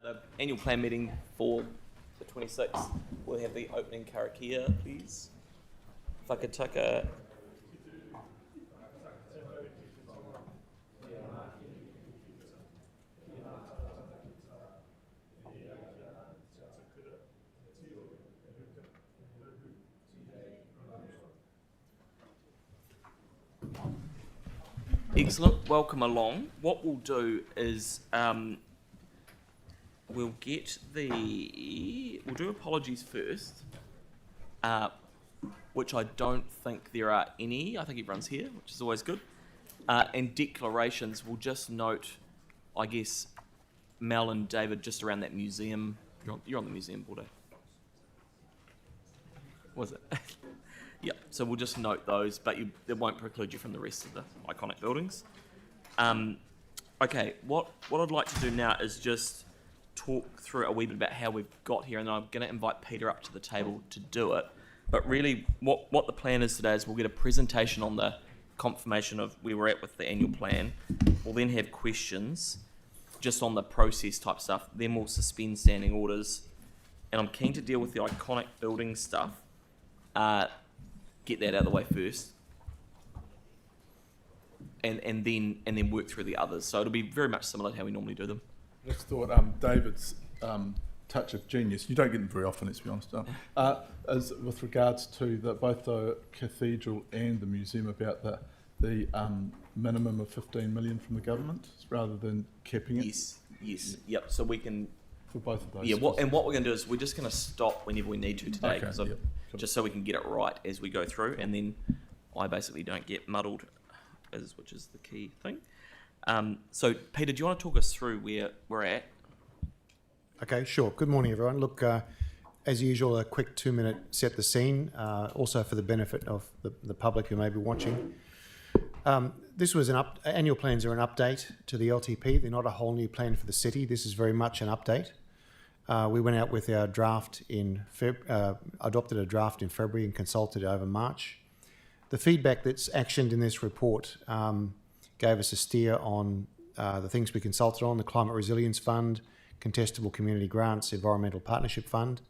The annual plan meeting for the 26th. We'll have the opening karakia, please. Whakataka. Excellent, welcome along. What we'll do is we'll do apologies first, which I don't think there are any. I think everyone's here, which is always good. And declarations, we'll just note, I guess, Mel and David, just around that museum. You're on the museum board, eh? Was it? Yep, so we'll just note those, but it won't preclude you from the rest of the iconic buildings. Okay, what I'd like to do now is just talk through a wee bit about how we've got here, and I'm going to invite Peter up to the table to do it. But really, what the plan is today is we'll get a presentation on the confirmation of where we're at with the annual plan. We'll then have questions just on the process type stuff. Then we'll suspend standing orders. And I'm keen to deal with the iconic building stuff. Get that out of the way first. And then work through the others. So it'll be very much similar to how we normally do them. I just thought David's touch of genius, you don't get them very often, let's be honest, is with regards to both the cathedral and the museum about the minimum of 15 million from the government rather than capping it. Yes, yep. So we can for both of those. Yeah, what we're going to do is we're just going to stop whenever we need to today, Okay, just so we can get it right as we go through, and then I basically don't get muddled, which is the key thing. So, Peter, do you want to talk us through where we're at? Okay, sure. Good morning, everyone. Look, as usual, a quick 2-minute set the scene, also for the benefit of the public who may be watching. This was annual plans are an update to the LTP. They're not a whole new plan for the city. This is very much an update. We went out with our draft adopted a draft in February and consulted over March. The feedback that's actioned in this report gave us a steer on the things we consulted on: the Climate Resilience Fund, Contestable Community Grants, Environmental Partnership Fund.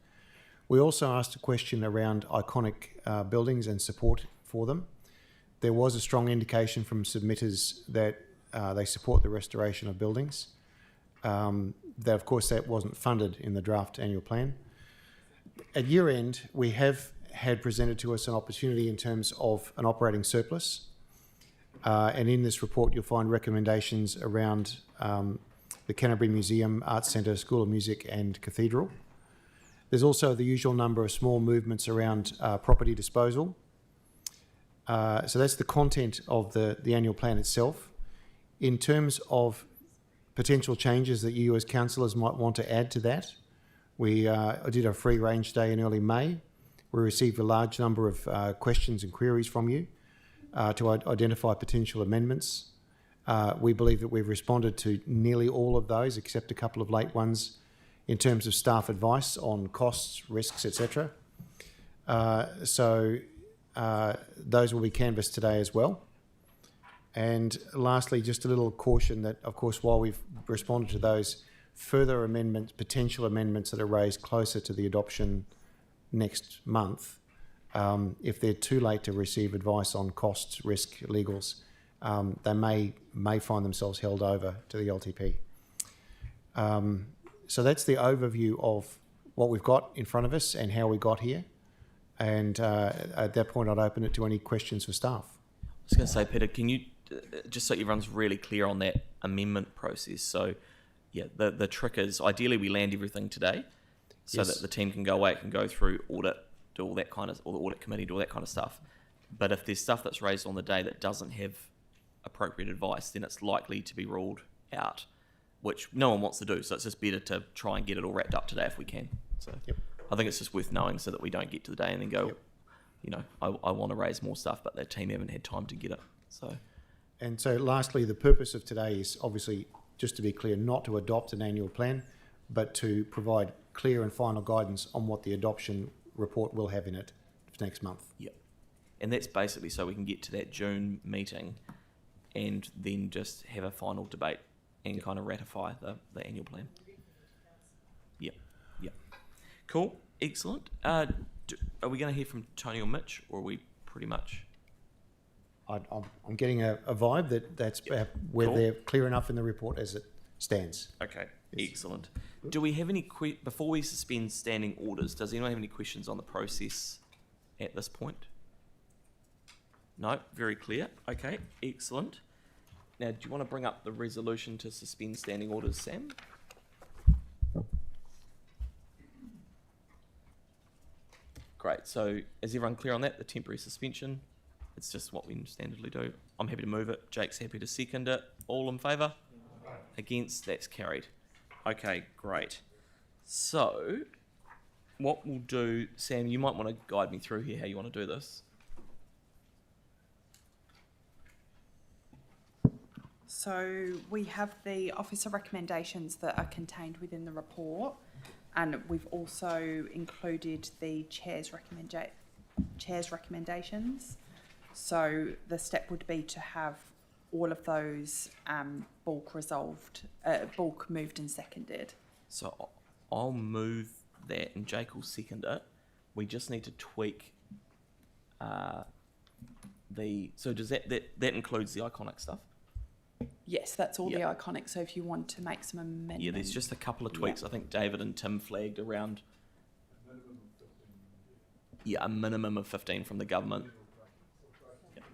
We also asked a question around iconic buildings and support for them. There was a strong indication from submitters that they support the restoration of buildings. That, of course, that wasn't funded in the draft annual plan. At year end, we have had presented to us an opportunity in terms of an operating surplus. And in this report, you'll find recommendations around the Canterbury Museum, Arts Centre, School of Music and Cathedral. There's also the usual number of small movements around property disposal. So that's the content of the annual plan itself. In terms of potential changes that you as councillors might want to add to that, we did a free range day in early May. We received a large number of questions and queries from you to identify potential amendments. We believe that we've responded to nearly all of those, except a couple of late ones, in terms of staff advice on costs, risks, etc. So those will be canvassed today as well. And lastly, just a little caution that, of course, while we've responded to those, further amendments, potential amendments that are raised closer to the adoption next month, if they're too late to receive advice on costs, risk, legals, they may find themselves held over to the LTP. So that's the overview of what we've got in front of us and how we got here. And at that point, I'd open it to any questions for staff. I was going to say, Peter, can you, just so everyone's really clear on that amendment process, so yeah, the trick is ideally we land everything today so that the team can go away, can go through audit, do all that kind of, or the audit committee, do all that kind of stuff. But if there's stuff that's raised on the day that doesn't have appropriate advice, then it's likely to be ruled out, which no one wants to do. So it's just better to try and get it all wrapped up today if we can. So I think it's just worth knowing so that we don't get to the day and then go, you know, I want to raise more stuff, but the team haven't had time to get it. So lastly, the purpose of today is obviously, just to be clear, not to adopt an annual plan, but to provide clear and final guidance on what the adoption report will have in it for next month. Yep. And that's basically so we can get to that June meeting and then just have a final debate and kind of ratify the annual plan. Cool. Excellent. Are we going to hear from Tony or Mitch, or are we pretty much? I'm getting a vibe that's where Cool. they're clear enough in the report as it stands. Okay. Excellent. Do we have any before we suspend standing orders? Does anyone have any questions on the process at this point? No. Very clear. Okay. Excellent. Now, do you want to bring up the resolution to suspend standing orders, Sam? Great. So, is everyone clear on that? The temporary suspension? It's just what we standardly do. I'm happy to move it. Jake's happy to second it. All in favour? Against? That's carried. Okay, great. So, what we'll do, Sam, you might want to guide me through here how you want to do this. So we have the officer recommendations that are contained within the report, and we've also included the chair's recommendations. So the step would be to have all of those bulk moved and seconded. So I'll move that and Jake will second it. We just need to tweak so does that includes the iconic stuff? Yes, that's all Yep. the iconic. So if you want to make some amendments. Yeah, there's just a couple of tweaks. I think David and Tim flagged around. Yeah, a minimum of 15 from the government. Yep.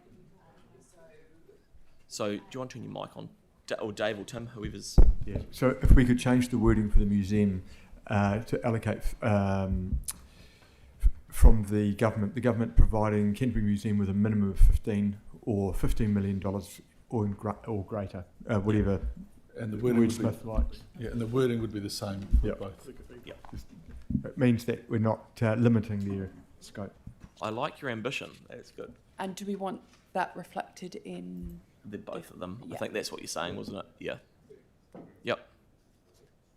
So do you want to turn your mic on? Or Dave or Tim, whoever's... Yeah. So if we could change the wording for the museum to allocate from the government providing Canterbury Museum with a minimum of 15 or $15 million or greater, whatever. And the wording would be, Smith likes. yeah, and the wording would be the same for Yep. both. Yep. It means that we're not limiting their scope. I like your ambition. That's good. And do we want that reflected in? The both of them. I Yeah. think that's what you're saying, wasn't it? Yeah. Yep.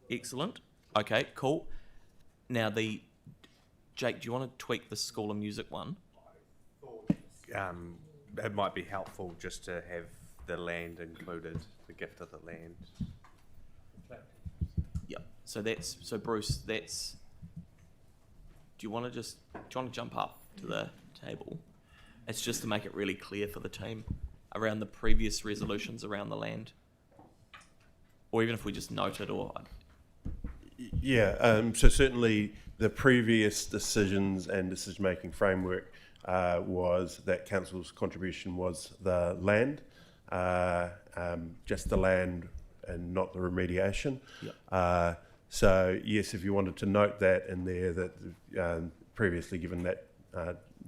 Excellent. Okay, cool. Now Jake, do you want to tweak the School of Music one? It might be helpful just to have the land included, the gift of the land. Yep. So Bruce, do you want to jump up to the table? It's just to make it really clear for the team around the previous resolutions around the land. Or even if we just note it or... Yeah, so certainly the previous decisions and decision-making framework was that council's contribution was the land, just the land and not the remediation. Yep. So yes, if you wanted to note that in there, that previously given that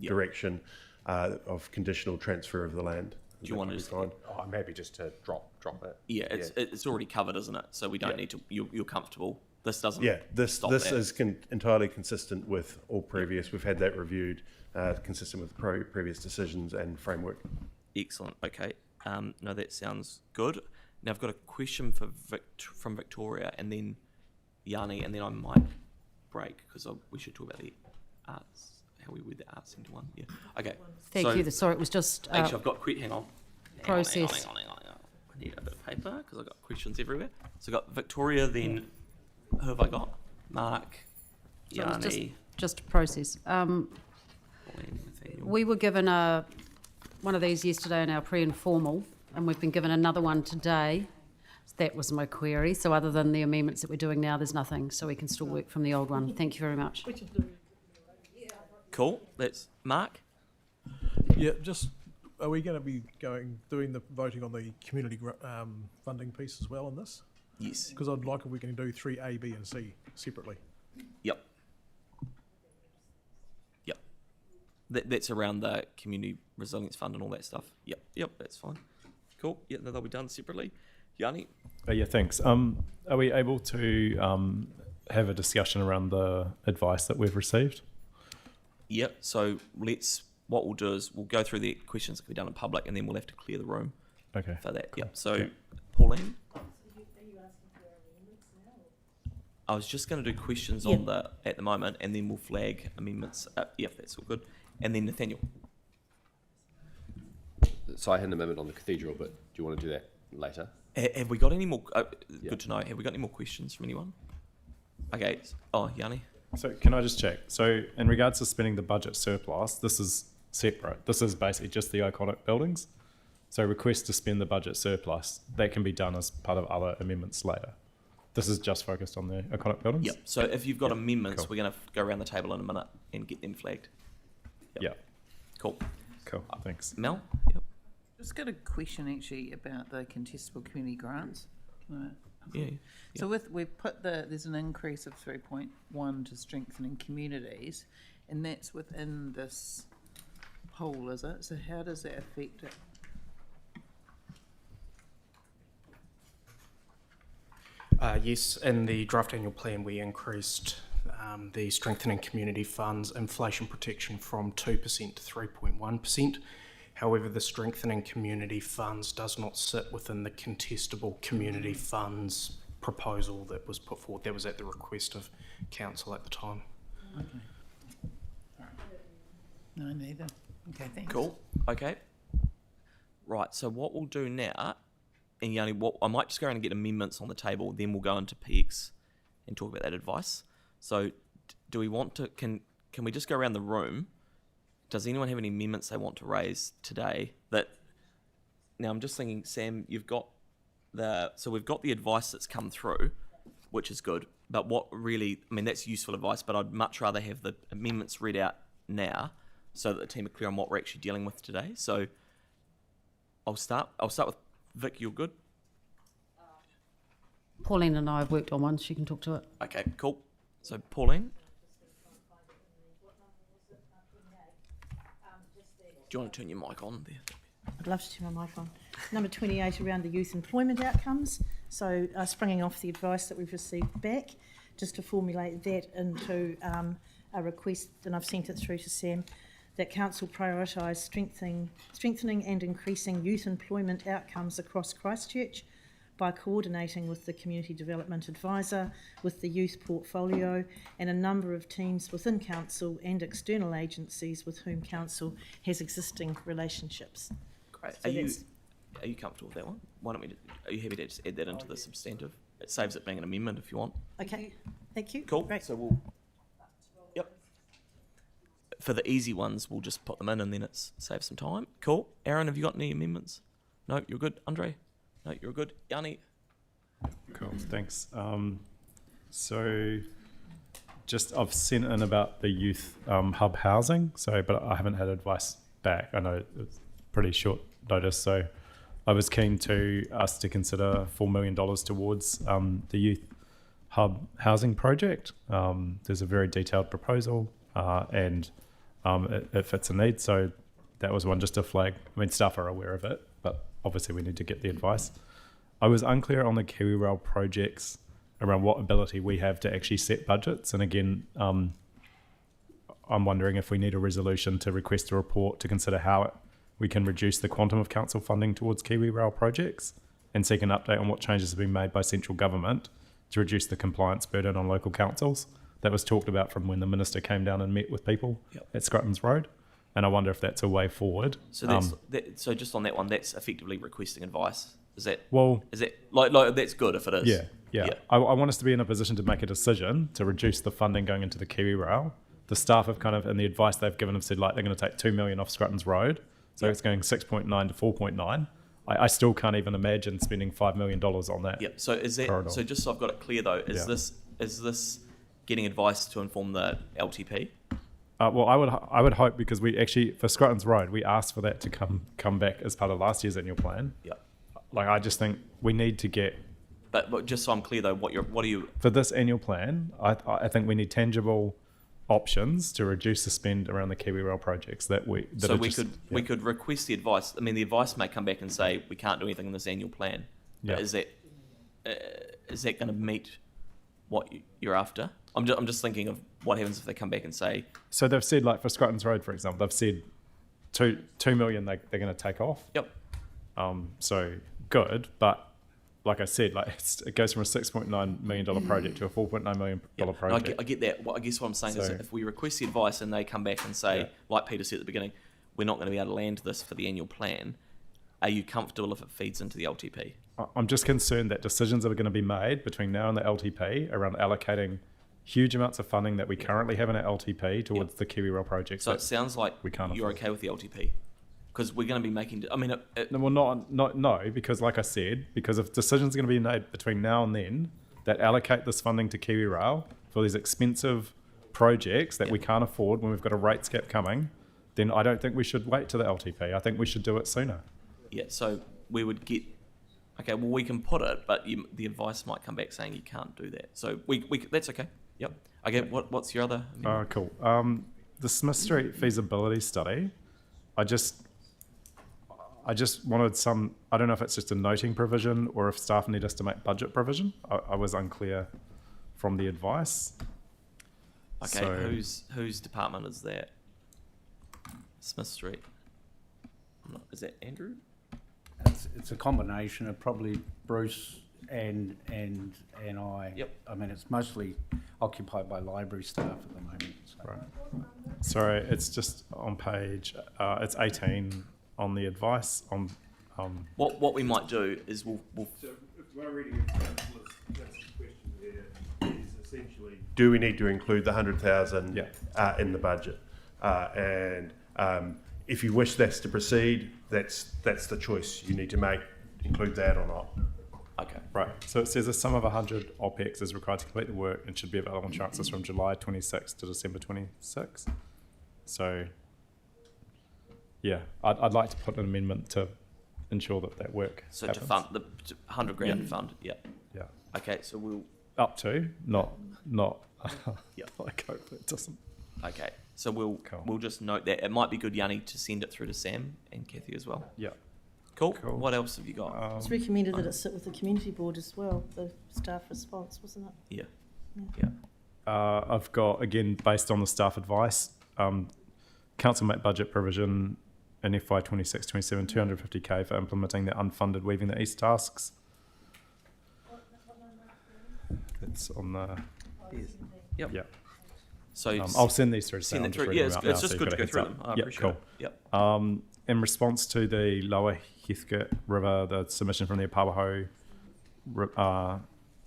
direction of conditional transfer of the land. Do you want to just... Oh, I'm happy just to drop it. Yeah, it's already covered, isn't it? So we don't need to... You're comfortable. This doesn't... Yeah, this that. is entirely consistent with all previous. We've had that reviewed, consistent with previous decisions and framework. Excellent. Okay. No, that sounds good. Now I've got a question for from Victoria, and then Yanni, and then I might break because we should talk about the arts, how we with the arts into one. Yeah. Okay. Thank you. Sorry, it was just Actually, I've got hang on. process. Hang on. I need a bit of paper because I've got questions everywhere. So I've got Victoria, then who have I got? Mark, So it was Yanni, just a process. Pauline, Nathaniel. We were given one of these yesterday in our pre-informal, and we've been given another one today. That was my query. So other than the amendments that we're doing now, there's nothing. So we can still work from the old one. Thank you very much. Cool. That's Mark. Yeah, just are we going to be doing the voting on the community funding piece as well on this? Yes. Because I'd like if we can do 3A, B, and C separately. Yep. That's around the Community Resilience Fund and all that stuff. Yep, that's fine. Cool. Yeah, they'll be done separately. Yanni? Yeah, thanks. Are we able to have a discussion around the advice that we've received? Yep. So what we'll do is we'll go through the questions that can be done in public, and then we'll have to clear the room Okay. for that. Yep. So, Okay. Pauline? I was just going to do questions on at the moment, and then we'll flag amendments. Yep, that's all good. And then Nathaniel. So I had an amendment on the cathedral, but do you want to do that later? Have we got any more? Yeah. Good to know. Have we got any more questions from anyone? Okay. Oh, Yanni. So can I just check? So in regards to spending the budget surplus, this is separate. This is basically just the iconic buildings. So request to spend the budget surplus, that can be done as part of other amendments later. This is just focused on the iconic buildings? Yep. So if you've got amendments, cool. we're going to go around the table in a minute and get them flagged. Yeah. Cool. Cool, thanks. Mel? Yep. Just got a question actually about the contestable community grants. Right. Yeah. So we've put there's an increase of 3.1 to strengthening communities, and that's within this pool, is it? So how does that affect it? Yes, in the draft annual plan we increased the strengthening community funds inflation protection from 2% to 3.1%. However, the strengthening community funds does not sit within the contestable community funds proposal that was put forward. That was at the request of council at the time. Okay. All right. No, neither. Okay, thanks. Cool. Okay. Right. So what we'll do now, and Yanni, what I might just go around and get amendments on the table. Then we'll go into PX and talk about that advice. So, do we want to? Can we just go around the room? Does anyone have any amendments they want to raise today? Now I'm just thinking, Sam, you've got we've got the advice that's come through, which is good. But what really, I mean, that's useful advice. But I'd much rather have the amendments read out now, so that the team are clear on what we're actually dealing with today. So, I'll start with Vic. You're good. Pauline and I have worked on one. She can talk to it. Okay, cool. So Pauline, do you want to turn your mic on there? I'd love to turn my mic on. Number 28 around the youth employment outcomes. So springing off the advice that we've received back, just to formulate that into a request, and I've sent it through to Sam, that council prioritise strengthening and increasing youth employment outcomes across Christchurch by coordinating with the Community Development Advisor, with the Youth Portfolio, and a number of teams within council and external agencies with whom council has existing relationships. Great. So Are you comfortable with that one? Why don't we? Are you happy to just add that into the substantive? It saves it being an amendment if you want. Okay, thank you. Cool. Great. So we'll. Yep. For the easy ones, we'll just put them in, and then it saves some time. Cool. Aaron, have you got any amendments? No, you're good. Andre? No, you're good. Yanni? Cool, thanks. So just I've sent in about the youth hub housing, but I haven't had advice back. I know it's pretty short notice, so I was keen to us to consider $4 million towards the youth hub housing project. There's a very detailed proposal and it fits a need, so that was one just to flag. I mean, staff are aware of it, but obviously we need to get the advice. I was unclear on the Kiwi Rail projects around what ability we have to actually set budgets. And again, I'm wondering if we need a resolution to request a report to consider how we can reduce the quantum of council funding towards Kiwi Rail projects and seek an update on what changes have been made by central government to reduce the compliance burden on local councils. That was talked about from when the minister came down and met with people at Scrutton's Road. And I wonder if that's a way forward. So so just on that one, that's effectively requesting advice. Is that that's good if it is? Yeah. I want us to be in a position to make a decision to reduce the funding going into the Kiwi Rail. The staff have kind of, in the advice they've given, have said like they're going to take $2 million off Scrutton's Road, so it's going 6.9 to 4.9. I still can't even imagine spending $5 million on that. Yep. So is that corridor. So just so I've got it clear though, is this getting advice to inform the LTP? Well, I would hope, because we actually, for Scrutton's Road, we asked for that to come back as part of last year's annual plan. Yeah. Like, I just think we need to get. But just so I'm clear though, what are you for this annual plan? I think we need tangible options to reduce the spend around the Kiwi Rail projects we could request the advice. I mean, the advice may come back and say we can't do anything in this annual plan. Yeah. But is that going to meet what you're after? I'm just thinking of what happens if they come back and say. So they've said, like for Scrutton's Road, for example, they've said $2 million they're going to take off. Yep. So good, but like I said, like it goes from a $6.9 million project to a $4.9 million project. No, I get that. I guess what I'm saying is, if we request the advice and they come back and say, like Peter said at the beginning, we're not going to be able to land this for the annual plan, are you comfortable if it feeds into the LTP? I'm just concerned that decisions are going to be made between now and the LTP around allocating huge amounts of funding that we currently have in our LTP towards the Kiwi Rail project. So it sounds like we can't you're afford. okay with the LTP, because we're going to be making. I mean, No, well, no, because like I said, because if decisions are going to be made between now and then that allocate this funding to Kiwi Rail for these expensive projects that we can't afford when we've got a rates cap coming, then I don't think we should wait to the LTP. I think we should do it sooner. yeah. So we would get. Okay, well we can put it, but the advice might come back saying you can't do that. So we that's okay. Yep. Okay. What's your other? Oh, cool. The Smith Street feasibility study. I just wanted some. I don't know if it's just a noting provision or if staff need us to make budget provision. I was unclear from the advice. Okay. So, whose department is that? Smith Street. Is that Andrew? It's a combination of probably Bruce and I. Yep. I mean, it's mostly occupied by library staff at the moment. So. Right. Sorry, it's just on page. It's 18 on the advice. What we might do is we'll So if we're reading it, that's the question there, is essentially, do we need to include the 100,000 in the budget? And if you wish this to proceed, that's the choice you need to make, include that or not. Okay. Right. So it says a sum of 100 OPEX is required to complete the work and should be available on chances from July 26 to December 26. So, yeah, I'd like to put an amendment to ensure that work So happens. to fund the 100 grand fund. Yeah. Yeah. Okay. So we'll. Up to, not. Yeah. Like, hopefully it doesn't. Okay. So we'll just note that. It might be good, Yanni, to send it through to Sam and Kathy as well. Yeah. Cool. What else have you got? It's recommended that it sit with the community board as well, the staff response, wasn't it? Yeah. I've got, again, based on the staff advice, council make budget provision in FY 26-27, 250k for implementing the unfunded Weaving the East tasks. It's on the... Yep. Yeah. So I'll send these through. Send I'm it through. reading Yeah, them out it's now, just so good you've to got a go through heads them. up. I Yep, appreciate cool. it. Yep. In response to the Lower Heathcote River, the submission from the Apawaho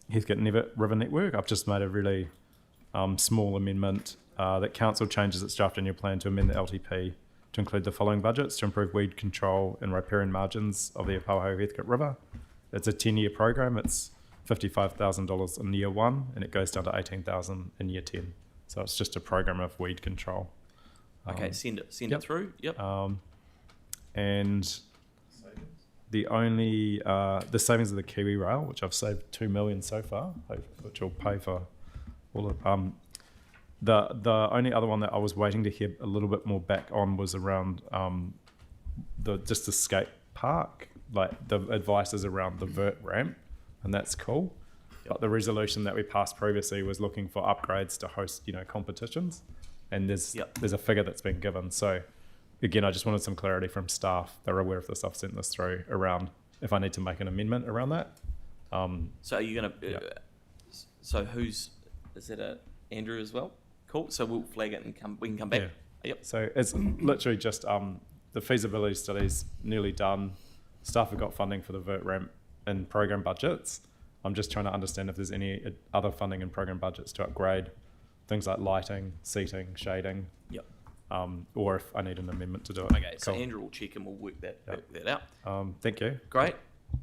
Heathcote River Network, I've just made a really small amendment that council changes its draft annual plan to amend the LTP to include the following budgets to improve weed control and riparian margins of the Apawaho Heathcote River. It's a 10-year program. It's $55,000 in year 1, and it goes down to $18,000 in year 10. So it's just a program of weed control. Okay, send it through. Yep. And the only the savings of the Kiwi Rail, which I've saved $2 million so far, which will pay for all of. The only other one that I was waiting to hear a little bit more back on was around the skate park. Like the advice is around the vert ramp, and that's cool. But the resolution that we passed previously was looking for upgrades to host, competitions, and there's a figure that's been given. So again, I just wanted some clarity from staff. They're aware of this. I've sent this through around if I need to make an amendment around that. So are you going to? So is that Andrew as well? Cool. So we'll flag it and we can come back. Yeah. Yep. So it's literally just the feasibility study's nearly done. Staff have got funding for the vert ramp in program budgets. I'm just trying to understand if there's any other funding in program budgets to upgrade things like lighting, seating, shading. Yep. Or if I need an amendment to do it. Okay. So Andrew will check and we'll work that out. Thank you. Great.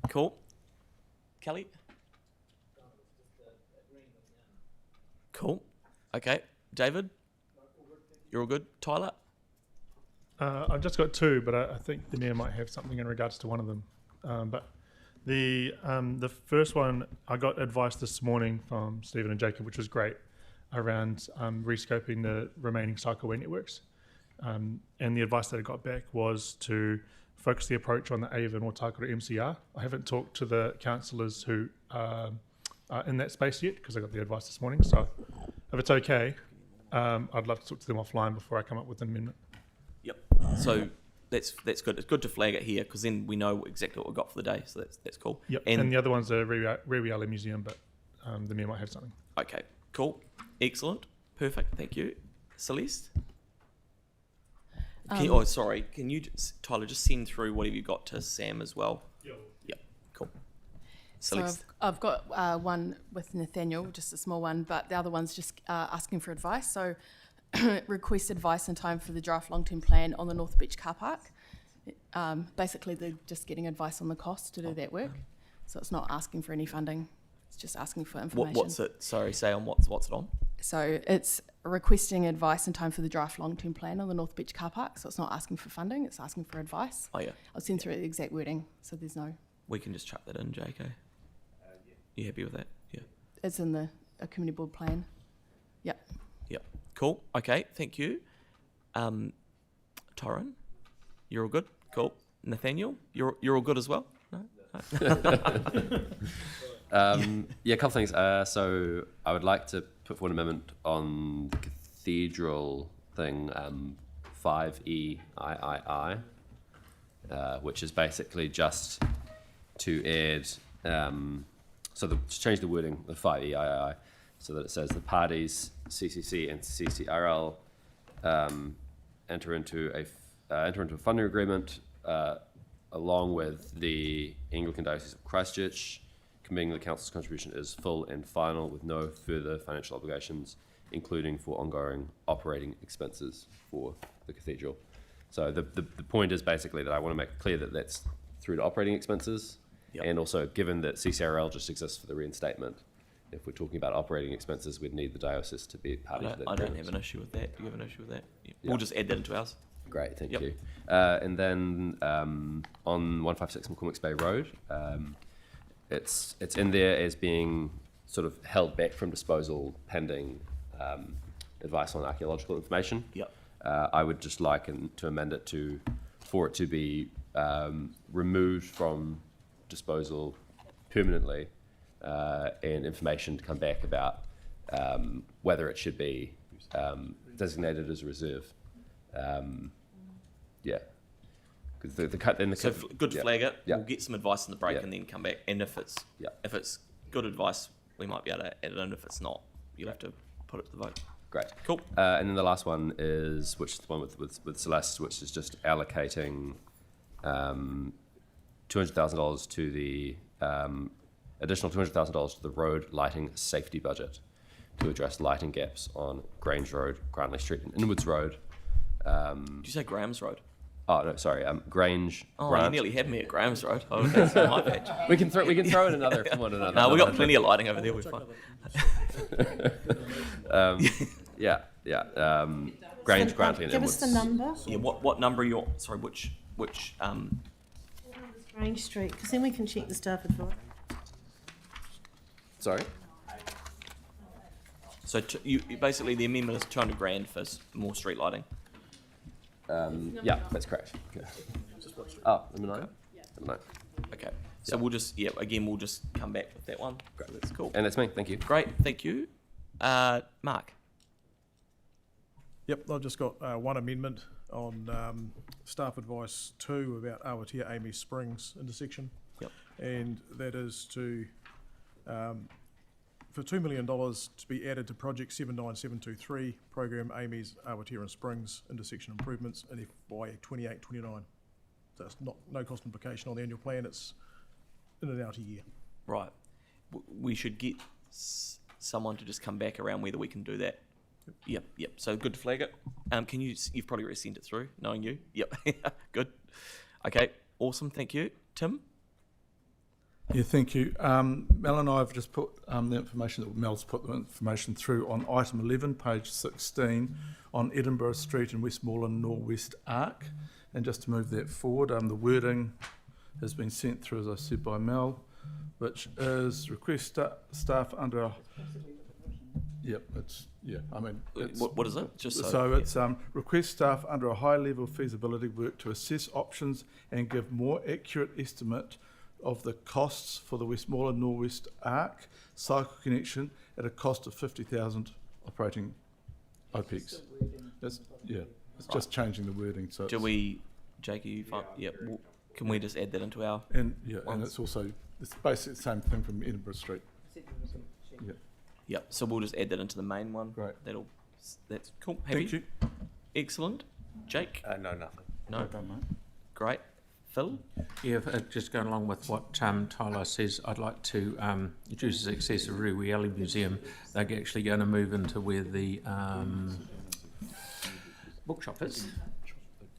Cool. Kelly. Cool. Okay. David. You're all good. Tyler. I've just got two, but I think the Mayor might have something in regards to one of them. But the first one, I got advice this morning from Stephen and Jacob, which was great, around rescoping the remaining cycleway networks. And the advice that I got back was to focus the approach on the Avon or Takura MCR. I haven't talked to the councillors who are in that space yet, because I got the advice this morning. So if it's okay, I'd love to talk to them offline before I come up with an amendment. Yep. So that's good. It's good to flag it here because then we know exactly what we've got for the day. So that's cool. Yep. And the other one's a Rewiala Museum, but the Mayor might have something. Okay. Cool. Excellent. Perfect. Thank you. Celeste? Can you, Tyler, just send through whatever you got to Sam as well? Yeah. Cool. Celeste. I've got one with Nathaniel, just a small one, but the other one's just asking for advice. So request advice in time for the draft long-term plan on the North Beach car park. Basically, they're just getting advice on the cost to do that work. So it's not asking for any funding. It's just asking for information. What's it? Sorry, say on what's it on? So it's requesting advice in time for the draft long-term plan on the North Beach car park. So it's not asking for funding, it's asking for advice. Oh, yeah. I'll send through the exact wording, so there's no... We can just chuck that in, JK. You happy with that? Yeah. It's in the community board plan. Yep. Yep. Cool. Okay, thank you. Torrin, you're all good? Cool. Nathaniel, you're all good as well? No? Yeah, a couple things. So I would like to put forward an amendment on the cathedral thing, 5EIII, which is basically just to add, to change the wording of 5EIII so that it says the parties, CCC and CCRL, enter into a funding agreement along with the Anglican Diocese of Christchurch, committing the council's contribution is full and final with no further financial obligations, including for ongoing operating expenses for the cathedral. So the point is basically that I want to make it clear that that's through to operating expenses, and also given that CCRL just exists for the reinstatement, if we're talking about operating expenses, we'd need the diocese to be party to that. I don't have an issue with that. Do you have an issue with that? Yeah. We'll just add that into ours. Great, thank you. And then on 156 McCormick's Bay Road, it's in there as being sort of held back from disposal pending advice on archaeological information. Yep. I would just like to amend it for it to be removed from disposal permanently, and information to come back about whether it should be designated as a reserve. Because good to flag it. Yeah. We'll get some advice in the break and then come back. And if it's good advice, we might be able to add it in. If it's not, you'll have to put it to the vote. Great. Cool. And then the last one is, which is the one with Celeste, which is just allocating $200,000 to the additional $200,000 to the road lighting safety budget to address lighting gaps on Grange Road, Grantly Street, and Inwards Road. Did you say Graham's Road? Oh no, sorry, Grange. Oh, Grant. you nearly had me at Graham's Road. Oh, that's my bad. We can throw in another. Come on, another. No, we got plenty of lighting over there. We're fine. Grange, Grantley, and Give us Inwards. the number. Yeah. What number are you on? Sorry, which Grange Street, because then we can check the staff advice. Sorry. So you basically the amendment is $200,000 for more street lighting. Yeah, that's correct. Okay. Oh, number 9? Okay. Number 9. Okay. So we'll just we'll just come back with that one. Great. So that's cool. And that's me. Thank you. Great. Thank you. Mark. Yep, I've just got one amendment on staff advice 2 about Awatea Amy Springs intersection. Yep. And that is to for $2 million to be added to project 79723 program Amy's Awatea and Springs intersection improvements in FY 28-29. So it's no cost implication on the annual plan. It's in and out a year. Right. We should get someone to just come back around whether we can do that. Yep. So good to flag it. You've probably already sent it through, knowing you. Yep. Good. Okay. Awesome. Thank you. Tim? Yeah, thank you. Mel and I have just put the information that Mel's put the information through on item 11, page 16, on Edinburgh Street in Westmoreland, Norwest Arc. And just to move that forward, the wording has been sent through, as I said, by Mel, which is request staff under. What is it? Just it's request staff under a high level feasibility work to assess options and give more accurate estimate of the costs for the Westmoreland Norwest Arc cycle connection at a cost of 50,000 operating OPEX. It's just changing the wording. So do we, Jake? Can we just add that into our? And it's also basically the same thing from Edinburgh Street. Yep. So we'll just add that into the main one. Great. That's cool. Happy? Thank you. Excellent. Jake? No, nothing. No. Great. Phil? Yeah, just going along with what Tyler says, I'd like to reduce the access of Ruiali Museum. They're actually going to move into where the bookshop is.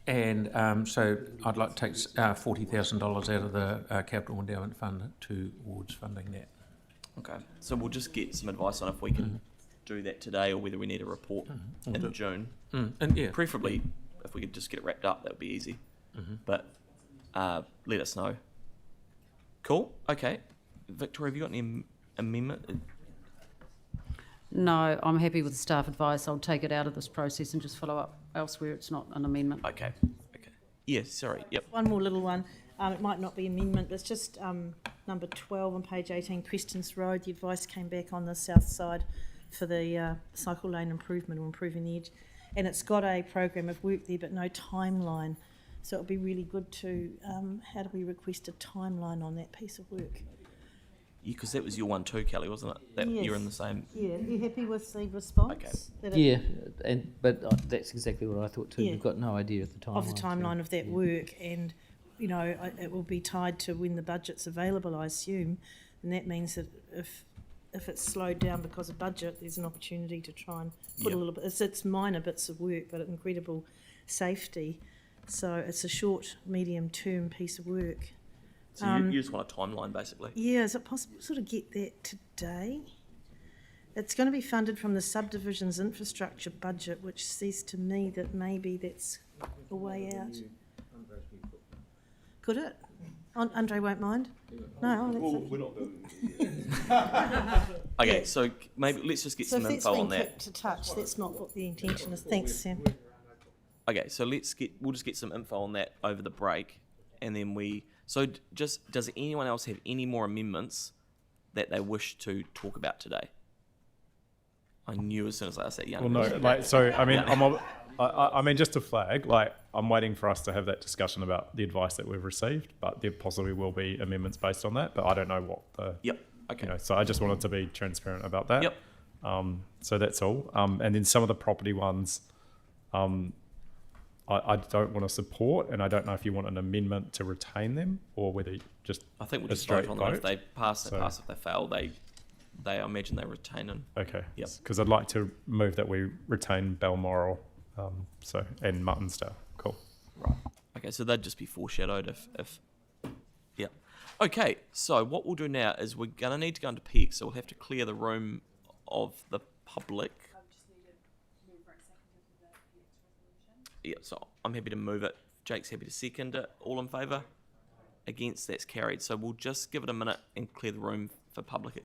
And so I'd like to take $40,000 out of the Capital Endowment Fund towards funding that. Okay, so we'll just get some advice on if we can do that today or whether we need a report in June. And yeah, preferably if we could just get it wrapped up, that would be easy. But let us know. Cool. Okay, Victoria, have you got any amendment? No, I'm happy with staff advice. I'll take it out of this process and just follow up elsewhere. It's not an amendment. Okay. Yeah, sorry. Yep. One more little one. It might not be amendment, but it's just number 12 on page 18, Prestons Road. The advice came back on the south side for the cycle lane improvement or improving the edge. And it's got a program of work there, but no timeline. So it'll be really good to, how do we request a timeline on that piece of work? Yeah, because that was your one too, Kelly, wasn't it? That Yes. you're in the same. Yeah, you happy with the response? Okay. Yeah, but that's exactly what I thought too. Yeah. We've got no idea of the timeline. Of the timeline of that work, and you know, it will be tied to when the budget's available, I assume, and that means that if it's slowed down because of budget, there's an opportunity to try and put a little bit. It's minor bits of work, but incredible safety. So it's a short, medium-term piece of work. So you just want a timeline, basically. Yeah, is it possible to sort of get that today? It's going to be funded from the subdivision's infrastructure budget, which says to me that maybe that's a way out. Could it? Andre won't mind? No, that's we're not doing it. Okay, so maybe let's just get some info on that. So if that's been kept to touch, that's not what the intention is. Thanks, Sam. Okay, so we'll just get some info on that over the break, and then does anyone else have any more amendments that they wish to talk about today? I knew as soon as I said yeah. Well, no, I mean, I mean, just to flag, I'm waiting for us to have that discussion about the advice that we've received, but there possibly will be amendments based on that, but I don't know what the... Yep, okay. So I just wanted to be transparent about that. Yep. So that's all. And then some of the property ones, I don't want to support, and I don't know if you want an amendment to retain them or whether just I think we'll just vote on them. If they pass, they pass. If they fail, I imagine they retain them. Okay. Yep. Because I'd like to move that we retain Balmoral, and Muttonstow. Cool. Right. Okay, so they'd just be foreshadowed if yeah. Okay, so what we'll do now is we're going to need to go into peak, so we'll have to clear the room of the public. Yeah, so I'm happy to move it. Jake's happy to second it. All in favour? Against? That's carried. So we'll just give it a minute and clear the room for public.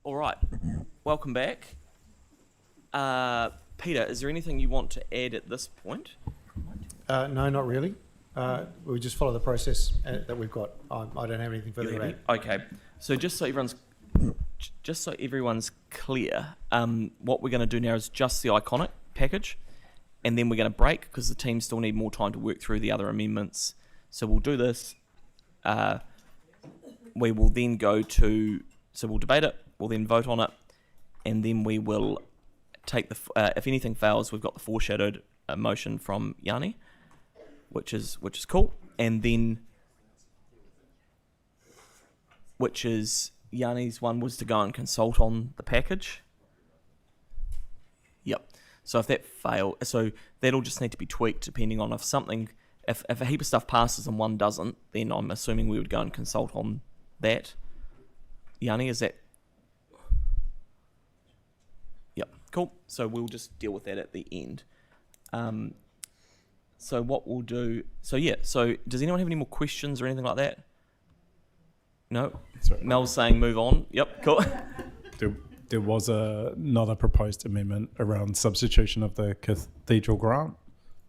All right. Welcome back. Peter, is there anything you want to add at this point? No, not really. We just follow the process that we've got. I don't have anything further to add. Okay. So just so everyone's clear, what we're going to do now is just the iconic package, and then we're going to break because the team still need more time to work through the other amendments. So we'll do this. We will then go to, so we'll debate it, we'll then vote on it, and then we will take the, if anything fails, we've got the foreshadowed motion from Yanni, which is cool, and then, which is, Yanni's one was to go and consult on the package. Yep. So if that fail, so that'll just need to be tweaked depending on if something, if a heap of stuff passes and one doesn't, then I'm assuming we would go and consult on that. Yanni, is that? Yep, cool. So we'll just deal with that at the end. So what we'll do, so yeah, so does anyone have any more questions or anything like that? No? Sorry. Mel's saying move on. Yep, cool. There was another proposed amendment around substitution of the cathedral grant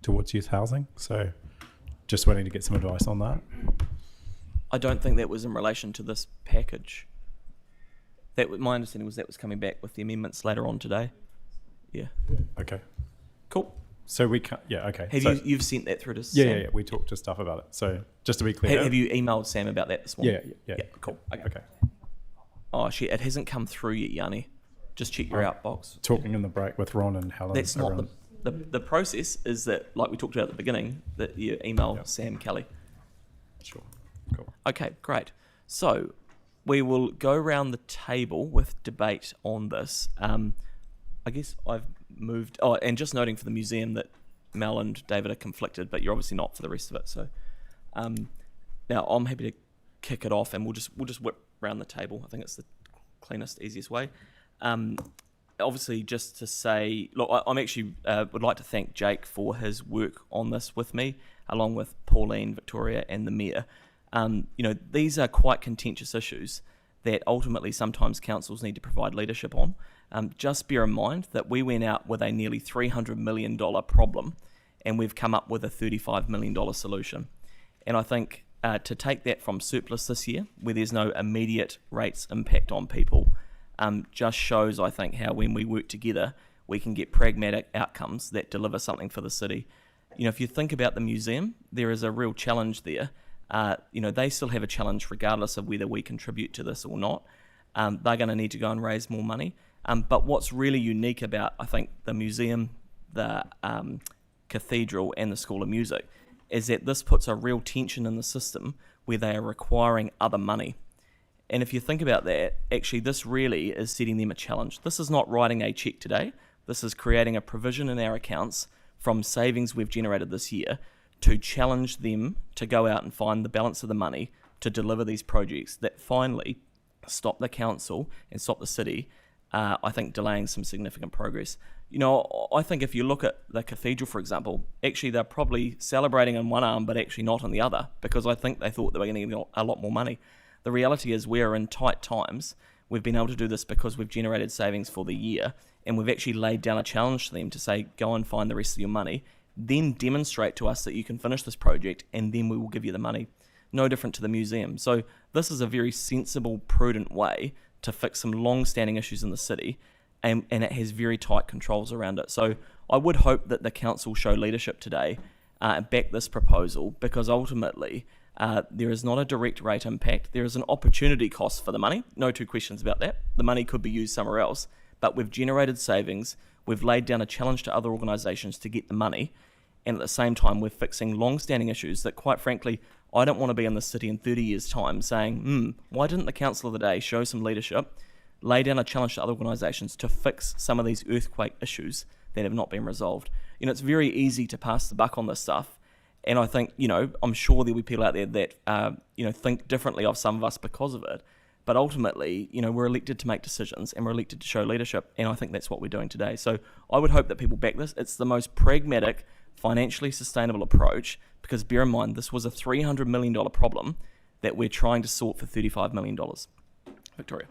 towards youth housing. So just waiting to get some advice on that. I don't think that was in relation to this package. My understanding was that was coming back with the amendments later on today. Yeah. Okay. Cool. So we can't, yeah, okay. You've sent that through to Sam? Yeah, we talked to stuff about it. So just to be clear. Have you emailed Sam about that this morning? Yeah. Cool. Okay. Oh, shit, it hasn't come through yet, Yanni. Just check your outbox. Talking in the break with Ron and Helen. That's not the process is that, like we talked about at the beginning, that you email Sam Kelly. Sure. Cool. Okay, great. So we will go around the table with debate on this. I guess I've moved. Oh, and just noting for the museum that Mel and David are conflicted, but you're obviously not for the rest of it. So now I'm happy to kick it off, and we'll just whip around the table. I think it's the cleanest, easiest way. Obviously, just to say, look, I'm actually would like to thank Jake for his work on this with me, along with Pauline, Victoria, and the Mayor. These are quite contentious issues that ultimately sometimes councils need to provide leadership on. Just bear in mind that we went out with a nearly $300 million problem, and we've come up with a $35 million solution. And I think to take that from surplus this year, where there's no immediate rates impact on people, just shows, I think, how when we work together, we can get pragmatic outcomes that deliver something for the city. If you think about the museum, there is a real challenge there. They still have a challenge regardless of whether we contribute to this or not. They're going to need to go and raise more money. But what's really unique about, I think, the museum, the cathedral, and the School of Music is that this puts a real tension in the system where they are requiring other money. And if you think about that, actually this really is setting them a challenge. This is not writing a cheque today. This is creating a provision in our accounts from savings we've generated this year to challenge them to go out and find the balance of the money to deliver these projects that finally stop the council and stop the city, I think, delaying some significant progress. I think if you look at the cathedral, for example, actually they're probably celebrating in one arm but actually not in the other, because I think they thought they were going to get a lot more money. The reality is we're in tight times. We've been able to do this because we've generated savings for the year, and we've actually laid down a challenge to them to say, go and find the rest of your money, then demonstrate to us that you can finish this project, and then we will give you the money. No different to the museum. So this is a very sensible, prudent way to fix some long-standing issues in the city, and it has very tight controls around it. So I would hope that the council show leadership today and back this proposal, because ultimately there is not a direct rate impact. There is an opportunity cost for the money. No two questions about that. The money could be used somewhere else, but we've generated savings. We've laid down a challenge to other organisations to get the money, and at the same time we're fixing long-standing issues that, quite frankly, I don't want to be in the city in 30 years' time saying, why didn't the council of the day show some leadership, lay down a challenge to other organisations to fix some of these earthquake issues that have not been resolved? It's very easy to pass the buck on this stuff, and I think, I'm sure there'll be people out there that, think differently of some of us because of it, but ultimately, we're elected to make decisions and we're elected to show leadership, and I think that's what we're doing today. So I would hope that people back this. It's the most pragmatic, financially sustainable approach, because bear in mind, this was a $300 million problem that we're trying to sort for $35 million. Victoria.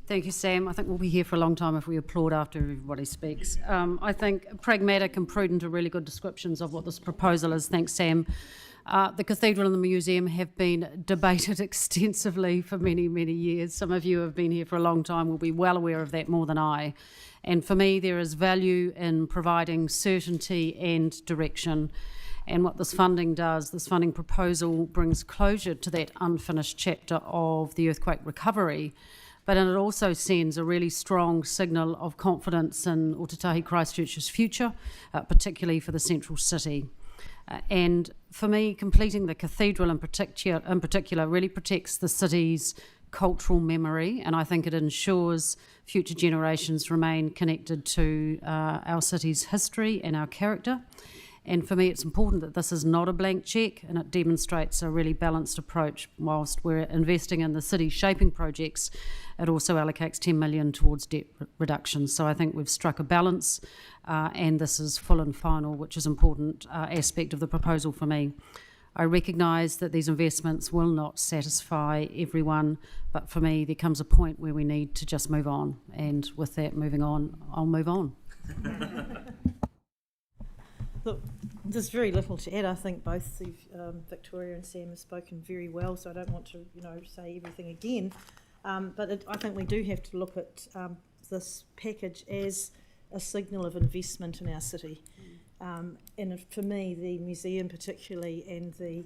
Thank you, Sam. I think we'll be here for a long time if we applaud after everybody speaks. I think pragmatic and prudent are really good descriptions of what this proposal is. Thanks, Sam. The cathedral and the museum have been debated extensively for many, many years. Some of you have been here for a long time, will be well aware of that more than I. And for me, there is value in providing certainty and direction. And what this funding does, this funding proposal brings closure to that unfinished chapter of the earthquake recovery. But it also sends a really strong signal of confidence in Ōtautahi Christchurch's future, particularly for the central city. And for me, completing the cathedral in particular really protects the city's cultural memory, and I think it ensures future generations remain connected to our city's history and our character. And for me, it's important that this is not a blank cheque, and it demonstrates a really balanced approach. Whilst we're investing in the city shaping projects, it also allocates 10 million towards debt reduction. So I think we've struck a balance, and this is full and final, which is an important aspect of the proposal for me. I recognise that these investments will not satisfy everyone, but for me, there comes a point where we need to just move on. And with that moving on, I'll move on. Look, there's very little to add. I think both Victoria and Sam have spoken very well, so I don't want to, say everything again. But I think we do have to look at this package as a signal of investment in our city. And for me, the museum particularly and the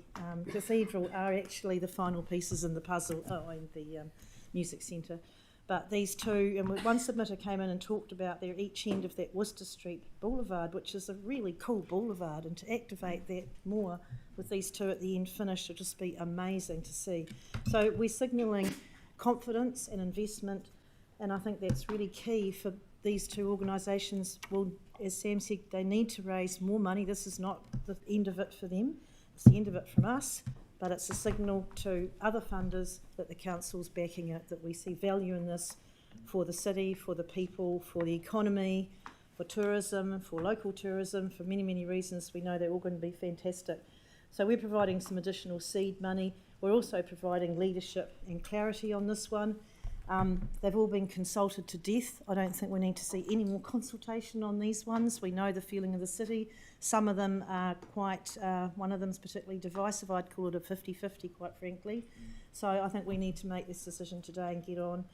cathedral are actually the final pieces in the puzzle, and the music centre. But these two, and one submitter came in and talked about their each end of that Worcester Street Boulevard, which is a really cool boulevard, and to activate that more with these two at the end finished will just be amazing to see. So we're signalling confidence and investment, and I think that's really key for these two organisations. Well, as Sam said, they need to raise more money. This is not the end of it for them, it's the end of it from us. But it's a signal to other funders that the council's backing it, that we see value in this for the city, for the people, for the economy, for tourism, for local tourism, for many, many reasons. We know they're all going to be fantastic. So we're providing some additional seed money. We're also providing leadership and clarity on this one. They've all been consulted to death. I don't think we need to see any more consultation on these ones. We know the feeling of the city. Some of them are quite, one of them is particularly divisive. I'd call it a 50-50, quite frankly. So I think we need to make this decision today and get on.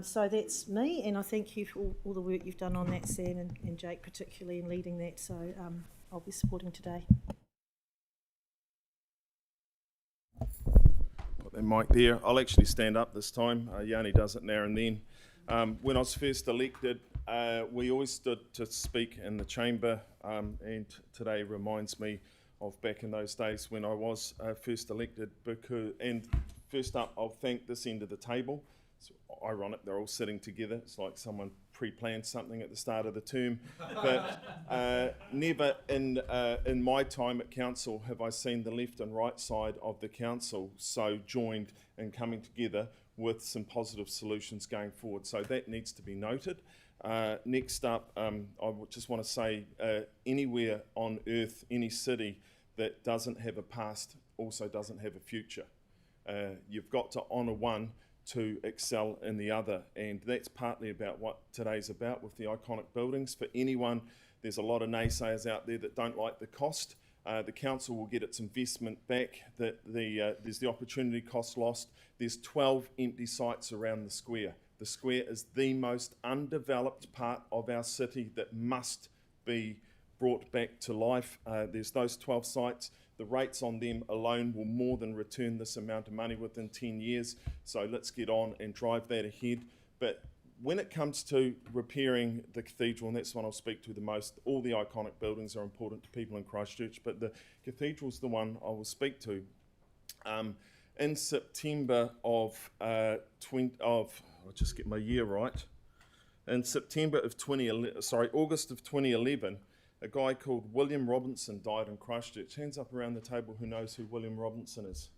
So that's me, and I thank you for all the work you've done on that, Sam, and Jake particularly in leading that. So I'll be supporting today. That mic there. I'll actually stand up this time. Yanni does it now and then. When I was first elected, we always stood to speak in the chamber, and today reminds me of back in those days when I was first elected. And first up, I'll thank this end of the table. It's ironic, they're all sitting together. It's like someone pre-planned something at the start of the term. But never in my time at council have I seen the left and right side of the council so joined and coming together with some positive solutions going forward. So that needs to be noted. Next up, I just want to say anywhere on earth, any city that doesn't have a past also doesn't have a future. You've got to honour one to excel in the other, and that's partly about what today's about with the iconic buildings. For anyone, there's a lot of naysayers out there that don't like the cost. The council will get its investment back. There's the opportunity cost lost. There's 12 empty sites around the square. The square is the most undeveloped part of our city that must be brought back to life. There's those 12 sites. The rates on them alone will more than return this amount of money within 10 years. So let's get on and drive that ahead. But when it comes to repairing the cathedral, and that's the one I'll speak to the most, all the iconic buildings are important to people in Christchurch, but the cathedral's the one I will speak to. In September of, I'll just get my year right. In August of 2011, a guy called William Robinson died in Christchurch. Hands up around the table who knows who William Robinson is.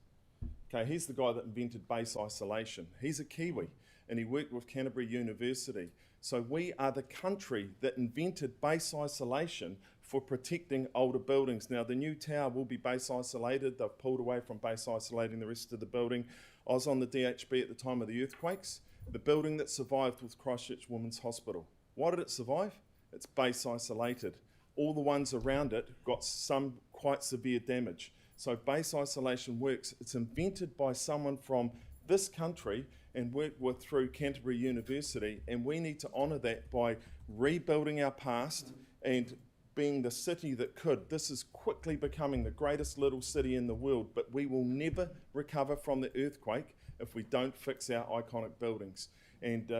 Okay, he's the guy that invented base isolation. He's a Kiwi, and he worked with Canterbury University. So we are the country that invented base isolation for protecting older buildings. Now, the new tower will be base isolated. They've pulled away from base isolating the rest of the building. I was on the DHB at the time of the earthquakes. The building that survived was Christchurch Women's Hospital. Why did it survive? It's base isolated. All the ones around it got some quite severe damage. So base isolation works. It's invented by someone from this country and worked with through Canterbury University, and we need to honour that by rebuilding our past and being the city that could. This is quickly becoming the greatest little city in the world, but we will never recover from the earthquake if we don't fix our iconic buildings. And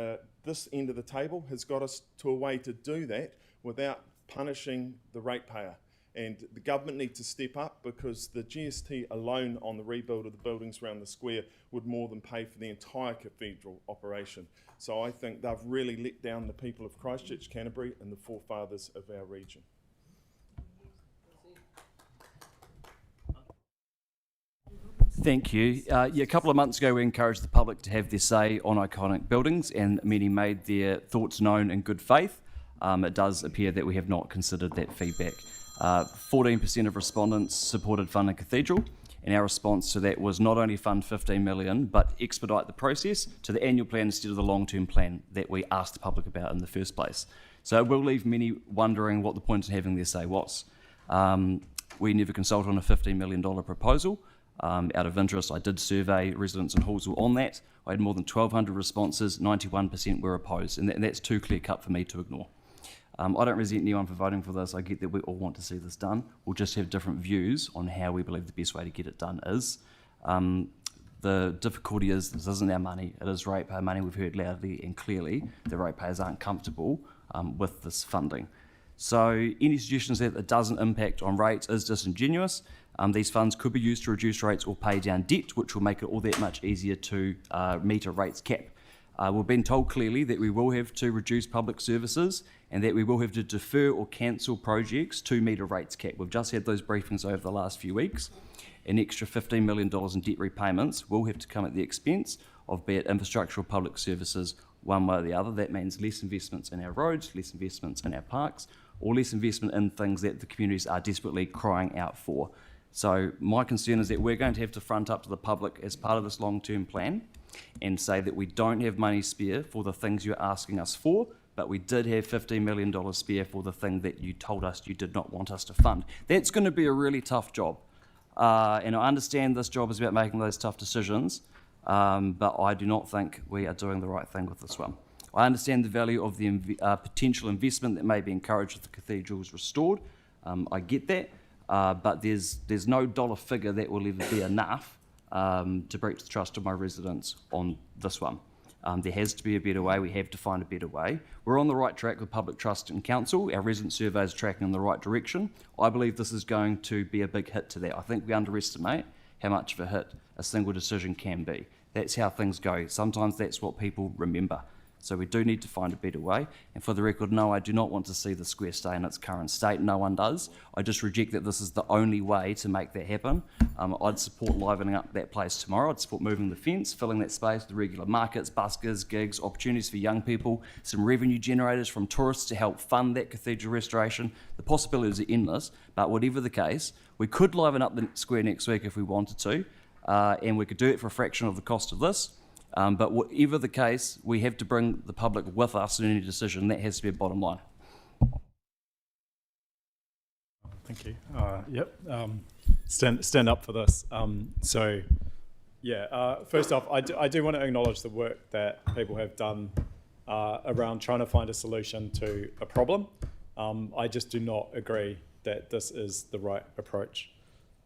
this end of the table has got us to a way to do that without punishing the ratepayer. And the government needs to step up, because the GST alone on the rebuild of the buildings around the square would more than pay for the entire cathedral operation. So I think they've really let down the people of Christchurch, Canterbury, and the forefathers of our region. Thank you. A couple of months ago we encouraged the public to have their say on iconic buildings, and many made their thoughts known in good faith. It does appear that we have not considered that feedback. 14% of respondents supported funding Cathedral, and our response to that was not only fund 15 million, but expedite the process to the annual plan instead of the long-term plan that we asked the public about in the first place. So it will leave many wondering what the point in having their say was. We never consulted on a $15 million proposal. Out of interest, I did survey residents in Hallsville on that. I had more than 1,200 responses, 91% were opposed, and that's too clear-cut for me to ignore. I don't resent anyone for voting for this. I get that we all want to see this done. We'll just have different views on how we believe the best way to get it done is. The difficulty is this isn't our money. It is ratepayer money. We've heard loudly and clearly that ratepayers aren't comfortable with this funding. So any suggestions that it doesn't impact on rates is disingenuous. These funds could be used to reduce rates or pay down debt, which will make it all that much easier to meet a rates cap. We've been told clearly that we will have to reduce public services and that we will have to defer or cancel projects to meet a rates cap. We've just had those briefings over the last few weeks. An extra $15 million in debt repayments will have to come at the expense of be it infrastructure or public services one way or the other. That means less investments in our roads, less investments in our parks, or less investment in things that the communities are desperately crying out for. So my concern is that we're going to have to front up to the public as part of this long-term plan and say that we don't have money spare for the things you're asking us for, but we did have $15 million spare for the thing that you told us you did not want us to fund. That's going to be a really tough job. And I understand this job is about making those tough decisions, but I do not think we are doing the right thing with this one. I understand the value of the potential investment that may be encouraged if the cathedral is restored. I get that, but there's no dollar figure that will ever be enough to breach the trust of my residents on this one. There has to be a better way. We have to find a better way. We're on the right track with public trust and council. Our resident surveys are tracking in the right direction. I believe this is going to be a big hit to that. I think we underestimate how much of a hit a single decision can be. That's how things go. Sometimes that's what people remember. So we do need to find a better way. And for the record, no, I do not want to see the square stay in its current state. No one does. I just reject that this is the only way to make that happen. I'd support livening up that place tomorrow. I'd support moving the fence, filling that space with regular markets, buskers, gigs, opportunities for young people, some revenue generators from tourists to help fund that cathedral restoration. The possibilities are endless, but whatever the case, we could liven up the square next week if we wanted to, and we could do it for a fraction of the cost of this. But whatever the case, we have to bring the public with us in any decision. That has to be a bottom line. Thank you. Stand up for this. First off, I do want to acknowledge the work that people have done around trying to find a solution to a problem. I just do not agree that this is the right approach.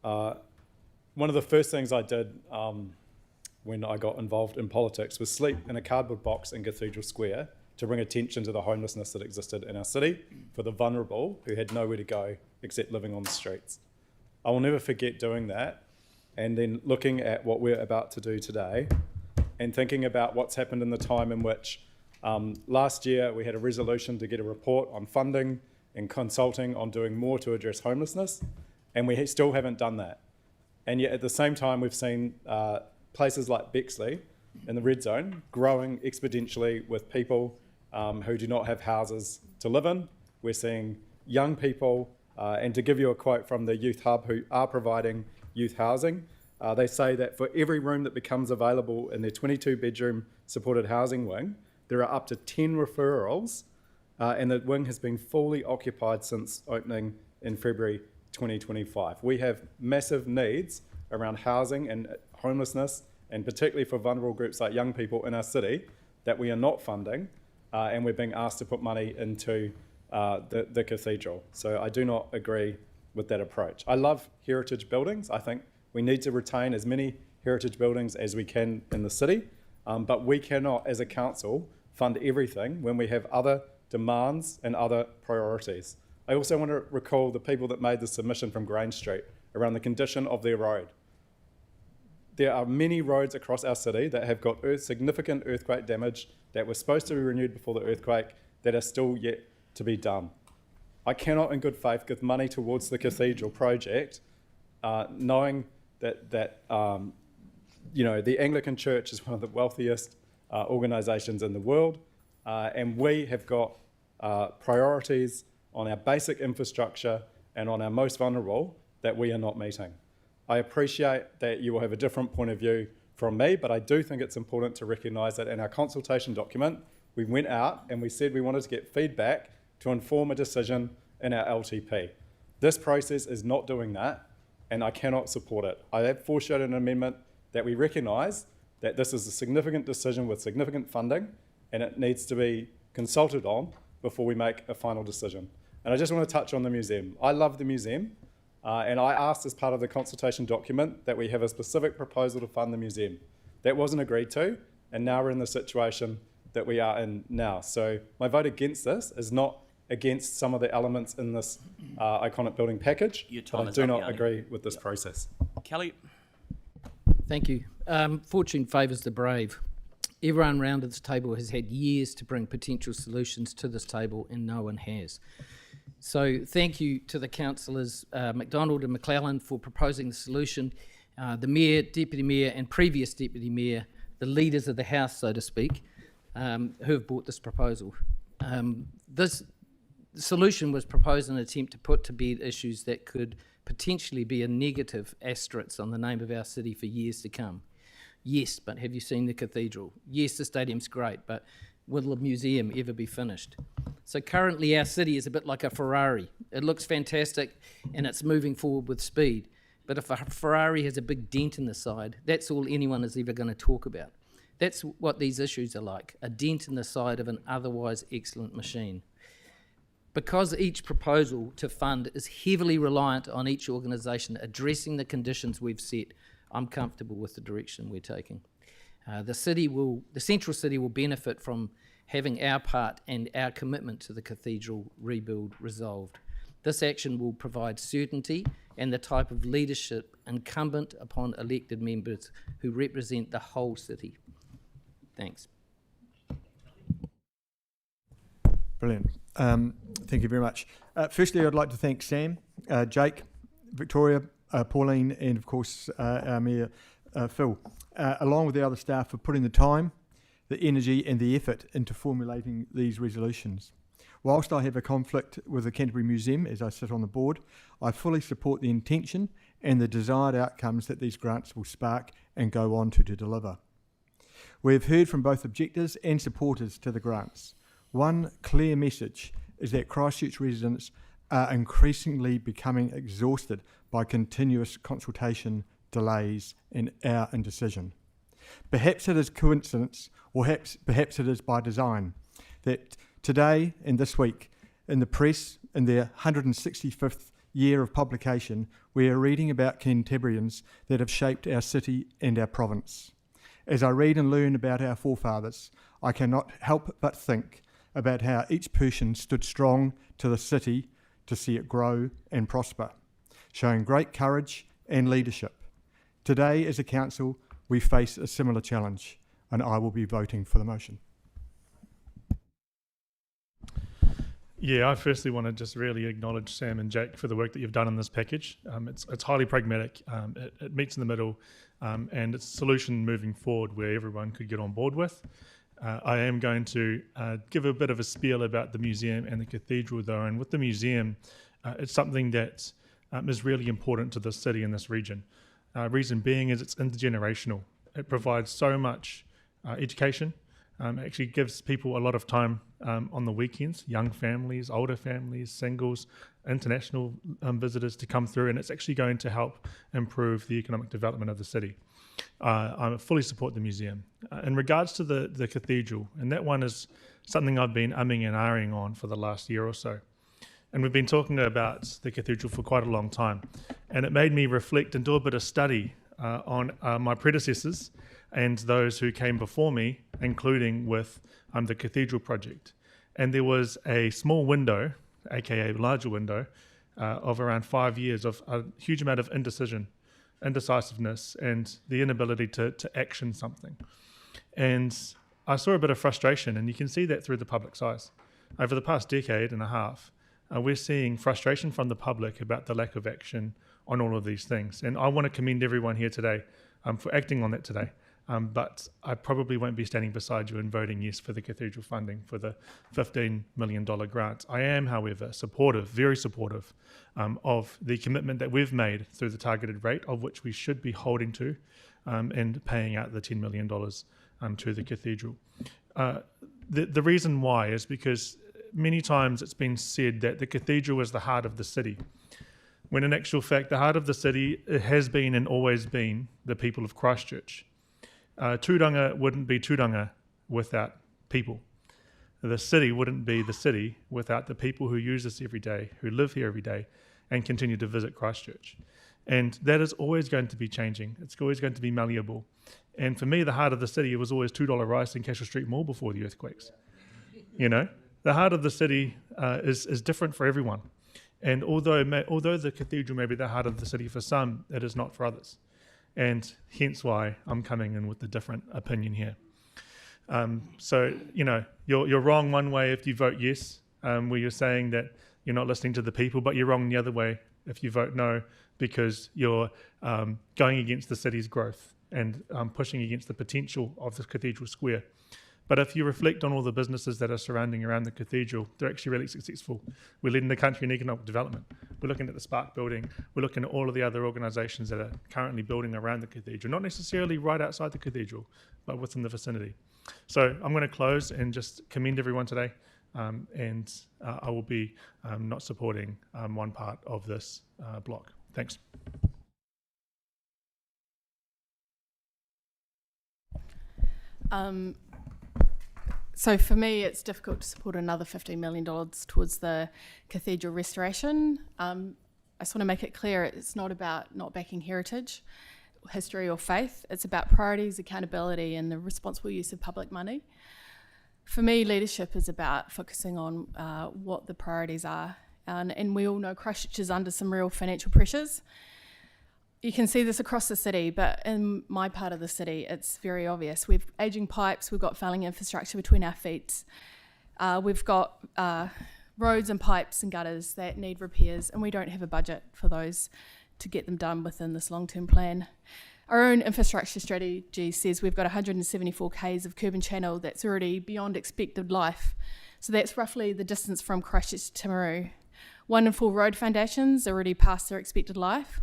One of the first things I did when I got involved in politics was sleep in a cardboard box in Cathedral Square to bring attention to the homelessness that existed in our city for the vulnerable who had nowhere to go except living on the streets. I will never forget doing that and then looking at what we're about to do today and thinking about what's happened in the time in which last year we had a resolution to get a report on funding and consulting on doing more to address homelessness, and we still haven't done that. And yet at the same time we've seen places like Bexley in the red zone growing exponentially with people who do not have houses to live in. We're seeing young people, and to give you a quote from the Youth Hub who are providing youth housing, They say that for every room that becomes available in their 22-bedroom supported housing wing, there are up to 10 referrals, and the wing has been fully occupied since opening in February 2025. We have massive needs around housing and homelessness, and particularly for vulnerable groups like young people in our city, that we are not funding, and we're being asked to put money into the cathedral. So I do not agree with that approach. I love heritage buildings. I think we need to retain as many heritage buildings as we can in the city, but we cannot, as a council, fund everything when we have other demands and other priorities. I also want to recall the people that made the submission from Grange Street around the condition of their road. There are many roads across our city that have got significant earthquake damage that were supposed to be renewed before the earthquake that are still yet to be done. I cannot in good faith give money towards the cathedral project knowing that you know, the Anglican Church is one of the wealthiest organisations in the world, and we have got priorities on our basic infrastructure and on our most vulnerable that we are not meeting. I appreciate that you will have a different point of view from me, but I do think it's important to recognise that in our consultation document, we went out and we said we wanted to get feedback to inform a decision in our LTP. This process is not doing that, and I cannot support it. I have foreshadowed an amendment that we recognise that this is a significant decision with significant funding, and it needs to be consulted on before we make a final decision. And I just want to touch on the museum. I love the museum, and I asked as part of the consultation document that we have a specific proposal to fund the museum. That wasn't agreed to, and now we're in the situation that we are in now. So my vote against this is not against some of the elements in this iconic building package, but I do not agree with this process. Kelly. Thank you. Fortune favours the brave. Everyone around this table has had years to bring potential solutions to this table, and no one has. So thank you to the councillors McDonald and McClellan for proposing the solution, the Mayor, Deputy Mayor and previous Deputy Mayor, the leaders of the House, so to speak, who have brought this proposal. This solution was proposed in an attempt to put to bed issues that could potentially be a negative asterisk on the name of our city for years to come. Yes, but have you seen the cathedral? Yes, the stadium's great, but will the museum ever be finished? So currently our city is a bit like a Ferrari. It looks fantastic and it's moving forward with speed. But if a Ferrari has a big dent in the side, that's all anyone is ever going to talk about. That's what these issues are like, a dent in the side of an otherwise excellent machine. Because each proposal to fund is heavily reliant on each organisation addressing the conditions we've set, I'm comfortable with the direction we're taking. The central city will benefit from having our part and our commitment to the cathedral rebuild resolved. This action will provide certainty and the type of leadership incumbent upon elected members who represent the whole city. Thanks. Brilliant. Thank you very much. Firstly, I'd like to thank Sam, Jake, Victoria, Pauline, and of course our Mayor, Phil, along with the other staff for putting the time, the energy and the effort into formulating these resolutions. Whilst I have a conflict with the Canterbury Museum as I sit on the board, I fully support the intention and the desired outcomes that these grants will spark and go on to deliver. We have heard from both objectors and supporters to the grants. One clear message is that Christchurch residents are increasingly becoming exhausted by continuous consultation, delays and our indecision. Perhaps it is coincidence, or perhaps it is by design, that today and this week in the press, in their 165th year of publication, we are reading about Canterburyans that have shaped our city and our province. As I read and learn about our forefathers, I cannot help but think about how each person stood strong to the city to see it grow and prosper, showing great courage and leadership. Today, as a council, we face a similar challenge, and I will be voting for the motion. Yeah, I firstly want to just really acknowledge Sam and Jake for the work that you've done in this package. It's highly pragmatic, it meets in the middle, and it's a solution moving forward where everyone could get on board with. I am going to give a bit of a spiel about the museum and the cathedral though, and with the museum, it's something that is really important to this city and this region. Reason being is it's intergenerational. It provides so much education. It actually gives people a lot of time on the weekends, young families, older families, singles, international visitors to come through, and it's actually going to help improve the economic development of the city. I fully support the museum. In regards to the cathedral, and that one is something I've been umming and ahhing on for the last year or so. And we've been talking about the cathedral for quite a long time. And it made me reflect and do a bit of study on my predecessors and those who came before me, including with the cathedral project. And there was a small window, aka larger window, of around 5 years of a huge amount of indecisiveness, and the inability to action something. And I saw a bit of frustration, and you can see that through the public's eyes. Over the past decade and a half, we're seeing frustration from the public about the lack of action on all of these things. And I want to commend everyone here today for acting on that today. But I probably won't be standing beside you and voting yes for the cathedral funding for the $15 million grant. I am, however, supportive, very supportive of the commitment that we've made through the targeted rate, of which we should be holding to, and paying out the $10 million to the cathedral. The reason why is because many times it's been said that the cathedral is the heart of the city, when in actual fact the heart of the city has been and always been the people of Christchurch. Tūranga wouldn't be Tūranga without people. The city wouldn't be the city without the people who use this every day, who live here every day, and continue to visit Christchurch. And that is always going to be changing. It's always going to be malleable. And for me, the heart of the city was always $2 rice in Cashel Street Mall before the earthquakes. You know, the heart of the city is different for everyone. And although the cathedral may be the heart of the city for some, it is not for others. And hence why I'm coming in with a different opinion here. So, you know, you're wrong one way if you vote yes, where you're saying that you're not listening to the people, but you're wrong the other way if you vote no, because you're going against the city's growth and pushing against the potential of the cathedral square. But if you reflect on all the businesses that are surrounding around the cathedral, they're actually really successful. We're leading the country in economic development. We're looking at the Spark building. We're looking at all of the other organisations that are currently building around the cathedral, not necessarily right outside the cathedral, but within the vicinity. So I'm going to close and just commend everyone today, and I will be not supporting one part of this block. Thanks. So for me, it's difficult to support another $15 million towards the cathedral restoration. I just want to make it clear, it's not about not backing heritage, history or faith. It's about priorities, accountability and the responsible use of public money. For me, leadership is about focusing on what the priorities are. And we all know Christchurch is under some real financial pressures. You can see this across the city, but in my part of the city, it's very obvious. We've ageing pipes, we've got failing infrastructure between our feet. We've got roads and pipes and gutters that need repairs, and we don't have a budget for those to get them done within this long-term plan. Our own infrastructure strategy says we've got 174 k's of curb and channel that's already beyond expected life. So that's roughly the distance from Christchurch to Timaru. 1 in 4 road foundations are already past their expected life.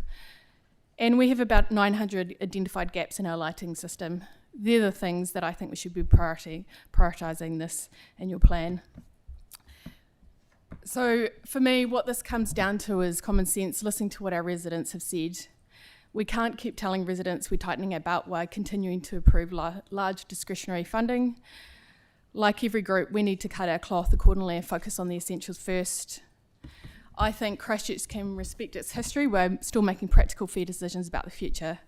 And we have about 900 identified gaps in our lighting system. They're the things that I think we should be prioritising this annual plan. So for me, what this comes down to is common sense, listening to what our residents have said. We can't keep telling residents we're tightening our belt while continuing to approve large discretionary funding. Like every group, we need to cut our cloth accordingly and focus on the essentials first. I think Christchurch can respect its history. We're still making practical, fair decisions about the future.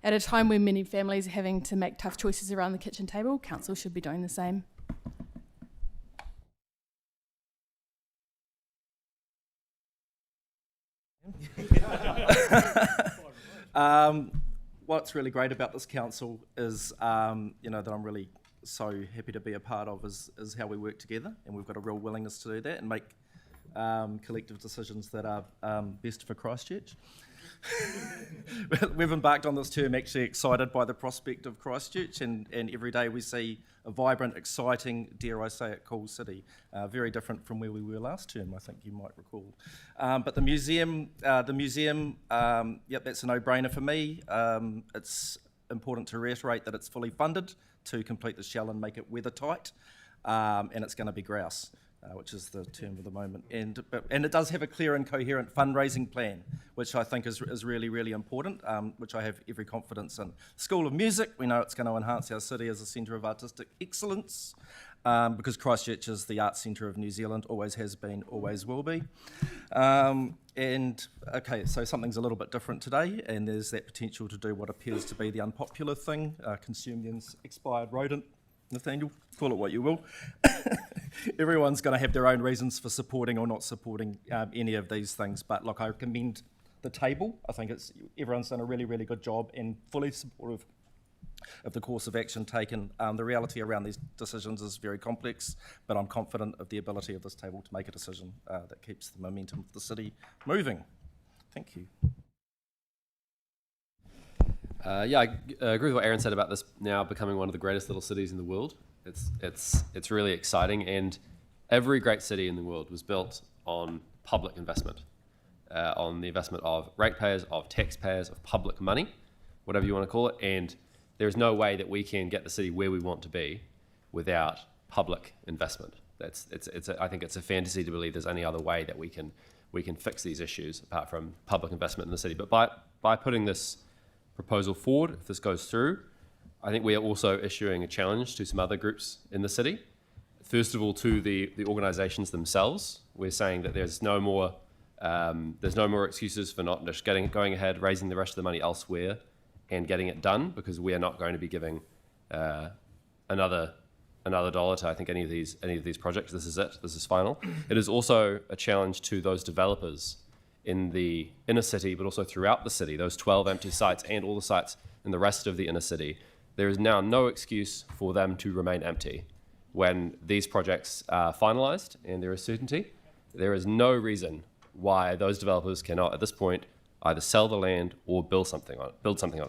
At a time when many families are having to make tough choices around the kitchen table, council should be doing the same. What's really great about this council is, that I'm really so happy to be a part of is how we work together, and we've got a real willingness to do that and make collective decisions that are best for Christchurch. we've embarked on this term actually excited by the prospect of Christchurch, and every day we see a vibrant, exciting, dare I say it, cool city. Very different from where we were last term, I think you might recall. But the museum, yep, that's a no-brainer for me. It's important to reiterate that it's fully funded to complete the shell and make it weather-tight, and it's going to be grouse. Which is the term of the moment, and it does have a clear and coherent fundraising plan, which I think is really, really important, which I have every confidence in. School of Music, we know it's going to enhance our city as a centre of artistic excellence, because Christchurch is the arts centre of New Zealand, always has been, always will be. And okay, so something's a little bit different today, and there's that potential to do what appears to be the unpopular thing, consume the expired rodent. Nathaniel, call it what you will. Everyone's going to have their own reasons for supporting or not supporting any of these things, but look, I commend the table. I think everyone's done a really, really good job and fully supportive of the course of action taken. The reality around these decisions is very complex, but I'm confident of the ability of this table to make a decision that keeps the momentum of the city moving. Thank you. Yeah, I agree with what Aaron said about this now becoming one of the greatest little cities in the world. It's really exciting, and every great city in the world was built on public investment, on the investment of ratepayers, of taxpayers, of public money, whatever you want to call it. And there's no way that we can get the city where we want to be without public investment. I think it's a fantasy to believe there's any other way that we can fix these issues apart from public investment in the city. But by putting this proposal forward, if this goes through, I think we are also issuing a challenge to some other groups in the city. First of all, to the organisations themselves. We're saying that there's no more excuses for not just going ahead, raising the rest of the money elsewhere, and getting it done, because we are not going to be giving another dollar to, I think, any of these projects. This is it. This is final. It is also a challenge to those developers in the inner city, but also throughout the city, those 12 empty sites and all the sites in the rest of the inner city. There is now no excuse for them to remain empty. When these projects are finalised and there is certainty, there is no reason why those developers cannot, at this point, either sell the land or build something on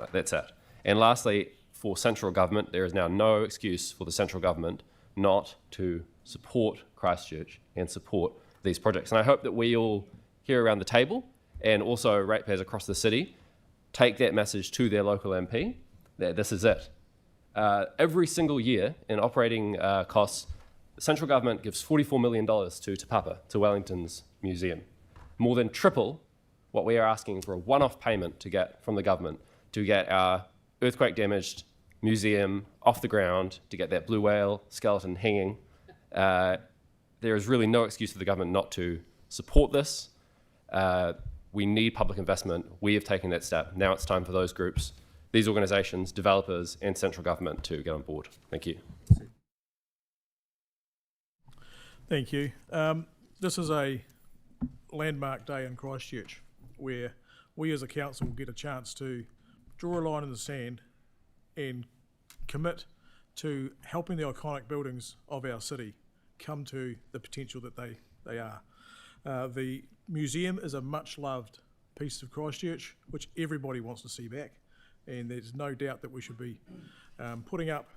it. That's it. And lastly, for central government, there is now no excuse for the central government not to support Christchurch and support these projects. And I hope that we all here around the table, and also ratepayers across the city, take that message to their local MP, that this is it. Every single year in operating costs, the central government gives $44 million to Te Papa, to Wellington's museum. More than triple what we are asking for a one-off payment to get from the government to get our earthquake-damaged museum off the ground, to get that blue whale skeleton hanging. There is really no excuse for the government not to support this. We need public investment. We have taken that step. Now it's time for those groups, these organisations, developers, and central government to get on board. Thank you. Thank you. This is a landmark day in Christchurch where we as a council get a chance to draw a line in the sand and commit to helping the iconic buildings of our city come to the potential that they are. The museum is a much-loved piece of Christchurch, which everybody wants to see back, and there's no doubt that we should be putting up,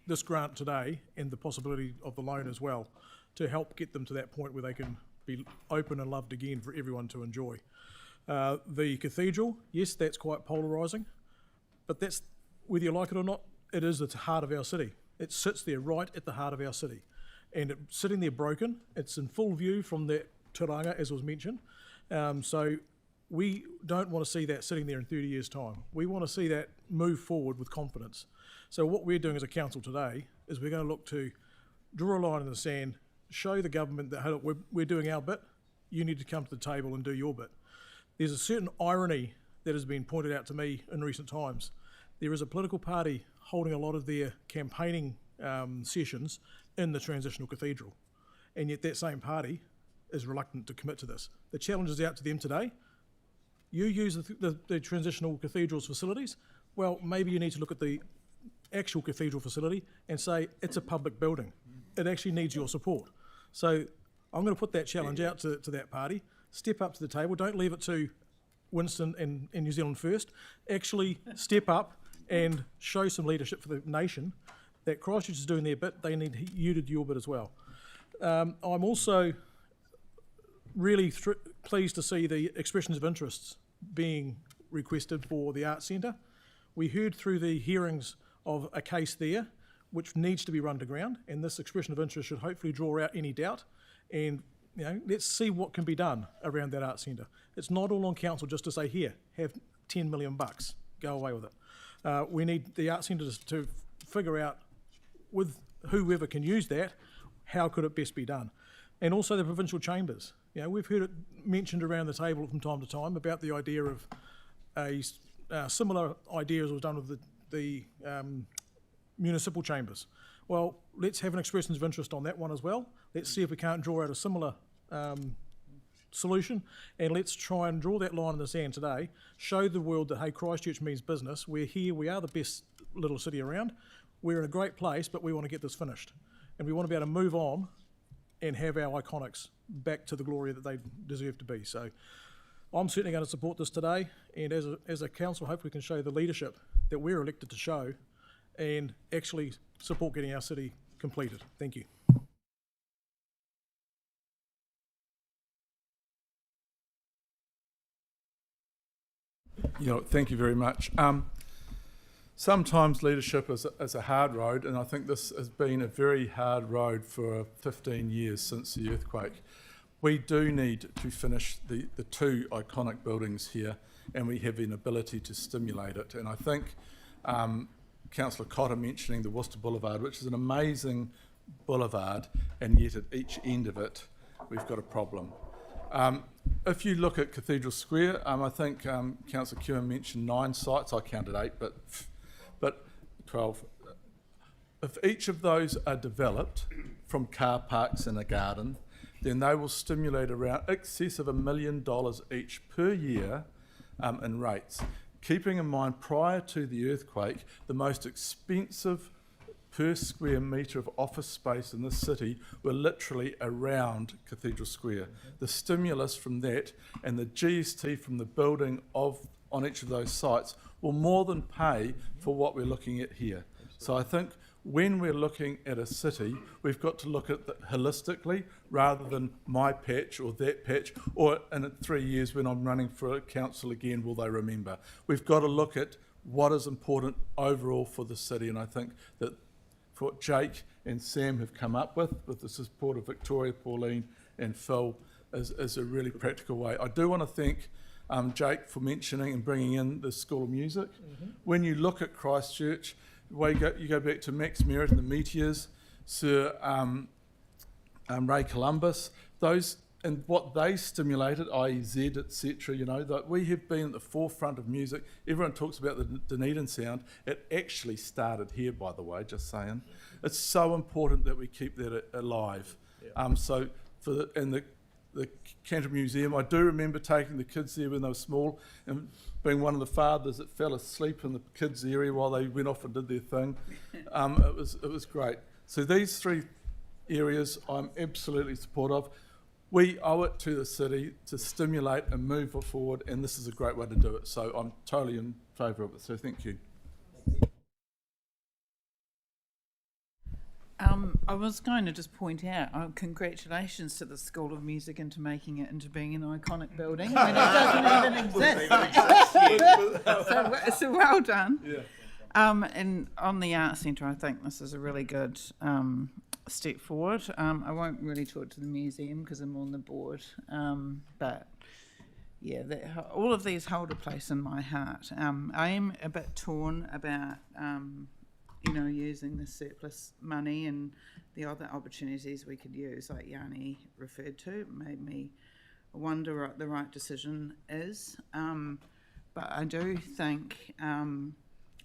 this grant today and the possibility of the loan as well to help get them to that point where they can be open and loved again for everyone to enjoy. The cathedral, yes, that's quite polarising, but that's, whether you like it or not, it is the heart of our city. It sits there right at the heart of our city. And it's sitting there broken. It's in full view from that turanga, as was mentioned. So we don't want to see that sitting there in 30 years' time. We want to see that move forward with confidence. So what we're doing as a council today is we're going to look to draw a line in the sand, show the government that, hey, look, we're doing our bit. You need to come to the table and do your bit. There's a certain irony that has been pointed out to me in recent times. There is a political party holding a lot of their campaigning sessions in the transitional cathedral, and yet that same party is reluctant to commit to this. The challenge is out to them today. You use the transitional cathedral's facilities, well, maybe you need to look at the actual cathedral facility and say it's a public building. It actually needs your support. So I'm going to put that challenge out to that party. Step up to the table. Don't leave it to Winston and New Zealand First actually step up and show some leadership for the nation that Christchurch is doing their bit. They need you to do your bit as well. I'm also really pleased to see the expressions of interests being requested for the Arts Centre. We heard through the hearings of a case there which needs to be run to ground, and this expression of interest should hopefully draw out any doubt, and let's see what can be done around that Arts Centre. It's not all on council just to say, here, have 10 million bucks, go away with it. We need the Arts Centre to figure out with whoever can use that, how could it best be done? And also the provincial chambers. We've heard it mentioned around the table from time to time about the idea of a similar idea as was done with the municipal chambers. Well, let's have an expression of interest on that one as well. Let's see if we can't draw out a similar solution, and let's try and draw that line in the sand today, show the world that, hey, Christchurch means business. We're here, we are the best little city around. We're in a great place, but we want to get this finished. And we want to be able to move on and have our iconics back to the glory that they deserve to be. So I'm certainly going to support this today, and as a council, hope we can show the leadership that we're elected to show and actually support getting our city completed. Thank you. Thank you very much. Sometimes leadership is a hard road, and I think this has been a very hard road for 15 years since the earthquake. We do need to finish the two iconic buildings here, and we have an ability to stimulate it. And I think Councillor Cotter mentioning the Worcester Boulevard, which is an amazing boulevard, and yet at each end of it we've got a problem. If you look at Cathedral Square, I think Councillor Kewen mentioned 9 sites. I counted 8, but 12. If each of those are developed from car parks and a garden, then they will stimulate around excess of $1 million each per year in rates. Keeping in mind, prior to the earthquake, the most expensive per square metre of office space in this city were literally around Cathedral Square. The stimulus from that and the GST from the building on each of those sites will more than pay for what we're looking at here. So I think when we're looking at a city, we've got to look at it holistically rather than my patch or that patch, or in 3 years when I'm running for a council again, will they remember? We've got to look at what is important overall for the city, and I think that what Jake and Sam have come up with the support of Victoria, Pauline and Phil, is a really practical way. I do want to thank Jake for mentioning and bringing in the School of Music. When you look at Christchurch, you go back to Max Merritt and the Meteors, Sir Ray Columbus, those and what they stimulated, i.e. Z, etc. That we have been at the forefront of music. Everyone talks about the Dunedin sound. It actually started here, by the way, just saying. It's so important that we keep that alive. Yeah. So for the Canterbury Museum, I do remember taking the kids there when they were small and being one of the fathers that fell asleep in the kids' area while they went off and did their thing. It was great. So these 3 areas I'm absolutely supportive of. We owe it to the city to stimulate and move it forward, and this is a great way to do it. So I'm totally in favour of it. So thank you. I was going to just point out, congratulations to the School of Music into making it into being an iconic building. I mean, it doesn't even exist. So well done. Yeah. And on the Arts Centre, I think this is a really good step forward. I won't really talk to the museum because I'm on the board, but yeah, all of these hold a place in my heart. I am a bit torn about using the surplus money and the other opportunities we could use, like Yanni referred to. It made me wonder what the right decision is, but I do think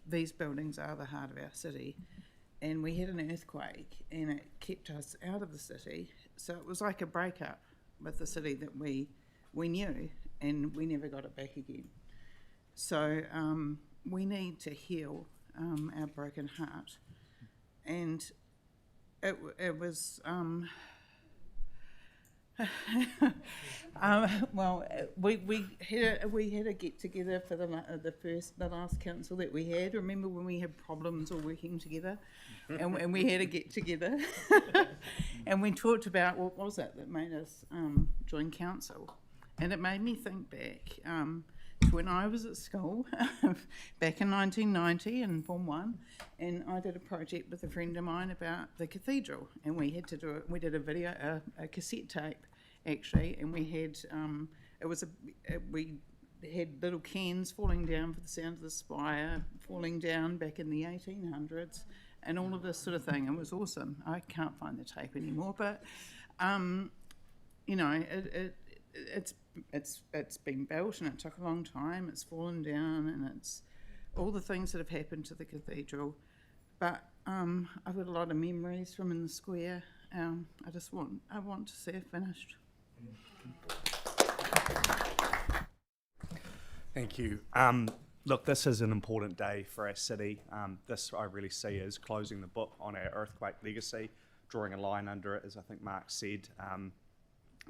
these buildings are the heart of our city. And we had an earthquake and it kept us out of the city. So it was like a breakup with the city that we knew, and we never got it back again. So we need to heal our broken heart. And it was We had a get together for the last council that we had. Remember when we had problems all working together, and we had a get together, and we talked about what was it that made us join council, and it made me think back to when I was at school back in 1990 in Form 1, and I did a project with a friend of mine about the cathedral, and we had to do it. We did a cassette tape. Actually, and we had we had little cans falling down for the sound of the spire, falling down back in the 1800s, and all of this sort of thing. It was awesome. I can't find the tape anymore, but you know, it's been built and it took a long time. It's fallen down, and it's all the things that have happened to the cathedral. But I've got a lot of memories from in the square. I want to see it finished. Thank you. Look, this is an important day for our city. This I really see as closing the book on our earthquake legacy, drawing a line under it, as I think Mark said.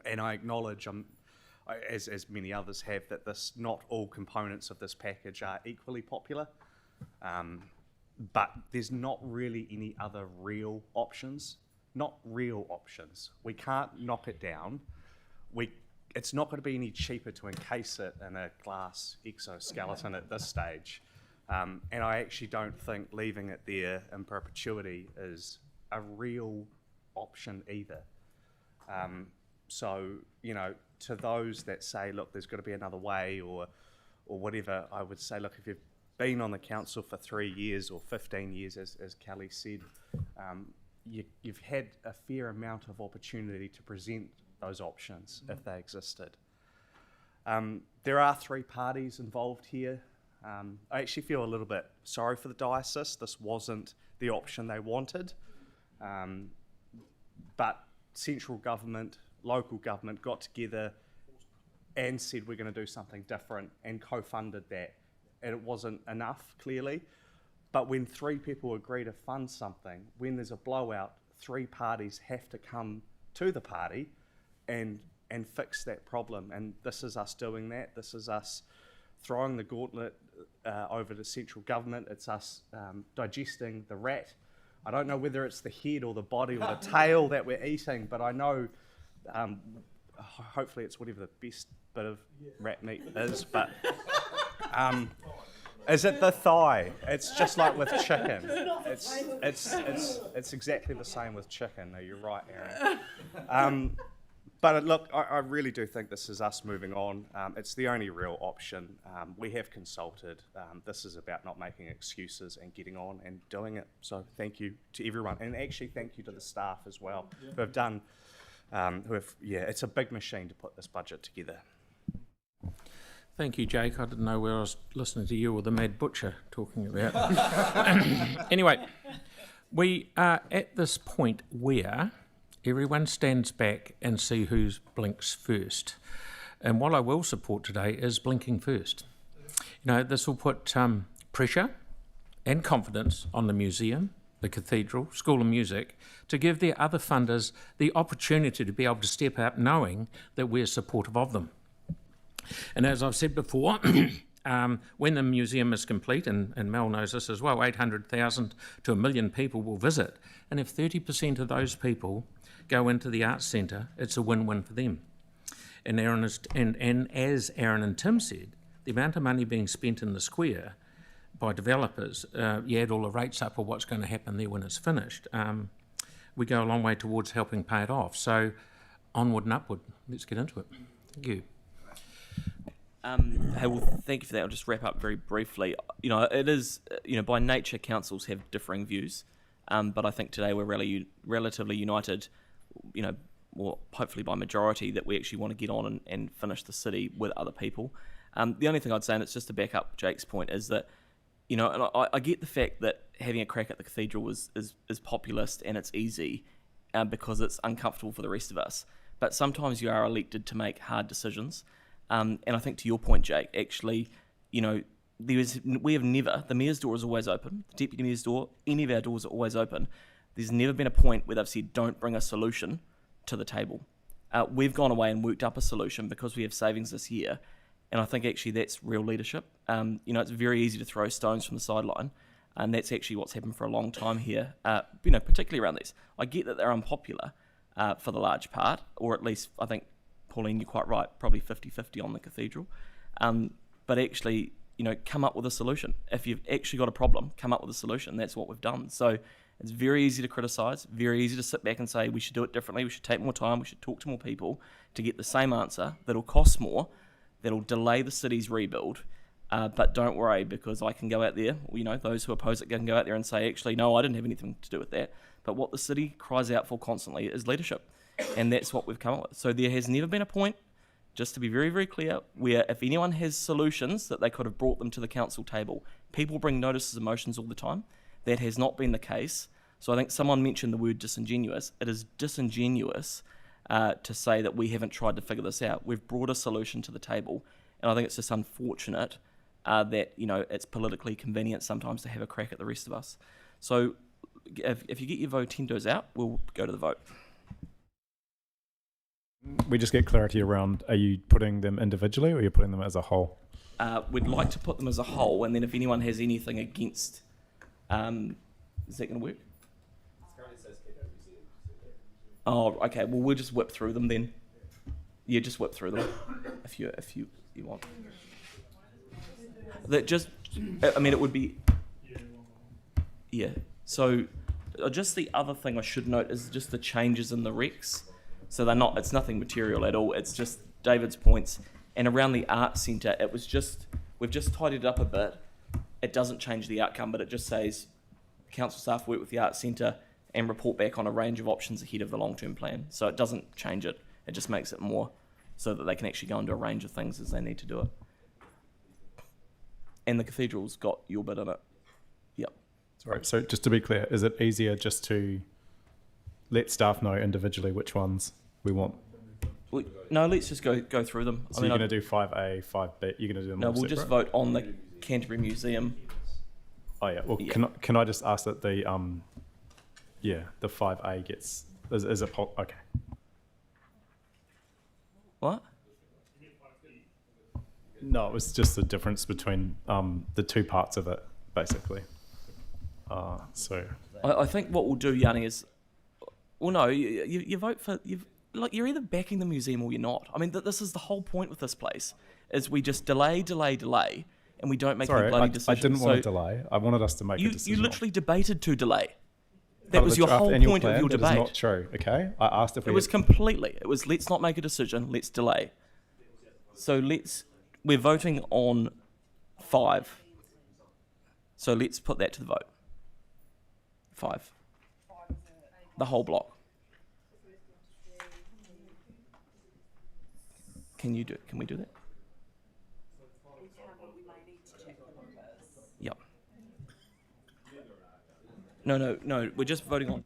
And I acknowledge, as many others have, that not all components of this package are equally popular. But there's not really any other real options. Not real options. We can't knock it down. It's not going to be any cheaper to encase it in a glass exoskeleton at this stage. And I actually don't think leaving it there in perpetuity is a real option either. So, you know, to those that say, look, there's got to be another way or whatever, I would say, look, if you've been on the council for 3 years or 15 years, as Kelly said, you've had a fair amount of opportunity to present those options if they existed. There are 3 parties involved here. I actually feel a little bit sorry for the diocese. This wasn't the option they wanted. But central government, local government got together and said we're going to do something different and co-funded that. And it wasn't enough, clearly. But when 3 people agree to fund something, when there's a blowout, 3 parties have to come to the party and fix that problem. And this is us doing that. This is us throwing the gauntlet over to central government. It's us digesting the rat. I don't know whether it's the head or the body or the tail that we're eating, but I know hopefully it's whatever the best bit of rat meat is. But is it the thigh? It's just like with chicken. It's exactly the same with chicken. No, you're right, Aaron. But look, I really do think this is us moving on. It's the only real option. We have consulted. This is about not making excuses and getting on and doing it. So thank you to everyone. And actually thank you to the staff as well who have done, it's a big machine to put this budget together. Thank you, Jake. I didn't know where I was listening to you or the Mad Butcher talking about. Anyway, we are at this point where everyone stands back and see who blinks first. And what I will support today is blinking first. You know, this will put pressure and confidence on the museum, the cathedral, School of Music, to give their other funders the opportunity to be able to step up knowing that we're supportive of them. And as I've said before, when the museum is complete, and Mel knows this as well, 800,000 to 1 million people will visit. And if 30% of those people go into the Arts Centre, it's a win-win for them. And as Aaron and Tim said, the amount of money being spent in the square by developers, you add all the rates up of what's going to happen there when it's finished, we go a long way towards helping pay it off. So onward and upward. Let's get into it. Thank you. Hey, well, thank you for that. I'll just wrap up very briefly. You know, it is, you know, by nature, councils have differing views, but I think today we're really relatively united, you know, or hopefully by majority, that we actually want to get on and finish the city with other people. The only thing I'd say, and it's just to back up Jake's point, is that, you know, and I get the fact that having a crack at the cathedral is populist and it's easy because it's uncomfortable for the rest of us. But sometimes you are elected to make hard decisions. And I think to your point, Jake, actually, you know, we have never, the mayor's door is always open, the deputy mayor's door, any of our doors are always open. There's never been a point where they've said, don't bring a solution to the table. We've gone away and worked up a solution because we have savings this year, and I think actually that's real leadership. It's very easy to throw stones from the sideline, and that's actually what's happened for a long time here, particularly around these. I get that they're unpopular for the large part, or at least I think, Pauline, you're quite right, probably 50-50 on the cathedral. But actually, come up with a solution. If you've actually got a problem, come up with a solution. That's what we've done. So it's very easy to criticise, very easy to sit back and say we should do it differently, we should take more time, we should talk to more people to get the same answer that'll cost more, that'll delay the city's rebuild. But don't worry, because I can go out there, those who oppose it can go out there and say, actually, no, I didn't have anything to do with that. But what the city cries out for constantly is leadership. And that's what we've come up with. So there has never been a point, just to be very, very clear, where if anyone has solutions that they could have brought them to the council table. People bring notices of motions all the time. That has not been the case. So I think someone mentioned the word disingenuous. It is disingenuous to say that we haven't tried to figure this out. We've brought a solution to the table. And I think it's just unfortunate that, it's politically convenient sometimes to have a crack at the rest of us. So if you get your votendos out, we'll go to the vote. We just get clarity around, are you putting them individually or are you putting them as a whole? We'd like to put them as a whole, and then if anyone has anything against, is that going to work? Oh, okay. Well, we'll just whip through them then. Yeah, just whip through them if you want. That just, it would be. Yeah. So, just the other thing I should note is just the changes in the recs. So they're not. It's nothing material at all. It's just David's points. And around the art centre, we've just tidied it up a bit. It doesn't change the outcome, but it just says council staff work with the art centre and report back on a range of options ahead of the long-term plan. So it doesn't change it. It just makes it more so that they can actually go into a range of things as they need to do it. And the cathedral's got your bit in it. Yep. Sorry. So just to be clear, is it easier just to let staff know individually which ones we want? No, let's just go through them. So you're going to do 5A, 5B, you're going to do them all No, we'll separate? just vote on the Canterbury Museum. Oh yeah, well, yeah. Can I just ask that the 5A gets, is it, okay. What? No, it was just the difference between the two parts of it, basically. So I think what we'll do, Yanni, is, well, no, you vote for, you're either backing the museum or you're not. I mean, this is the whole point with this place, is we just delay, and we don't make any bloody decisions. I didn't want to delay. I wanted us to make a decision. You literally debated to delay. That was your whole point of your debate. That is not true, okay? I asked if it was let's not make a decision, let's delay. So we're voting on 5. So let's put that to the vote. 5. The whole block. Can we do that? Yep. No, we're just voting on.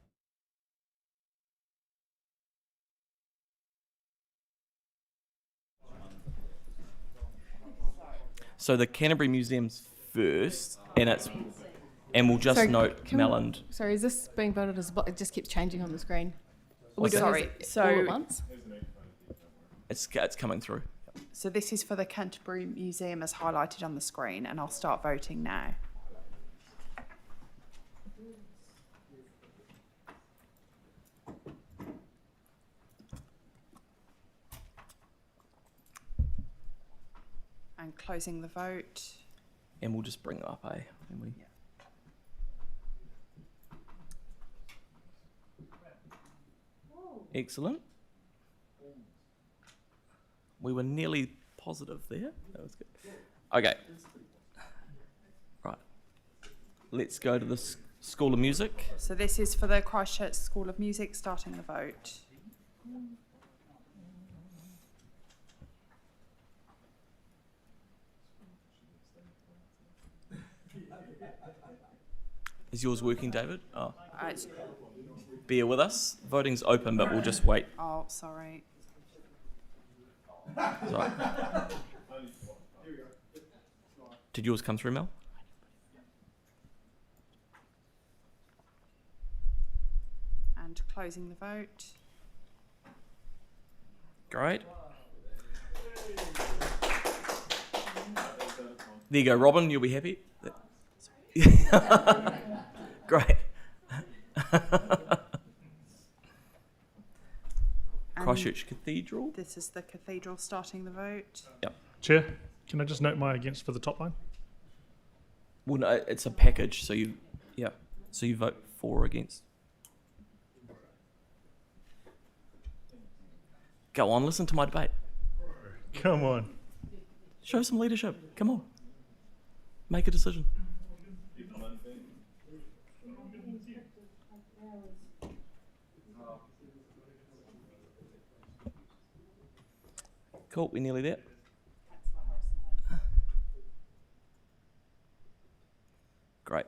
So the Canterbury Museum's first, and we'll just note Melland. Sorry, is this being voted as a block? It just keeps changing on the screen. All at once? It's coming through. So this is for the Canterbury Museum as highlighted on the screen, and I'll start voting now. And closing the vote. And we'll just bring it up, eh? Yeah. Excellent. We were nearly positive there. That was good. Okay. Right. Let's go to the School of Music. So this is for the Christchurch School of Music, starting the vote. Is yours working, David? Oh. Bear with us. Voting's open, but we'll just wait. Oh, sorry. Sorry. Did yours come through, Mel? And closing the vote. Great. There you go, Robin. You'll be happy. Great. Christchurch Cathedral. This is the cathedral starting the vote. Yep. Chair, can I just note my against for the top line? Well, no, it's a package, so you vote for or against. Go on, listen to my debate. Come on. Show some leadership. Come on. Make a decision. Cool, we're nearly there. Great.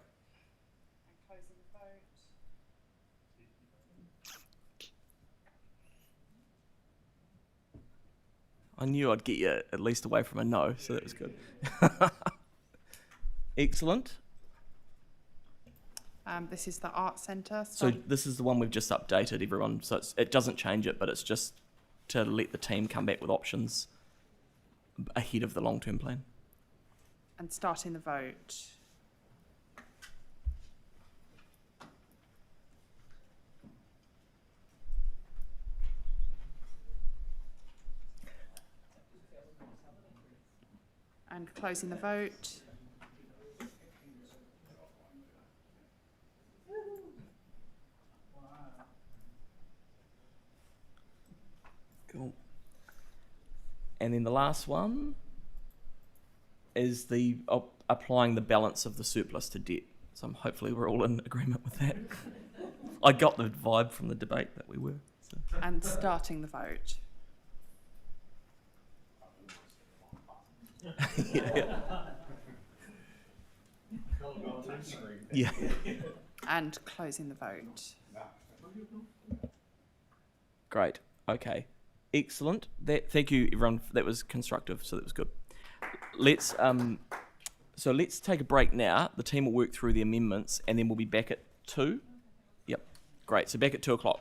I knew I'd get you at least away from a no, so that was good. Excellent. This is the art centre. So this is the one we've just updated, everyone. So it doesn't change it, but it's just to let the team come back with options ahead of the long-term plan. And starting the vote. And closing the vote. Cool. And then the last one is the applying the balance of the surplus to debt. So hopefully we're all in agreement with that. I got the vibe from the debate that we were. So. And starting the vote. Yeah. And closing the vote. Great. Okay. Excellent. Thank you, everyone. That was constructive, so that was good. Let's take a break now. The team will work through the amendments, and then we'll be back at 2. Yep. Great. So back at 2:00.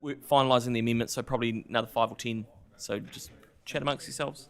we're finalising the amendments, so probably another 5 or 10. So just chat amongst yourselves.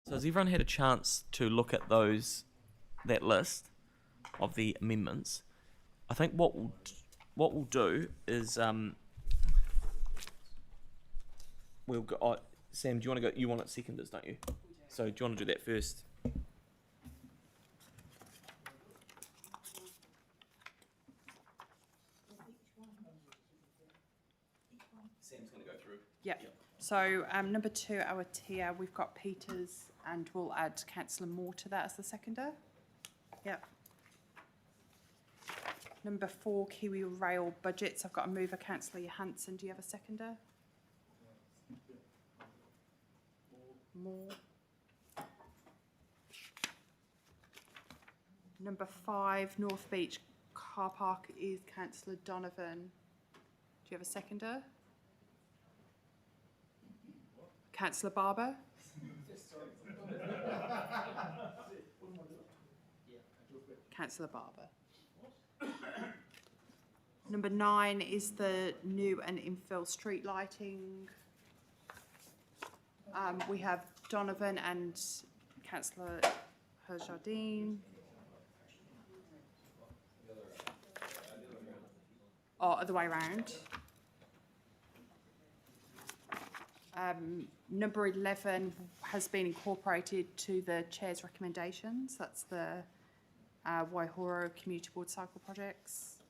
So has everyone had a chance to look at that list of the amendments? I think what we'll do is we'll go. Oh, Sam, do you want to go? You want it seconders, don't you? So do you want to do that first? Sam's going to go through. Yep. So number 2, our tier, we've got Peters, and we'll add Councillor Moore to that as the seconder. Yep. Number 4, Kiwi Rail budgets. I've got a mover, Councillor Johansson. Do you have a seconder? Moore. Number 5, North Beach car park is Councillor Donovan. Do you have a seconder? Councillor Barber? Councillor Barber. Number 9 is the new and infill street lighting. We have Donovan and Councillor Herjardine. Or other way around. Number 11 has been incorporated to the Chair's recommendations. That's the Waihoro Community Board Cycle Projects.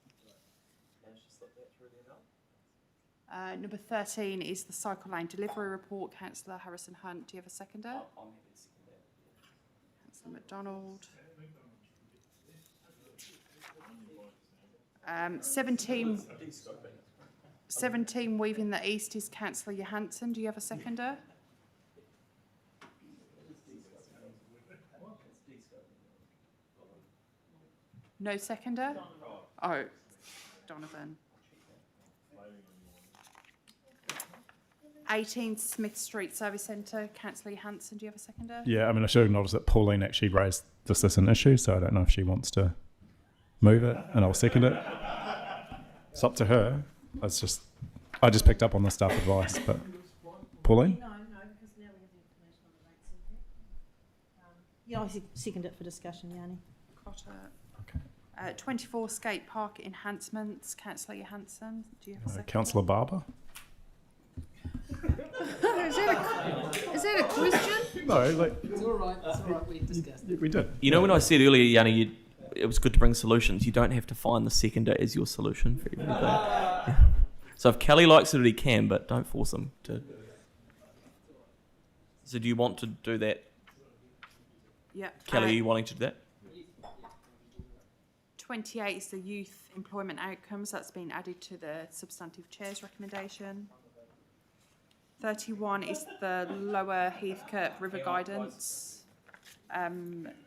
Number 13 is the Cycle Lane Delivery Report. Councillor Harrison Hunt, do you have a seconder? I'm happy to second that. Councillor McDonald. 17 Weaving the East is Councillor Johansson. Do you have a seconder? No seconder? Oh, Donovan. 18 Smith Street Service Centre, Councillor Johansson. Do you have a seconder? Yeah, I mean, I should acknowledge that Pauline actually raised this as an issue, so I don't know if she wants to move it, and I'll second it. It's up to her. I just picked up on the staff advice, but Pauline? No, because now we have the information on the rates impact. Yeah, I second it for discussion, Yanni. Got it. Okay. 24 Skate Park Enhancements, Councillor Johansson. Do you have a seconder? Councillor Barber? Is that a question? No, like... It's all right, we discussed it. We did. You know, when I said earlier, Yanni, it was good to bring solutions. You don't have to find the seconder as your solution for everything. Yeah. So if Kelly likes it, he can, but don't force him to. So do you want to do that? Yeah. Kelly, are you wanting to do that? 28 is the youth employment outcomes. That's been added to the substantive chair's recommendation. 31 is the Lower Heathcote River Guidance.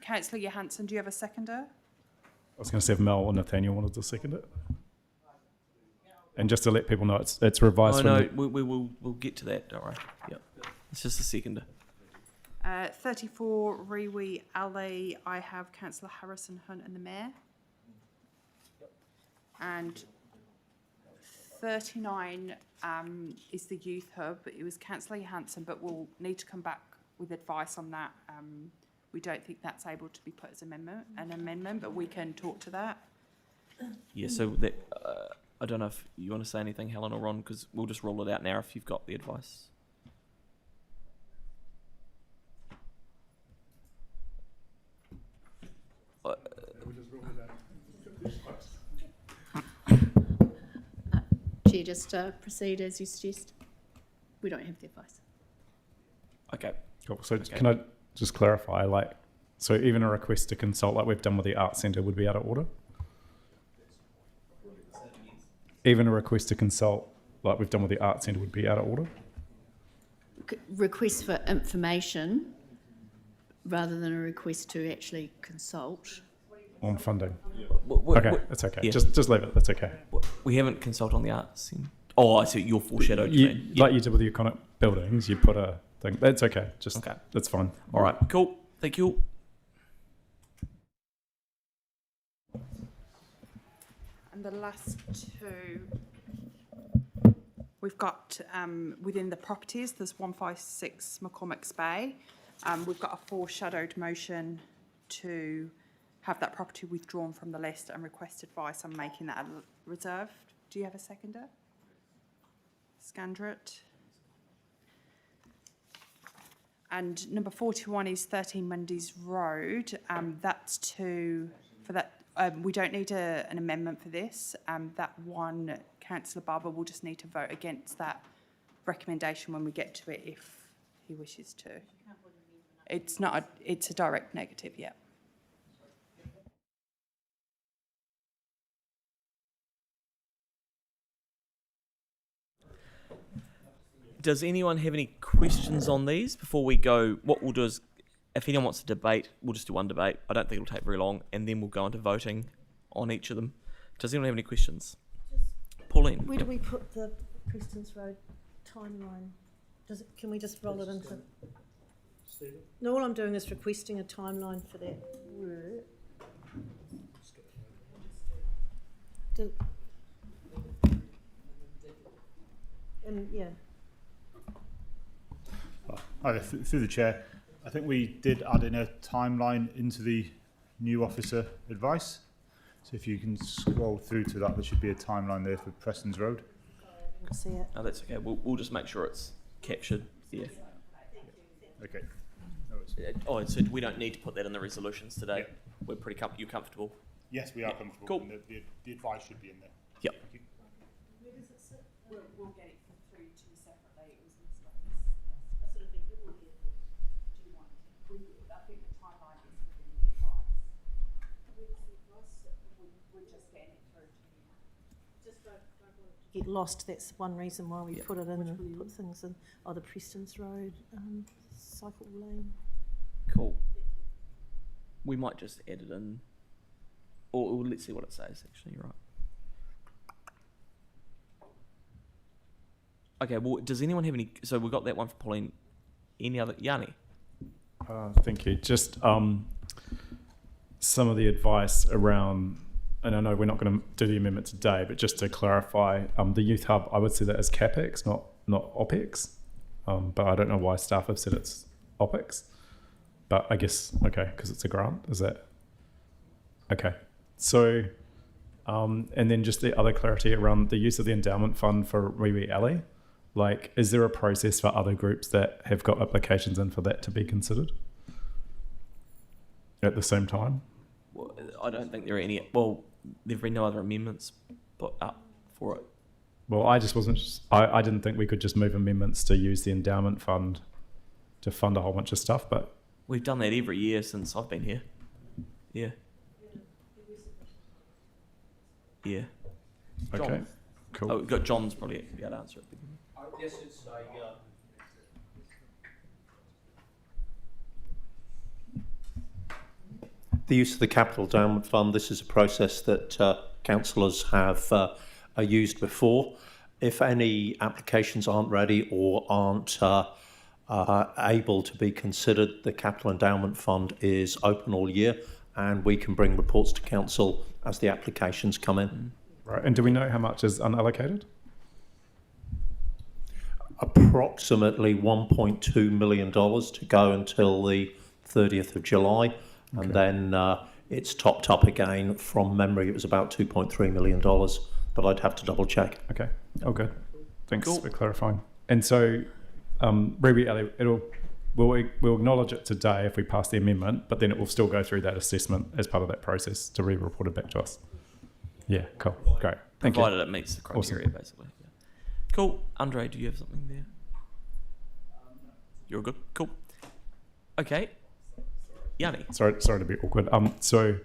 Councillor Johansson, do you have a seconder? I was going to say if Mel or Nathaniel wanted to second it. And just to let people know, it's revised. We'll get to that. Don't worry. Yep, it's just a seconder. 34 Rewe Alley. I have Councillor Harrison Hunt and the Mayor. And 39 is the Youth Hub. It was Councillor Johansson, but we'll need to come back with advice on that. We don't think that's able to be put as an amendment, but we can talk to that. Yeah. So that. I don't know if you want to say anything, Helen or Ron, because we'll just roll it out now if you've got the advice. Chair, just proceed as you suggest. We don't have the advice. Okay. Cool. So can I just clarify, so even a request to consult like we've done with the Arts Centre would be out of order? Even a request to consult, like we've done with the Arts Centre, would be out of order? Request for information rather than a request to actually consult. On funding? Okay, okay, that's okay. Yeah. Just leave it, that's okay. We haven't consulted on the Arts Centre. Oh, I see, you're foreshadowed. Like you did with the iconic buildings, you put a thing. That's okay, that's fine. All right, cool. Thank you. And the last two, we've got within the properties, there's 156 McCormick's Bay. We've got a foreshadowed motion to have that property withdrawn from the list and request advice on making that a reserve. Do you have a seconder? Scandrett. And number 41 is 13 Mondays Road. That's for that. We don't need an amendment for this. That one, Councillor Barber will just need to vote against that recommendation when we get to it if he wishes to. It's not. It's a direct negative. Yeah. Does anyone have any questions on these before we go? What we'll do is, if anyone wants to debate, we'll just do one debate. I don't think it'll take very long, and then we'll go into voting on each of them. Does anyone have any questions? Pauline. Where do we put the Prestons Road timeline? Can we just roll it into? Stephen? No, all I'm doing is requesting a timeline for that work. Yeah. Through the chair, I think we did add in a timeline into the new officer advice. So if you can scroll through to that, there should be a timeline there for Prestons Road. See it. Oh, that's okay. We'll just make sure it's captured. Yeah. Okay. Oh, so we don't need to put that in the resolutions today. Yeah. We're pretty you're comfortable. Yes, we are comfortable. Cool. And the advice should be in there. Yep. Where does it sit? We'll get it through to you separately. It was missed off. I sort of think it will be. Do you want? I think the timeline is within the advice. We're just getting it through to you. Just don't want it to get lost. That's one reason why we put it in and put things in. Oh, the Prestons Road, cycle lane. Cool. We might just add it in, or let's see what it says. Actually, you're right. Okay. Well, does anyone have any? So we've got that one for Pauline. Any other? Yanni. Thank you. Just some of the advice around, and I know we're not going to do the amendment today, but just to clarify, the youth hub, I would see that as CapEx, not OPEX. But I don't know why staff have said it's OPEX. But I guess, okay, because it's a grant, is that? Okay. So, and then just the other clarity around the use of the endowment fund for Wee Alley. Like, is there a process for other groups that have got applications in for that to be considered at the same time? Well, I don't think there are any. Well, there've been no other amendments put up for it. Well, I just wasn't. I didn't think we could just move amendments to use the endowment fund to fund a whole bunch of stuff. But we've done that every year since I've been here. Yeah. Yeah. Okay. John. Cool. Oh, we've got John's probably be able to answer it. Yes, it's a. The use of the capital endowment fund. This is a process that councillors have used before. If any applications aren't ready or aren't able to be considered, the capital endowment fund is open all year, and we can bring reports to council as the applications come in. Right. And do we know how much is unallocated? Approximately $1.2 million to go until the 30th of July. Okay. And then it's topped up again. From memory, it was about $2.3 million, but I'd have to double check. Okay. Oh, good. Thanks for clarifying. And so, Ruby Alley, we'll acknowledge it today if we pass the amendment, but then it will still go through that assessment as part of that process to be reported back to us. Yeah, cool. Great. Thank you. Provided it meets the criteria, basically. Yeah. Cool. Andre, do you have something there? You're good? Cool. Okay. Yanni. Sorry to be awkward. So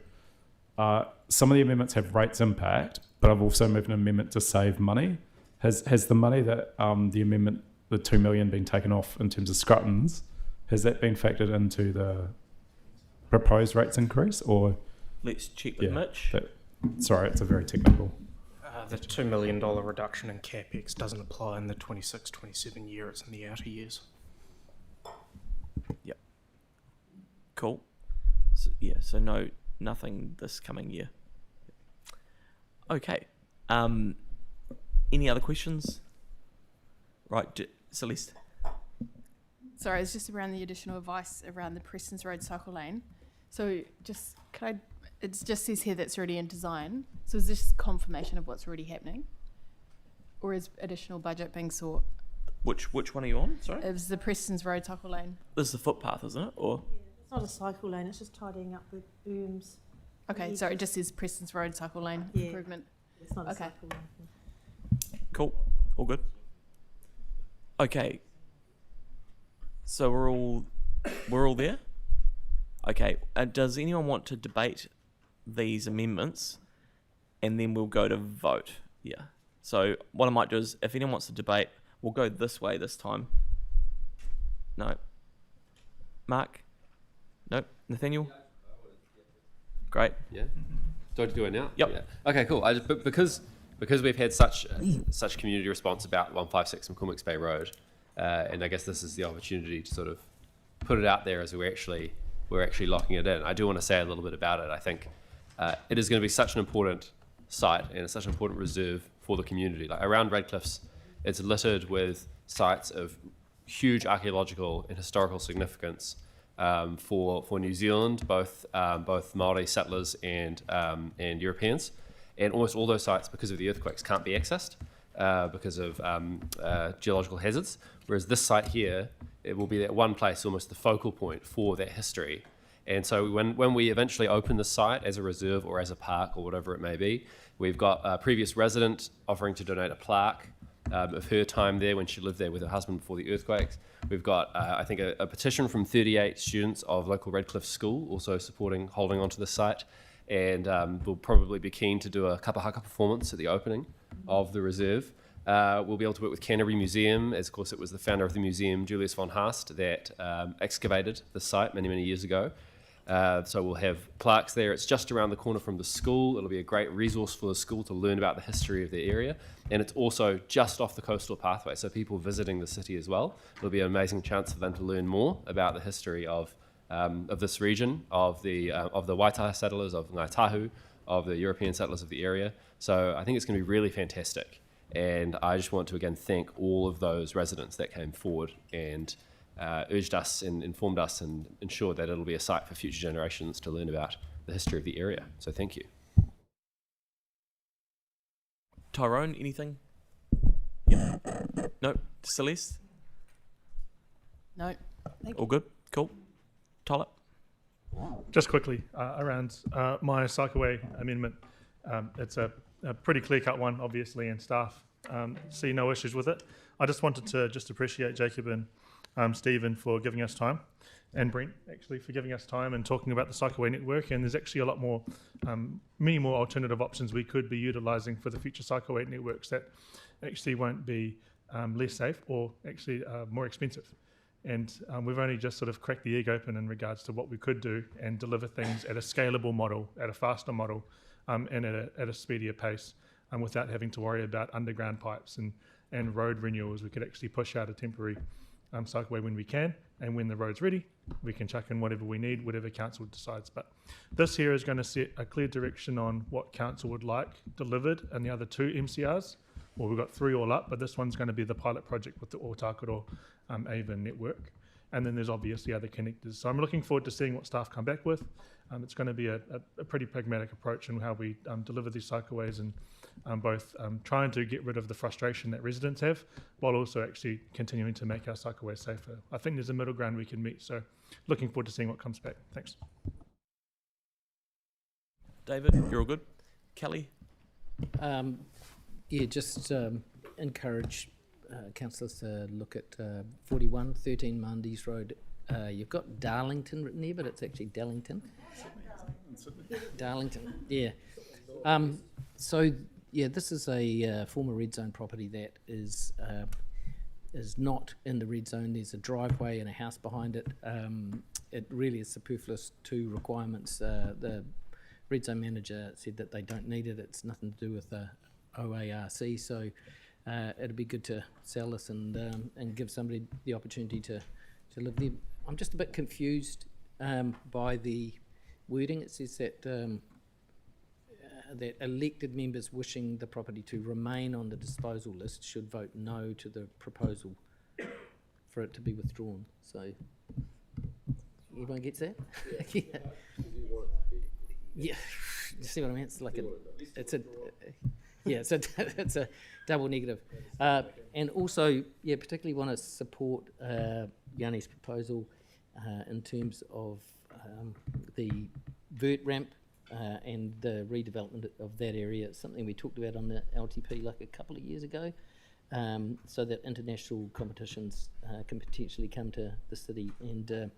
some of the amendments have rates impact, but I've also moved an amendment to save money. Has the money that the amendment, the $2 million, been taken off in terms of Scruttons? Has that been factored into the proposed rates increase, or? Let's check with Mitch. Sorry, it's a very technical. The $2 million reduction in CapEx doesn't apply in the 26-27 year, it's in the outer years. Yep. Cool. So no, nothing this coming year. Okay. Any other questions? Right, Celeste. Sorry, it's just around the additional advice around the Prestons Road cycle lane. So just, it just says here that's already in design. So is this confirmation of what's already happening? Or is additional budget being sought? Which one are you on? Sorry? It was the Prestons Road cycle lane. This is the footpath, isn't it? Or It's not a cycle lane, it's just tidying up the berms. Okay, so it just says Prestons Road cycle lane Yeah. improvement. It's not a Okay. cycle lane. cool. All good. Okay. So we're all there? Okay. Does anyone want to debate these amendments? And then we'll go to vote. Yeah. So what I might do is, if anyone wants to debate, we'll go this way this time. No. Mark? Nope. Nathaniel? Great. Yeah. Do I do it now? Yep. Yeah. Okay, cool. But because we've had such community response about 156 McCormick's Bay Road, and I guess this is the opportunity to sort of put it out there as we're actually locking it in. I do want to say a little bit about it. I think it is going to be such an important site and it's such an important reserve for the community. Like around Redcliffs, it's littered with sites of huge archaeological and historical significance for New Zealand, both Maori settlers and Europeans, and almost all those sites, because of the earthquakes, can't be accessed because of geological hazards. Whereas this site here, it will be that one place, almost the focal point for that history. And so when we eventually open the site as a reserve or as a park or whatever it may be, we've got a previous resident offering to donate a plaque of her time there when she lived there with her husband before the earthquakes. We've got, I think, a petition from 38 students of local Redcliffe School also holding onto the site. And we'll probably be keen to do a kapa haka performance at the opening of the reserve. We'll be able to work with Canterbury Museum, as of course it was the founder of the museum, Julius von Haast, that excavated the site many, many years ago. So we'll have plaques there. It's just around the corner from the school. It'll be a great resource for the school to learn about the history of the area. And it's also just off the coastal pathway, so people visiting the city as well. It'll be an amazing chance for them to learn more about the history of this region, of the Waitaha settlers, of Ngāi Tahu, of the European settlers of the area. So I think it's going to be really fantastic. And I just want to again thank all of those residents that came forward and urged us and informed us and ensured that it'll be a site for future generations to learn about the history of the area. So thank you. Tyrone, anything? Yeah. No? Celeste? No. Thank All good? Cool. Tyler? Just quickly, around my cycleway amendment, it's a pretty clear-cut one, obviously, and staff see no issues with it. I just wanted to appreciate Jacob and Stephen for giving us time, and Brent actually for giving us time and talking about the cycleway network. And there's actually a lot more, many more alternative options we could be utilising for the future cycleway networks that actually won't be less safe or actually more expensive. And we've only just sort of cracked the egg open in regards to what we could do and deliver things at a scalable model, at a faster model, and at a speedier pace, without having to worry about underground pipes and road renewals. We could actually push out a temporary cycleway when we can, and when the road's ready, we can chuck in whatever we need, whatever council decides. But this here is going to set a clear direction on what council would like delivered in the other two MCRs. Well, we've got 3 all up, but this one's going to be the pilot project with the Otakaro Avon network. And then there's obviously other connectors. So I'm looking forward to seeing what staff come back with. It's going to be a pretty pragmatic approach in how we deliver these cycleways, and both trying to get rid of the frustration that residents have, while also actually continuing to make our cycleways safer. I think there's a middle ground we can meet. So looking forward to seeing what comes back. Thanks. David, you're all good? Kelly? Yeah, just encourage councillors to look at 4113 Mandy's Road. You've got Darlington written there, but it's actually Dallington. Darlington, yeah. So, yeah, this is a former red zone property that is not in the red zone. There's a driveway and a house behind it. It really is superfluous to requirements. The red zone manager said that they don't need it. It's nothing to do with the OARC, so it'd be good to sell this and give somebody the opportunity to live there. I'm just a bit confused by the wording. It says that that elected members wishing the property to remain on the disposal list should vote no to the proposal for it to be withdrawn. So everyone gets that? Yeah. Yeah. You see what I mean? It's like it's a double negative. And also, particularly want to support Yanni's proposal in terms of the vert ramp and the redevelopment of that area. It's something we talked about on the LTP like a couple of years ago, so that international competitions can potentially come to the city. And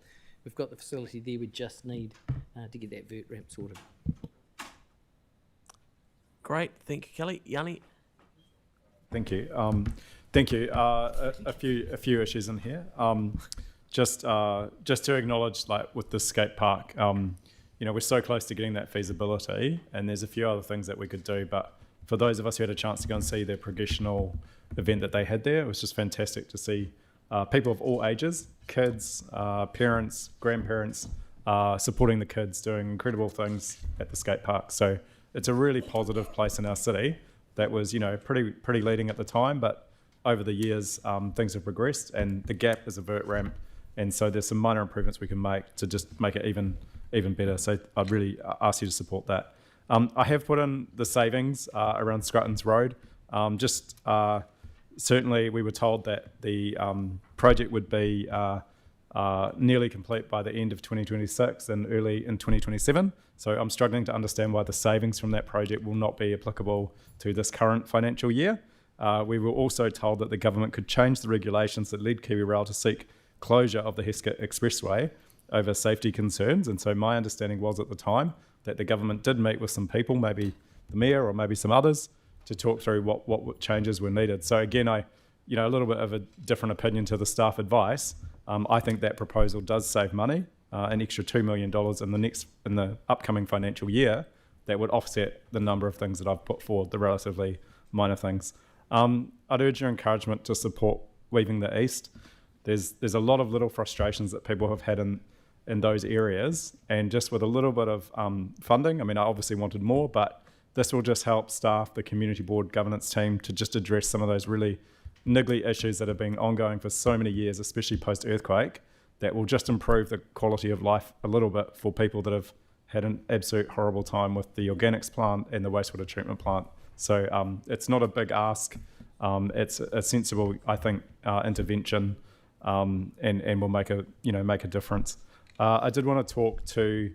we've got the facility there, we just need to get that vert ramp sorted. Great, thank you, Kelly. Yanni? Thank you. Thank you. A few issues in here. Just to acknowledge, like with the skate park, we're so close to getting that feasibility, and there's a few other things that we could do. But for those of us who had a chance to go and see the progressional event that they had there, it was just fantastic to see people of all ages, kids, parents, grandparents, supporting the kids, doing incredible things at the skate park. So it's a really positive place in our city that was, pretty leading at the time, but over the years, things have progressed, and the gap is a vert ramp, and so there's some minor improvements we can make to just make it even better. So I'd really ask you to support that. I have put in the savings around Scrutton's Road. Certainly we were told that the project would be nearly complete by the end of 2026 and early in 2027. So I'm struggling to understand why the savings from that project will not be applicable to this current financial year. We were also told that the government could change the regulations that led KiwiRail to seek closure of the Heskett Expressway over safety concerns. And so my understanding was at the time that the government did meet with some people, maybe the mayor or maybe some others, to talk through what changes were needed. So again, a little bit of a different opinion to the staff advice. I think that proposal does save money, an extra $2 million in the upcoming financial year, that would offset the number of things that I've put forward, the relatively minor things. I'd urge your encouragement to support Weaving the East. There's a lot of little frustrations that people have had in those areas, and just with a little bit of funding, I obviously wanted more, but this will just help staff, the community board governance team, to just address some of those really niggly issues that have been ongoing for so many years, especially post-earthquake, that will just improve the quality of life a little bit for people that have had an absolute horrible time with the organics plant and the wastewater treatment plant. So it's not a big ask. It's a sensible, I think, intervention, and will make a difference. I did want to talk to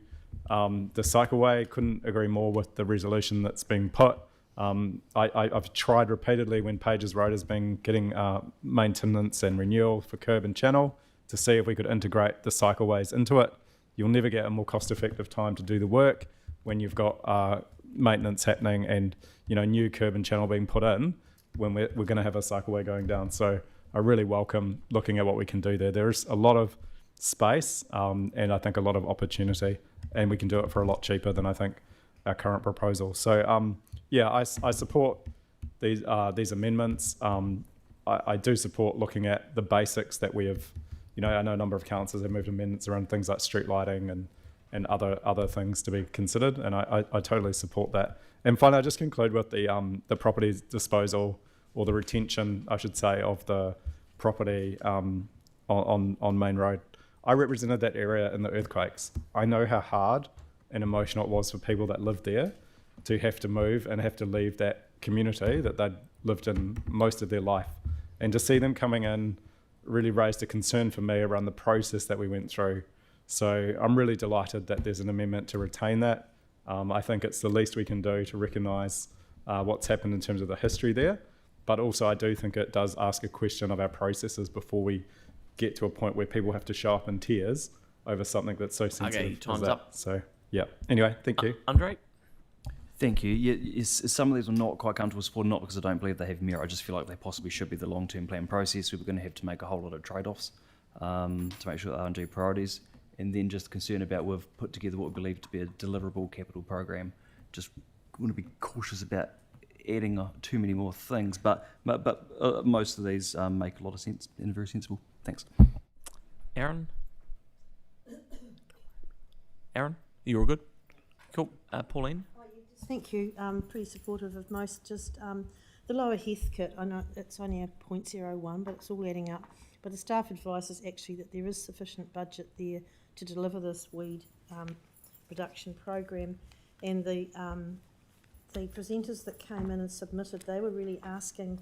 the cycleway. Couldn't agree more with the resolution that's been put. I've tried repeatedly when Pages Road has been getting maintenance and renewal for curb and channel to see if we could integrate the cycleways into it. You'll never get a more cost-effective time to do the work when you've got maintenance happening and new curb and channel being put in when we're going to have a cycleway going down. So I really welcome looking at what we can do there. There is a lot of space and I think a lot of opportunity, and we can do it for a lot cheaper than I think our current proposal. So I support these amendments. I do support looking at the basics that we have. I know a number of councillors have moved amendments around things like street lighting and other things to be considered, and I totally support that. And finally, I just conclude with the property disposal, or the retention, I should say, of the property on Main Road. I represented that area in the earthquakes. I know how hard and emotional it was for people that lived there to have to move and have to leave that community that they'd lived in most of their life. And to see them coming in really raised a concern for me around the process that we went through. So I'm really delighted that there's an amendment to retain that. I think it's the least we can do to recognise what's happened in terms of the history there. But also I do think it does ask a question of our processes before we get to a point where people have to show up in tears over something that's so sensitive. Okay, time's as that. up. So, yeah. Anyway, thank you. Andre? Thank you. Yes, some of these are not quite comfortable supporting, not because I don't believe they have merit. I just feel like they possibly should be the long-term plan process. We're going to have to make a whole lot of trade-offs to make sure that R&D priorities. And then just concern about we've put together what we believe to be a deliverable capital program. Just want to be cautious about adding too many more things. But most of these make a lot of sense and are very sensible. Thanks. Aaron, you all good? Cool. Pauline? Thank you. Pretty supportive of most. Just the lower Heathcote, I know it's only a 0.01, but it's all adding up. But the staff advice is actually that there is sufficient budget there to deliver this weed reduction program, and the presenters that came in and submitted, they were really asking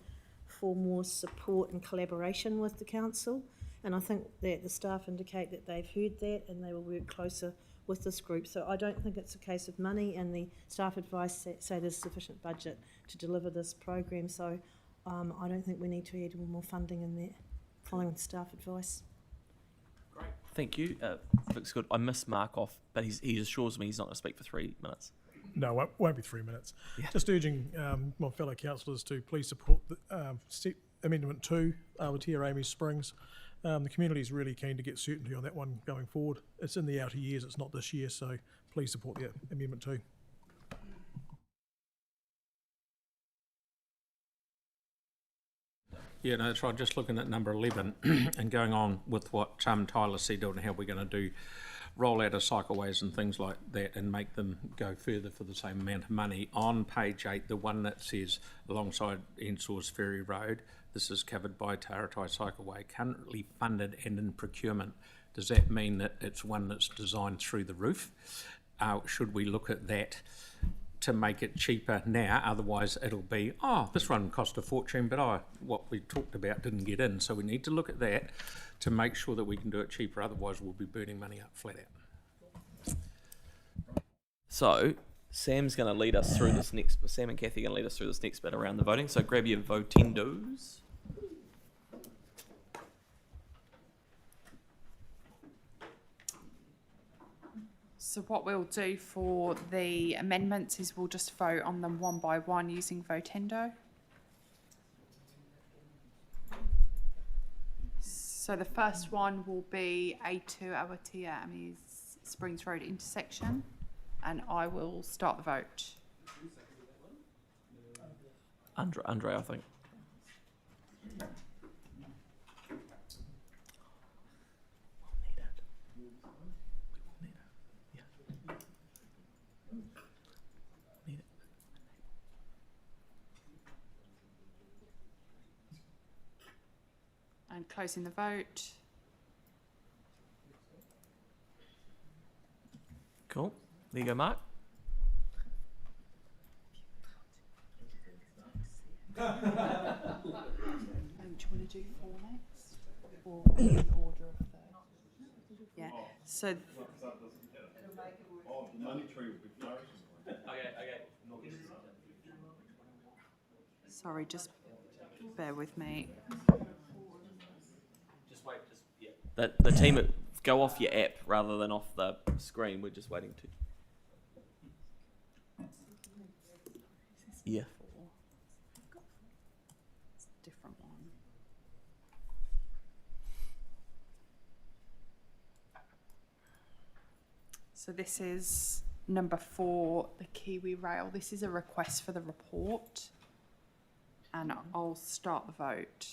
for more support and collaboration with the council, and I think that the staff indicate that they've heard that and they will work closer with this group. So I don't think it's a case of money, and the staff advice say there's sufficient budget to deliver this program, so I don't think we need to add more funding in there, following the staff advice. Great. Thank you. Looks good. I missed Mark off, but he assures me he's not going to speak for 3 minutes. No, it won't be 3 minutes. Yeah. Just urging my fellow councillors to please support the, Amendment 2, Awatere Amy Springs. The community is really keen to get certainty on that one going forward. It's in the outer years, it's not this year, so please support the Amendment 2. Yeah, no, that's right. Just looking at number 11 and going on with what Tyler said on how we're going to do roll out of cycleways and things like that and make them go further for the same amount of money. On page 8, the one that says alongside Ensour's Ferry Road, this is covered by Taratai Cycleway, currently funded and in procurement. Does that mean that it's one that's designed through the roof? Should we look at that to make it cheaper now? Otherwise it'll be, this one cost a fortune, but what we talked about didn't get in. So we need to look at that to make sure that we can do it cheaper. Otherwise we'll be burning money up flat out. So Sam's going to lead us through this next. Sam and Kathy are going to lead us through this next bit around the voting. So grab your votendos. So what we'll do for the amendments is we'll just vote on them one by one using Votendo. So the first one will be A2 Awatere Amy Springs Road intersection, and I will start the vote. Andre, I think. And closing the vote. Cool. There you go, Mark. Do you want to do 4 next? Or in order of the... Yeah. So... the money tree will be flourishing. Okay. Sorry, just bear with me. Just wait. The team, go off your app rather than off the screen. We're just waiting to. Yeah. It's a different one. So this is number 4, the Kiwi Rail. This is a request for the report, and I'll start the vote.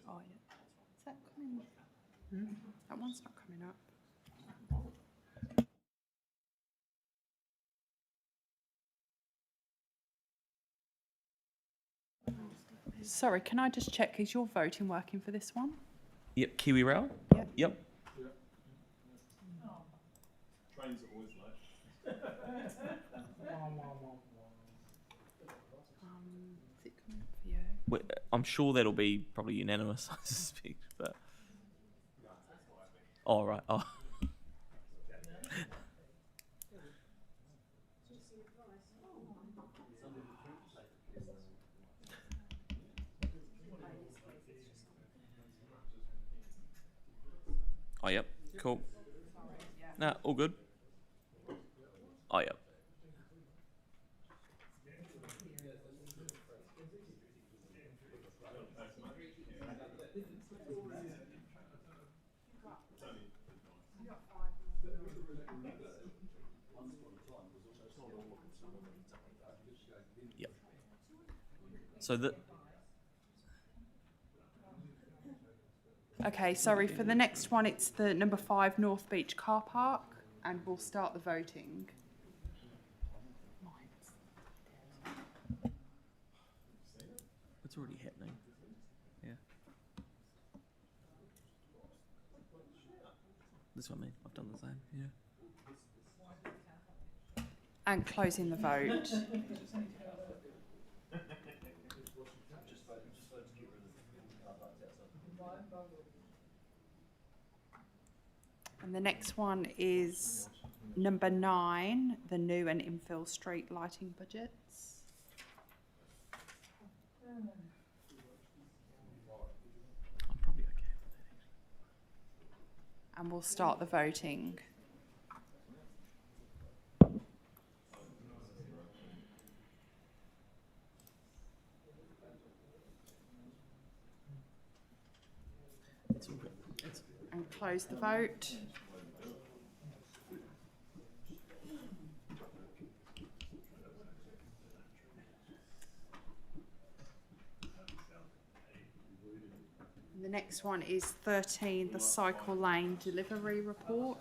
Oh yeah, is that coming? That one's not coming up. Sorry, can I just check, is your voting working for this one? Yep. Kiwi Rail. Yep. Trains are always late. Is it coming up for you? I'm sure that'll be probably unanimous, I suspect. But. Oh right. Oh. Oh, yep. Cool. Nah, all good. Oh, yep. Yep. So Okay, sorry, for the next one, it's the number 5 North Beach car park, and we'll start the voting. It's already happening. Yeah. That's what I mean. I've done the same. Yeah. And closing the vote. And the next one is number 9, the new and infill street lighting budgets. I'm probably okay with that. And we'll start the voting. It's all good. And close the vote. The next one is 13, the cycle lane delivery report.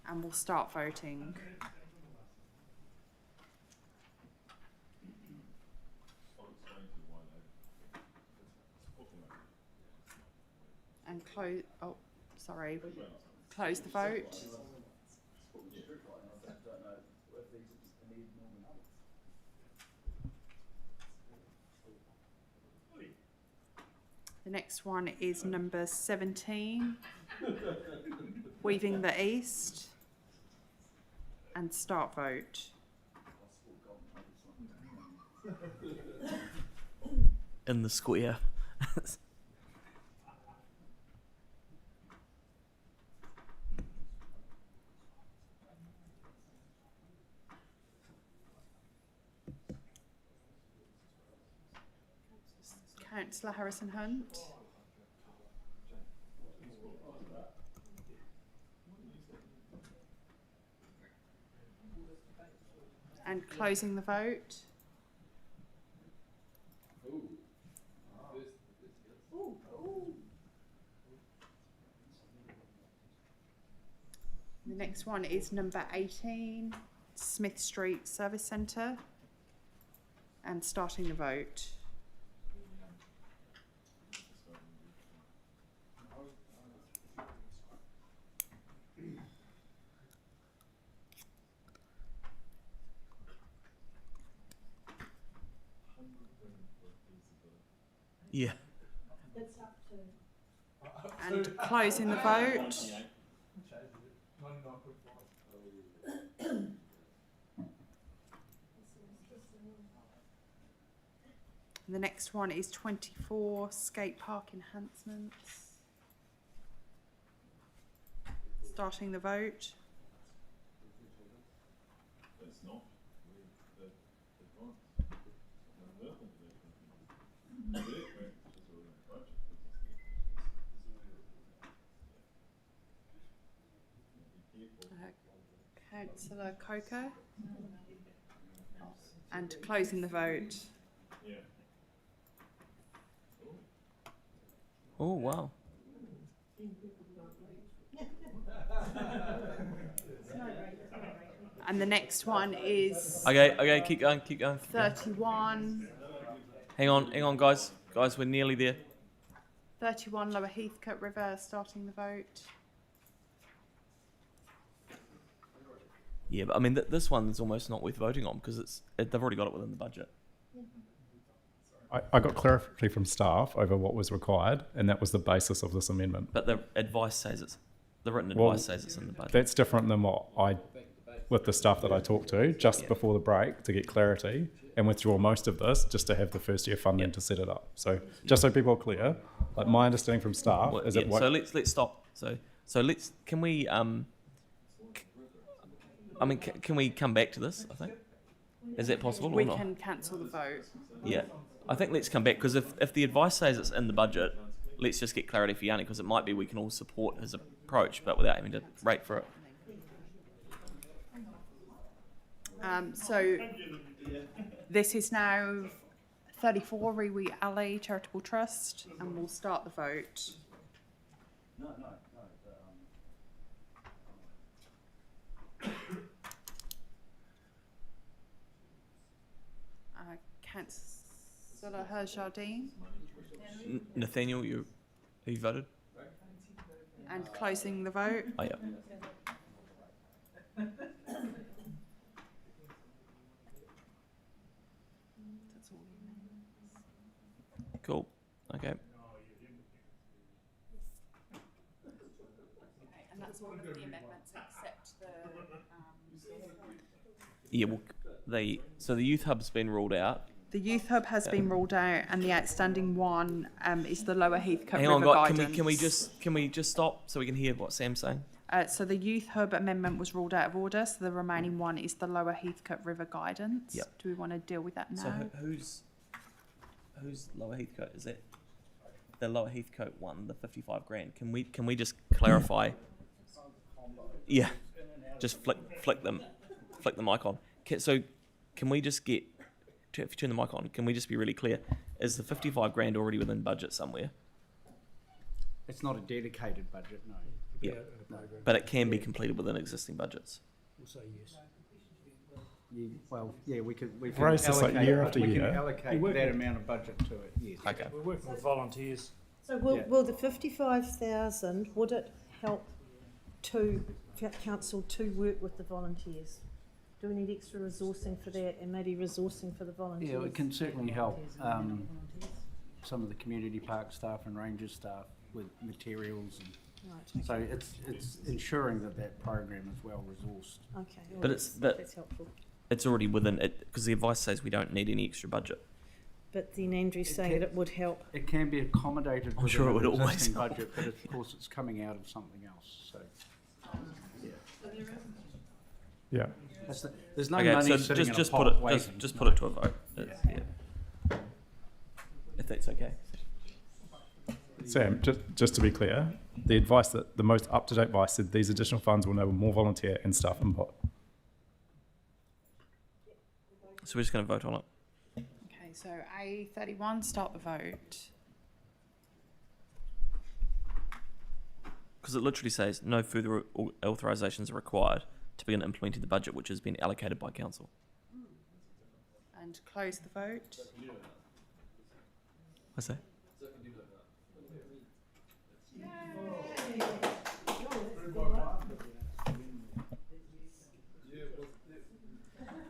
And we'll start voting. And close, oh, sorry, close the vote. The next one is number 17, Weaving the East, and start vote. In the square. Councillor Harrison Hunt. And closing the vote. The next one is number 18, Smith Street Service Centre, and starting the vote. Yeah. And closing the vote. The next one is 24, skate park enhancements. Starting the vote. Councillor Coker. And closing the vote. Oh, wow. And the next one is Okay, keep going. 31. Hang on, guys. Guys, we're nearly there. 31 Lower Heathcote River, starting the vote. Yeah, but I mean, this one is almost not worth voting on because they've already got it within the budget. I got clarity from staff over what was required, and that was the basis of this amendment. But the advice says the written advice says it's in the budget. That's different than with the staff that I talked to just before the break to get clarity and withdraw most of this just to have the first year funding to set it up. So just so people are clear, like my understanding from staff is it. So let's stop. So can we can we come back to this? I think is that possible? We or not? can cancel the vote. Yeah, I think let's come back because if the advice says it's in the budget, let's just get clarity for Yanni because it might be we can all support his approach, but without having to rate for it. So this is now 34 Riwi Alley Charitable Trust, and we'll start the vote. Councillor Jardine. Nathaniel, have you voted? And closing the vote. Oh, yeah. Cool. Okay. And that's all of the amendments except the. Yeah. Well, so the youth hub's been ruled out. The youth hub has been ruled out, and the outstanding one is the Lower Heathcote Hang River on, guys. Guidance. Can we just stop so we can hear what Sam's saying? So the youth hub amendment was ruled out of order. So the remaining one is the Lower Heathcote River Guidance. Yep. Do we want to deal with that now? So who's Lower Heathcote? Is it the Lower Heathcote one, the 55 grand? Can we just clarify? Yeah. Just flick the mic on. So can we just get, if you turn the mic on, can we just be really clear? Is the 55 grand already within budget somewhere? It's not a dedicated budget, no. Yeah. But it can be completed within existing budgets. We'll say yes. Yeah, well, yeah, we can Raise this like year after we year. can allocate that amount of budget to it, yes. Okay. We're working with volunteers. So will the 55,000, would it help council to work with the volunteers? Do we need extra resourcing for that, and maybe resourcing for the volunteers? Yeah, it can certainly help some of the community park staff and ranger staff with materials, and right, so it's ensuring that program is well resourced. Okay, well, But that's helpful. It's already within it, because the advice says we don't need any extra budget. But then Andrew's saying that it would help. It can be accommodated within sure it would an always existing help. budget, but of course it's coming out of something else. So Yeah. there's no Okay, money so sitting just in a put pot it waiting. just put it to a vote. Yeah. If that's okay. Sam, just to be clear, the advice that the most up-to-date advice said these additional funds will enable more volunteer and staff input. So we're just going to vote on it. Okay, so A31, start the vote. Because it literally says no further authorisations are required to begin implementing the budget which has been allocated by council. And close the vote. What's that?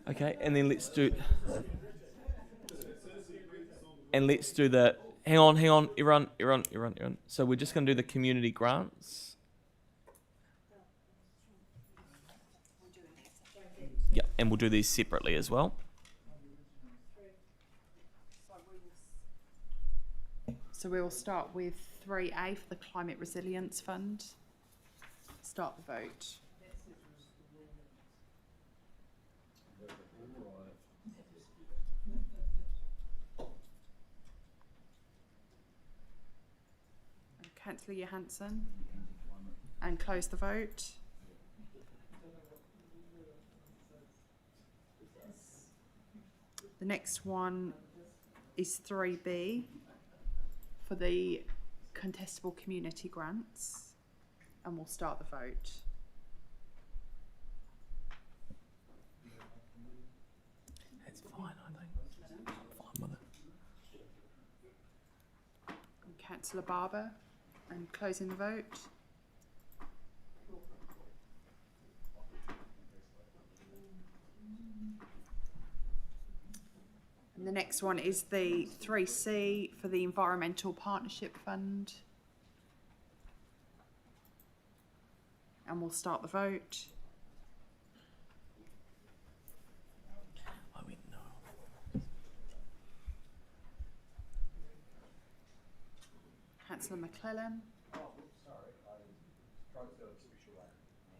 Okay, and then let's do the hang on, everyone. So we're just going to do the community grants. Yeah, and we'll do these separately as well. So we will start with 3A for the Climate Resilience Fund. Start the vote. Councillor Johansson. And close the vote. The next one is 3B for the contestable community grants, and we'll start the vote. It's fine, I think. I'm fine with it. Councillor Barber, and closing the vote. And the next one is the 3C for the Environmental Partnership Fund. And we'll start the vote. I mean, no. Councillor McClellan.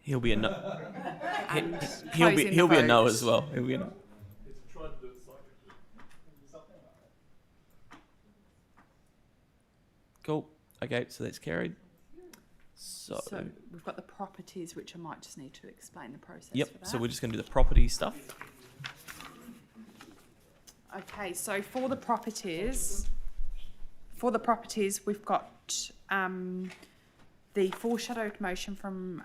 He'll be a no. And He'll be a no vote. as well. He'll be a no. Cool. Okay, so that's carried. So we've got the properties, which I might just need to explain the process yep. for that. So we're just going to do the property stuff. Okay, so for the properties, we've got the foreshadowed motion from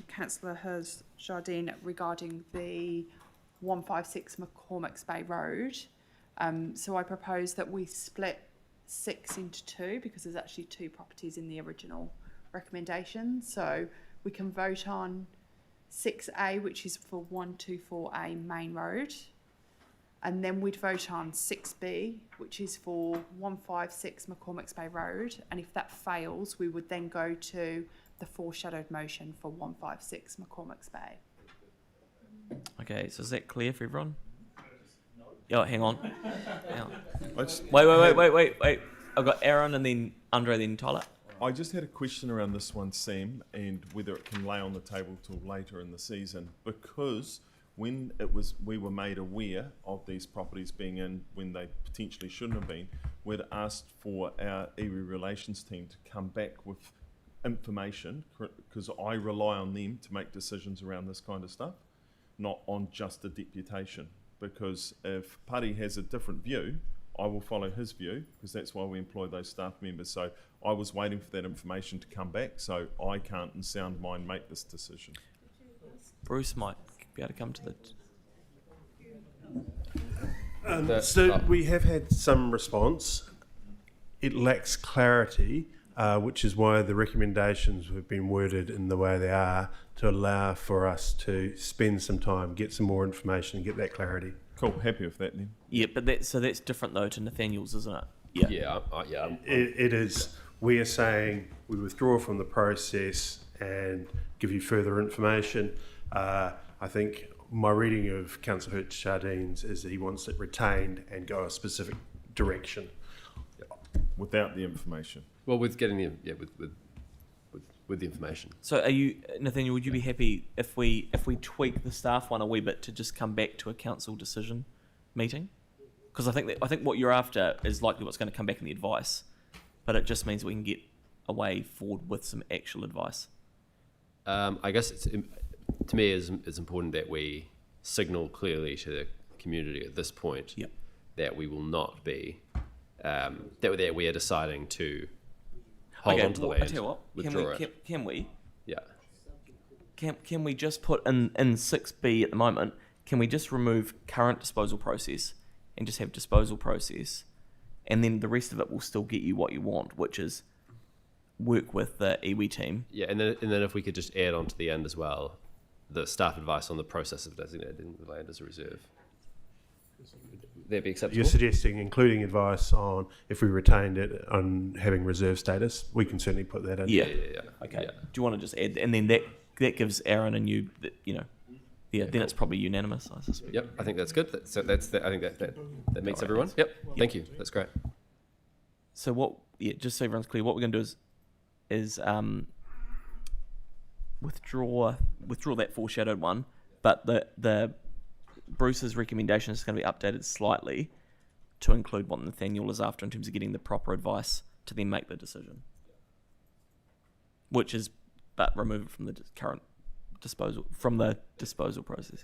Councillor Jardine regarding the 156 McCormick's Bay Road. So I propose that we split 6 into 2 because there's actually 2 properties in the original recommendation. So we can vote on 6A, which is for 124A Main Road. And then we'd vote on 6B, which is for 156 McCormick's Bay Road. And if that fails, we would then go to the foreshadowed motion for 156 McCormick's Bay. Okay, so is that clear for everyone? Yeah, hang on. Hang on. Wait. I've got Aaron and then Andre, then Tyler. I just had a question around this one, Sam, and whether it can lay on the table till later in the season, because when we were made aware of these properties being in when they potentially shouldn't have been, we'd asked for our iwi relations team to come back with information, because I rely on them to make decisions around this kind of stuff, not on just a deputation. Because if Paddy has a different view, I will follow his view, because that's why we employ those staff members. So I was waiting for that information to come back, so I can't in sound mind make this decision. Bruce might be able to come to So we have had some response. It lacks clarity, which is why the recommendations have been worded in the way they are, to allow for us to spend some time, get some more information, and get that clarity. Cool, happy with that then. Yeah, but that's different though to Nathaniel's, isn't it? Yeah. It is. We are saying we withdraw from the process and give you further information. I think my reading of Councillor Jardine's is that he wants it retained and go a specific direction. Without the information. Well, with getting the with the information. So are you, Nathaniel, would you be happy if we tweak the staff one a wee bit to just come back to a council decision meeting? Because I think what you're after is likely what's going to come back in the advice, but it just means we can get a way forward with some actual advice. I guess to me it's important that we signal clearly to the community at this point that we will not be that we are deciding to hold on to the land. I tell you what, withdraw can we? Yeah. Can we just put in 6B at the moment? Can we just remove current disposal process and just have disposal process, and then the rest of it will still get you what you want, which is work with the iwi team. Yeah, and then if we could just add on to the end as well, the staff advice on the process of designating the land as a reserve. Would that be acceptable? You're suggesting including advice on if we retained it on having reserve status. We can certainly put that in. Yeah. Okay. Yeah. Do you want to just add, and then that gives Aaron and you, then it's probably unanimous, I suspect. Yep, I think that's good. I think that meets everyone. Yep. Thank you. That's great. So what? Yeah, just so everyone's clear, what we're going to do is withdraw that foreshadowed one, but the Bruce's recommendation is going to be updated slightly to include what Nathaniel is after in terms of getting the proper advice to then make the decision, but remove it from the current disposal process.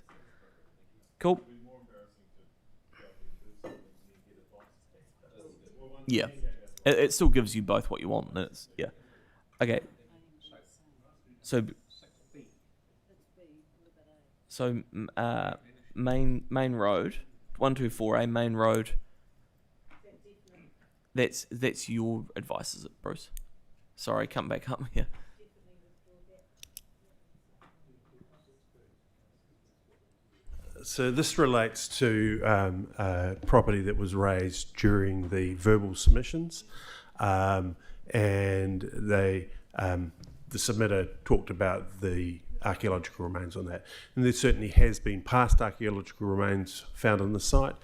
Cool. Yeah, it still gives you both what you want, and it's okay. So main road, 124A main road. That's your advice, is it, Bruce? Sorry, come back up here. So this relates to property that was raised during the verbal submissions, and the submitter talked about the archaeological remains on that. And there certainly has been past archaeological remains found on the site.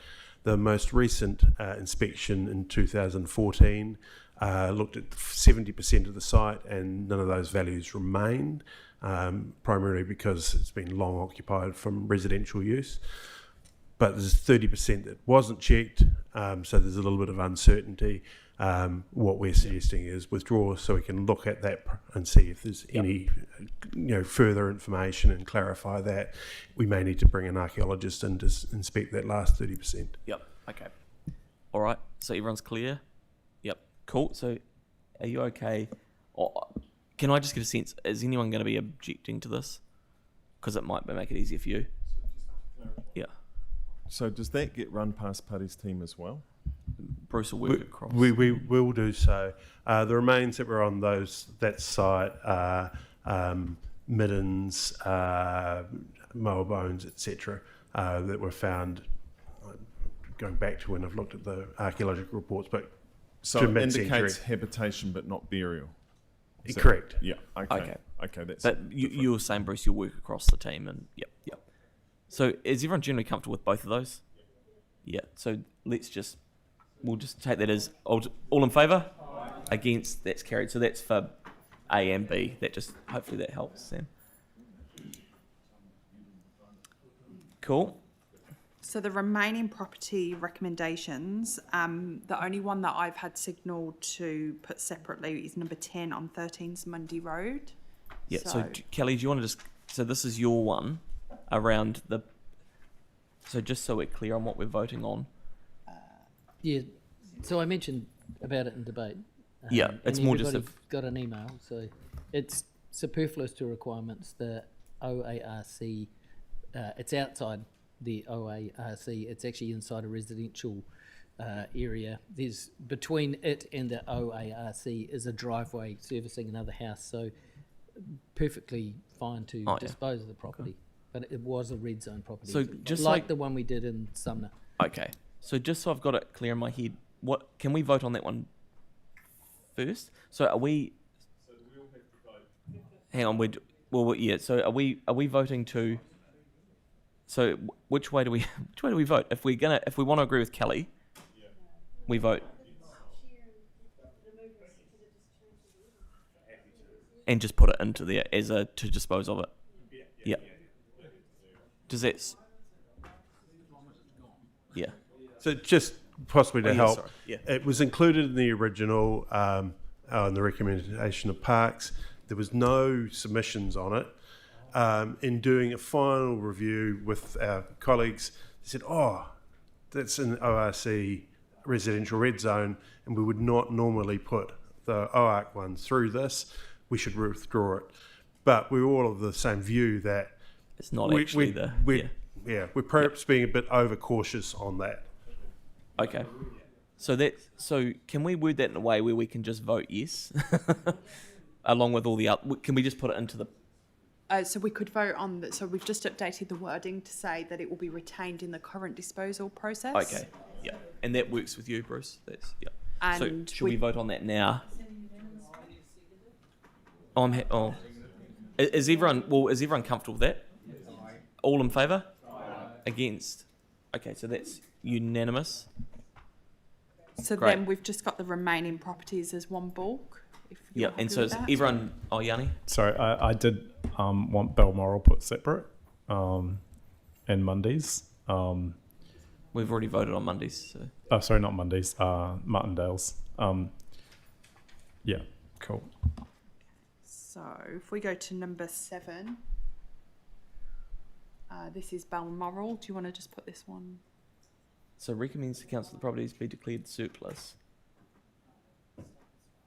The most recent inspection in 2014 looked at 70% of the site, and none of those values remained, primarily because it's been long occupied from residential use. But there's 30% that wasn't checked, so there's a little bit of uncertainty. What we're suggesting is withdraw so we can look at that and see if there's any further information and clarify that. We may need to bring an archaeologist in to inspect that last 30%. Yep. Okay. All right. So everyone's clear? Yep. Cool. So are you okay? Or can I just get a sense, is anyone going to be objecting to this? Because it might make it easier for you. Yeah. So does that get run past Paddy's team as well? Bruce will work across. We will do so. The remains that were on that site are middens, mower bones, etc., that were found going back to when I've looked at the archaeological reports, but so to it mid-century. indicates habitation but not burial. Is that- Correct. Yeah. Okay. Okay. That's. But you were saying, Bruce, you'll work across the team, and yep. So is everyone generally comfortable with both of those? Yeah. So we'll just take that as all in favour. Against, that's carried. So that's for A and B. Hopefully that helps, Sam. Cool. So the remaining property recommendations, the only one that I've had signalled to put separately is number 10 on 13's Mundy Road. Yeah. So Kelly, do you want to so this is your one around so just so we're clear on what we're voting on. Yeah, so I mentioned about it in debate. Yeah, it's and more just everybody got an email, so it's superfluous to requirements. The OARC, it's outside the OARC. It's actually inside a residential area. There's between it and the OARC is a driveway servicing another house, so perfectly fine to dispose of the property. But it was a red zone property, So just like the one we did in Sumner. Okay. So just so I've got it clear in my head, what can we vote on that one first? So are we? Hang on. So are we voting to? So which way do we vote? If we want to agree with Kelly, we vote. And just put it into there to dispose of it. Yeah. Does that? Yeah. So just possibly to help, sorry. Yeah. it was included in the original on the recommendation of Parks. There was no submissions on it. In doing a final review with our colleagues, they said, that's an ORC residential red zone, and we would not normally put the OARC one through this. We should withdraw it. But we were all of the same view that it's not actually we're perhaps being a bit overcautious on that. Okay. So can we word that in a way where we can just vote yes, along with all the other? Can we just put it into the? So we could vote on that. So we've just updated the wording to say that it will be retained in the current disposal process. Okay. Yeah. And that works with you, Bruce. That's yeah. And so should we vote on that now? Is everyone comfortable with that? All in favour? Against? Okay, so that's unanimous. So Great. then we've just got the remaining properties as one bulk. Yeah, and so is everyone. Oh, Yanni. Sorry, I did want Balmoral put separate, and Mondays. We've already voted on Mondays. So. Oh, sorry, not Mondays. Martindale's. Yeah, cool. So if we go to number 7, this is Balmoral. Do you want to just put this one? So recommends to council the properties be declared surplus.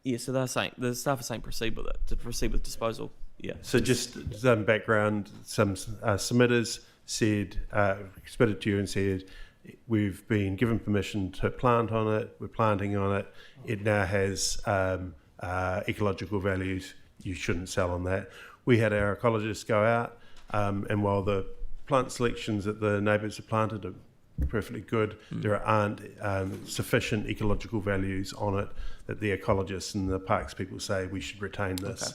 Yeah, so the staff are saying proceed with it, to proceed with disposal. Yeah. So just some background, some submitters said, submitted to you and said, we've been given permission to plant on it, we're planting on it, it now has ecological values, you shouldn't sell on that. We had our ecologists go out, and while the plant selections that the neighbours have planted are perfectly good, there aren't sufficient ecological values on it that the ecologists and the parks people say we should retain this. Okay.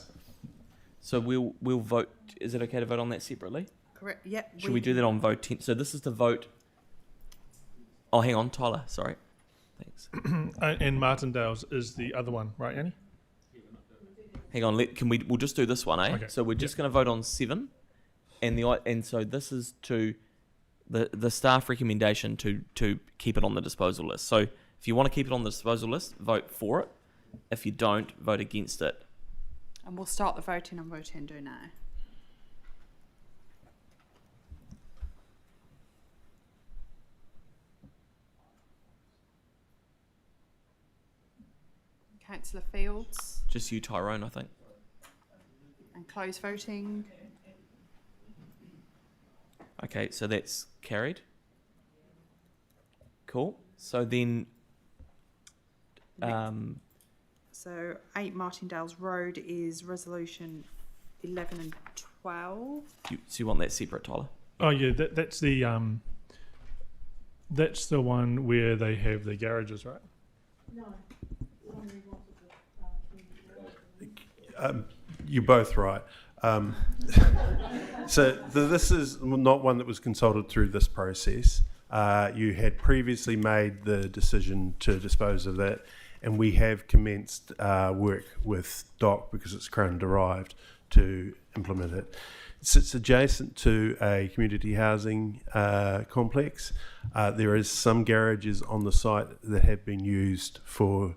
So we'll vote. Is it okay to vote on that separately? Correct. Yep. Should we do that on vote 10? So this is to vote. Oh, hang on, Tyler. Sorry. Thanks. And Martindale's is the other one, right, Yanni? Hang on. We'll just do this one, eh? Okay. So we're just going to vote on 7, and so this is to the staff recommendation to keep it on the disposal list. So if you want to keep it on the disposal list, vote for it. If you don't, vote against it. And we'll start the voting on vote 10 do now. Councillor Fields, Just you, Tyrone, I think. and close voting. Okay, so that's carried. Cool. So then, So 8 Martindale's Road is resolution 11 and 12. so you want that separate, Tyler? Oh yeah, that's the one where they have the garages, right? No. You're both right. This is not one that was consulted through this process. You had previously made the decision to dispose of that, and we have commenced work with DOC because it's Crown derived to implement it. It sits adjacent to a community housing complex. There is some garages on the site that have been used to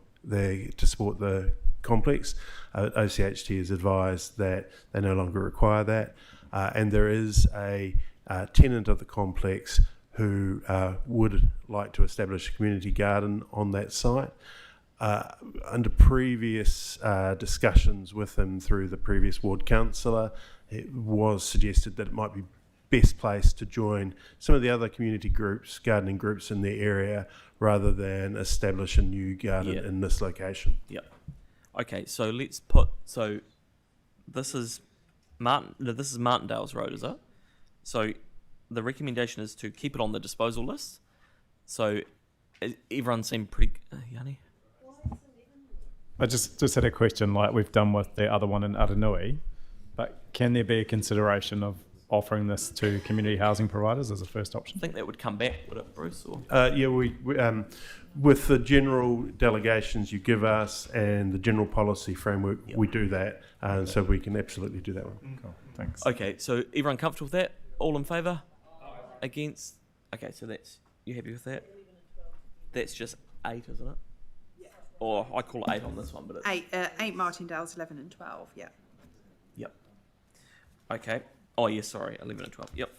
support the complex. OCHT has advised that they no longer require that, and there is a tenant of the complex who would like to establish a community garden on that site. Under previous discussions with him through the previous ward councillor, it was suggested that it might be best placed to join some of the other community groups, gardening groups in the area, rather than establish a new garden in this location. Yep. Okay, so let's this is Martindale's Road, is it? So the recommendation is to keep it on the disposal list. So everyone seemed pretty Yanni. I just had a question, like we've done with the other one in Aranui, but can there be a consideration of offering this to community housing providers as a first option? I think that would come back, would it, Bruce? Or? We with the general delegations you give us and the general policy framework, we do that, so we can absolutely do that one. Cool, thanks. Okay, so everyone comfortable with that? All in favour? Against? Okay, so you happy with that? That's just 8, isn't it? Or I call it 8 on this one, but it's 8 Martindale's 11 and 12. Yeah. Yep. Okay. Oh yeah, sorry, 11 and 12. Yep.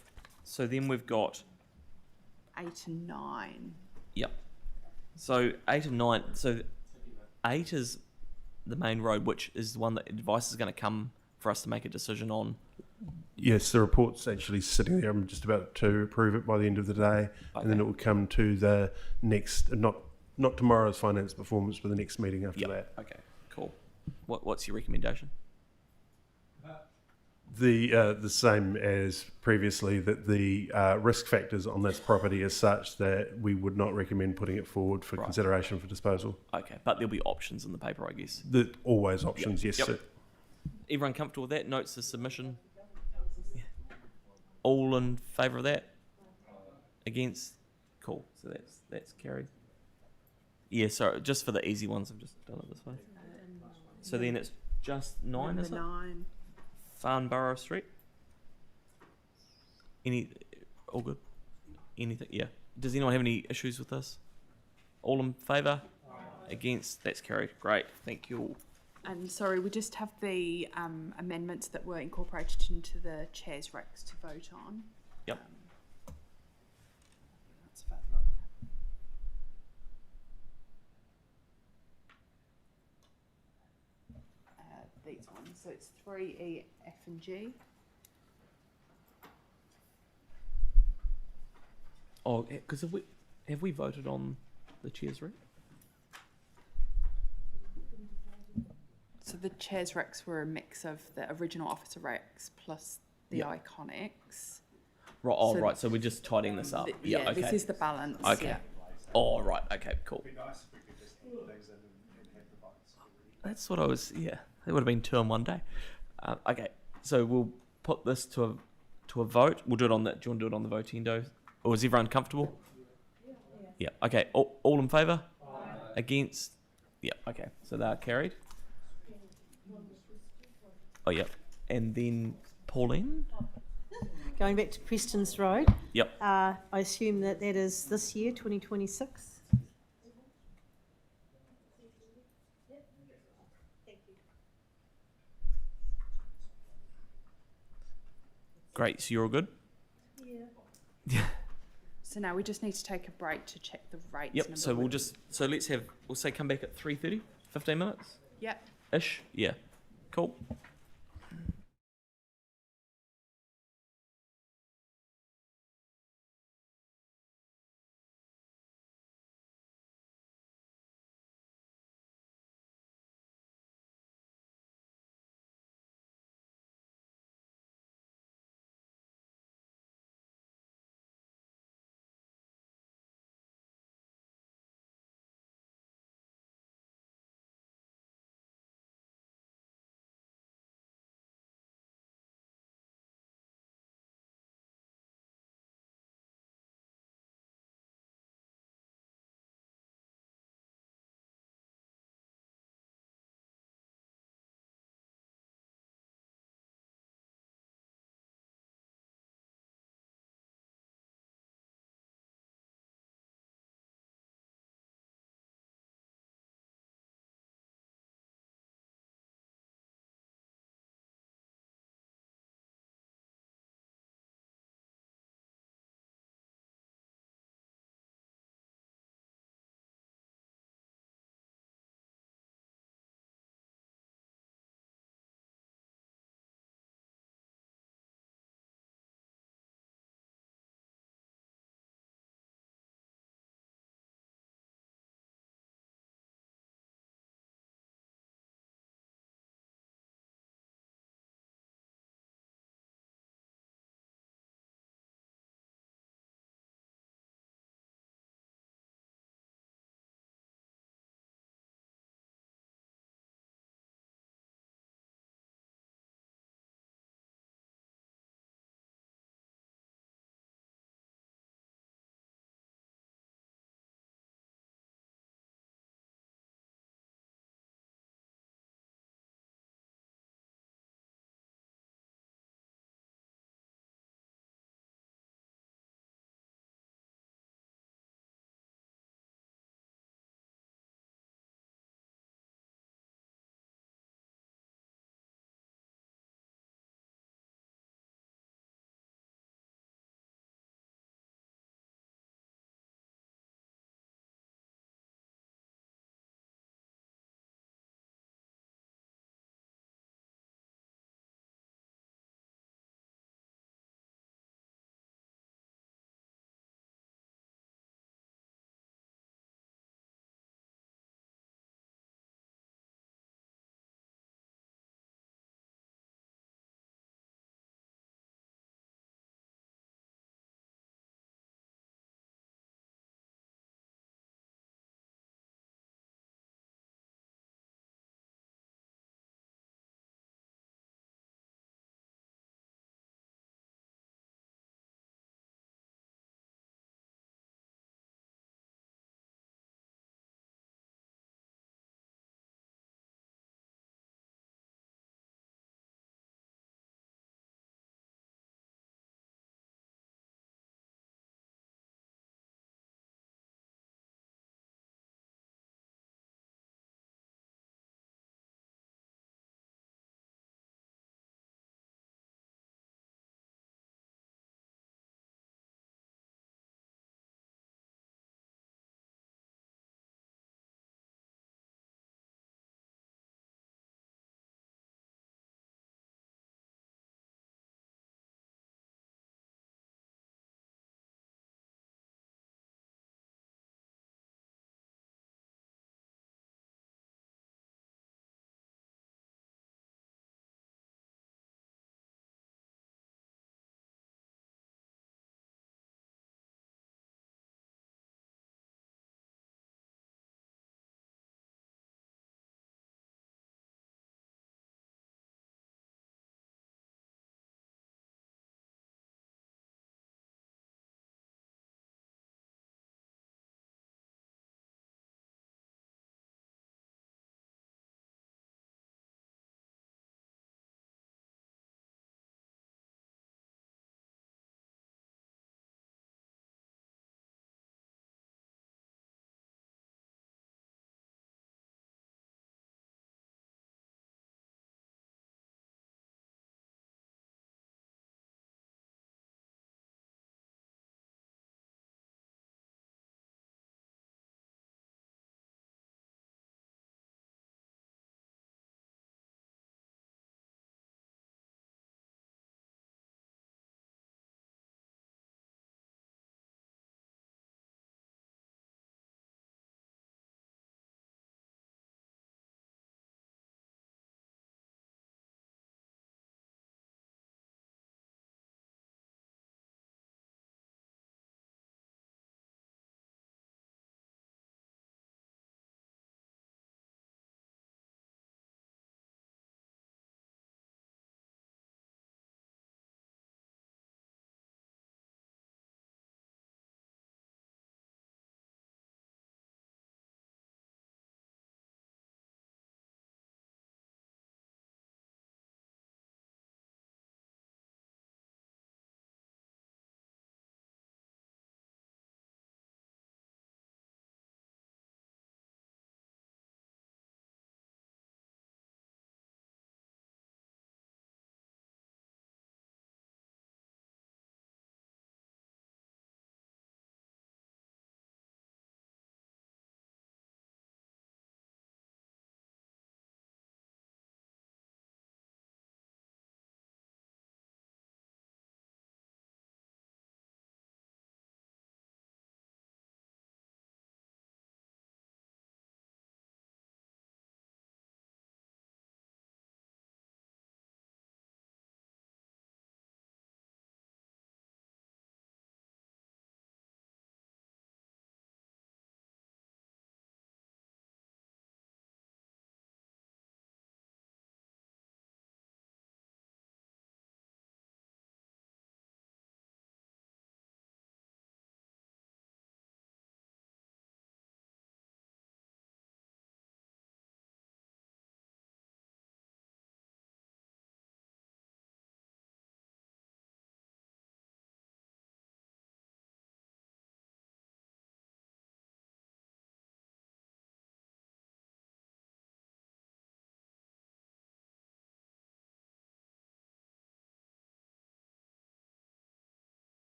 So then we've got 8 and 9. Yep. So 8 and 9. So 8 is the main road, which is the one that advice is going to come for us to make a decision on. Yes, the report's actually sitting there. I'm just about to approve it by the end of the day, and then it will come to the next, not tomorrow's finance performance, but the next meeting after that. Okay, cool. What's your recommendation? The same as previously, that the risk factors on this property is such that we would not recommend putting it forward for consideration for disposal. Okay, but there'll be options in the paper, I guess. Always options, yes. Sir. Everyone comfortable with that? Notes the submission? Yeah. All in favour of that? Against? Cool. So that's carried. Yeah, sorry, just for the easy ones, I've just done it this way. So then it's just 9, is it? 9. Farnborough Street. All good? Anything? Yeah. Does anyone have any issues with this? All in favour? Against? That's carried. Great. Thank you all. And sorry, we just have the amendments that were incorporated into the chair's recs to vote on. Yep. That's further up. These ones. So it's 3E, F and G. Oh, because have we voted on the chair's rec? So the chair's recs were a mix of the original officer recs plus the iconics. Right. Oh, right. So we're just tidying this up. Yeah. Okay. This is the balance. Okay. Yeah. Oh, right. Okay. Cool. That's what I was. Yeah. That would have been 2 in one day. Okay. So we'll put this to a vote. We'll do it on that. Do you want to do it on the votiendo? Or is everyone comfortable? Yeah. Okay. All in favour? Against? Yeah. Okay. So they are carried. Oh, yeah. And then Pauline? Going back to Preston's Road. Yep. I assume that is this year, 2026? Great. So you're all good? Yeah. So now we just need to take a break to check the rates. Yep. So we'll say come back at 3:30. 15 minutes? Yep. Ish? Yeah. Cool.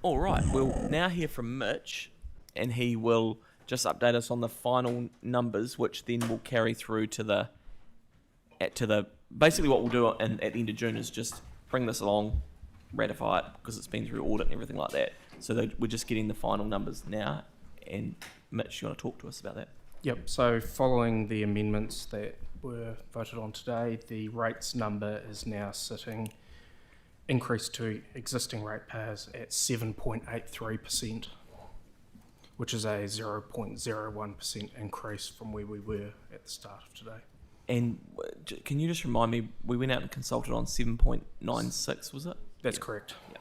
All right, we'll now hear from Mitch, and he will just update us on the final numbers, which then will carry through to the basically what we'll do at the end of June is just bring this along, ratify it because it's been through audit and everything like that. So that we're just getting the final numbers now. And Mitch, you want to talk to us about that? Yep, so following the amendments that were voted on today, the rates number is now sitting increased to existing ratepayers at 7.83%, which is a 0.01% increase from where we were at the start of today. And can you just remind me, we went out and consulted on 7.96, was it? That's correct. Yeah,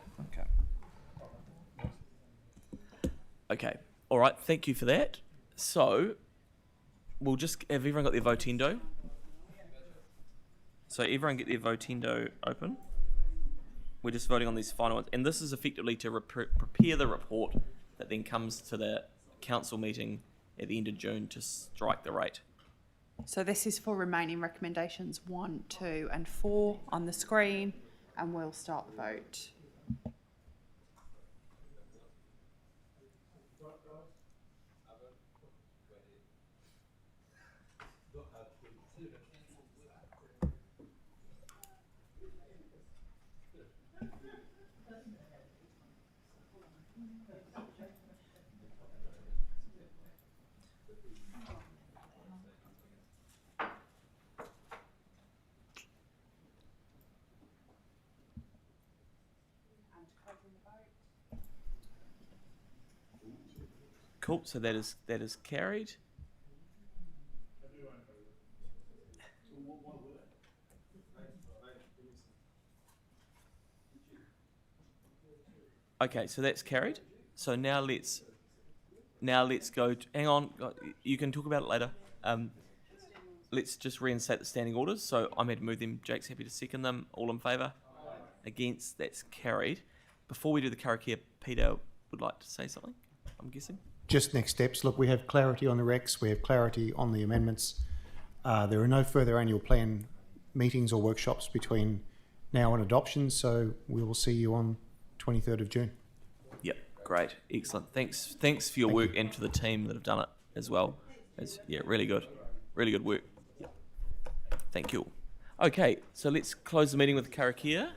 okay. Okay, all right, thank you for that. So, we'll just, have everyone got their votendo? So everyone get their votendo open. We're just voting on these final ones. And this is effectively to prepare the report that then comes to the council meeting at the end of June to strike the rate. So this is for remaining recommendations 1, 2 and 4 on the screen, and we'll start the vote. Cool, so that is carried. Okay, so that's carried. So now let's go. Hang on, you can talk about it later. Let's just reinstate the standing orders. So I'm happy to move them. Jake's happy to second them. All in favour? Against? That's carried. Before we do the karakia, Peter would like to say something, I'm guessing. Just next steps. Look, we have clarity on the recs. We have clarity on the amendments. There are no further annual plan meetings or workshops between now and adoption. So we will see you on 23rd of June. Yep, great, excellent. Thanks for your work and for the team that have done it as well. It's really good work. Thank you. Okay, so let's close the meeting with the karakia.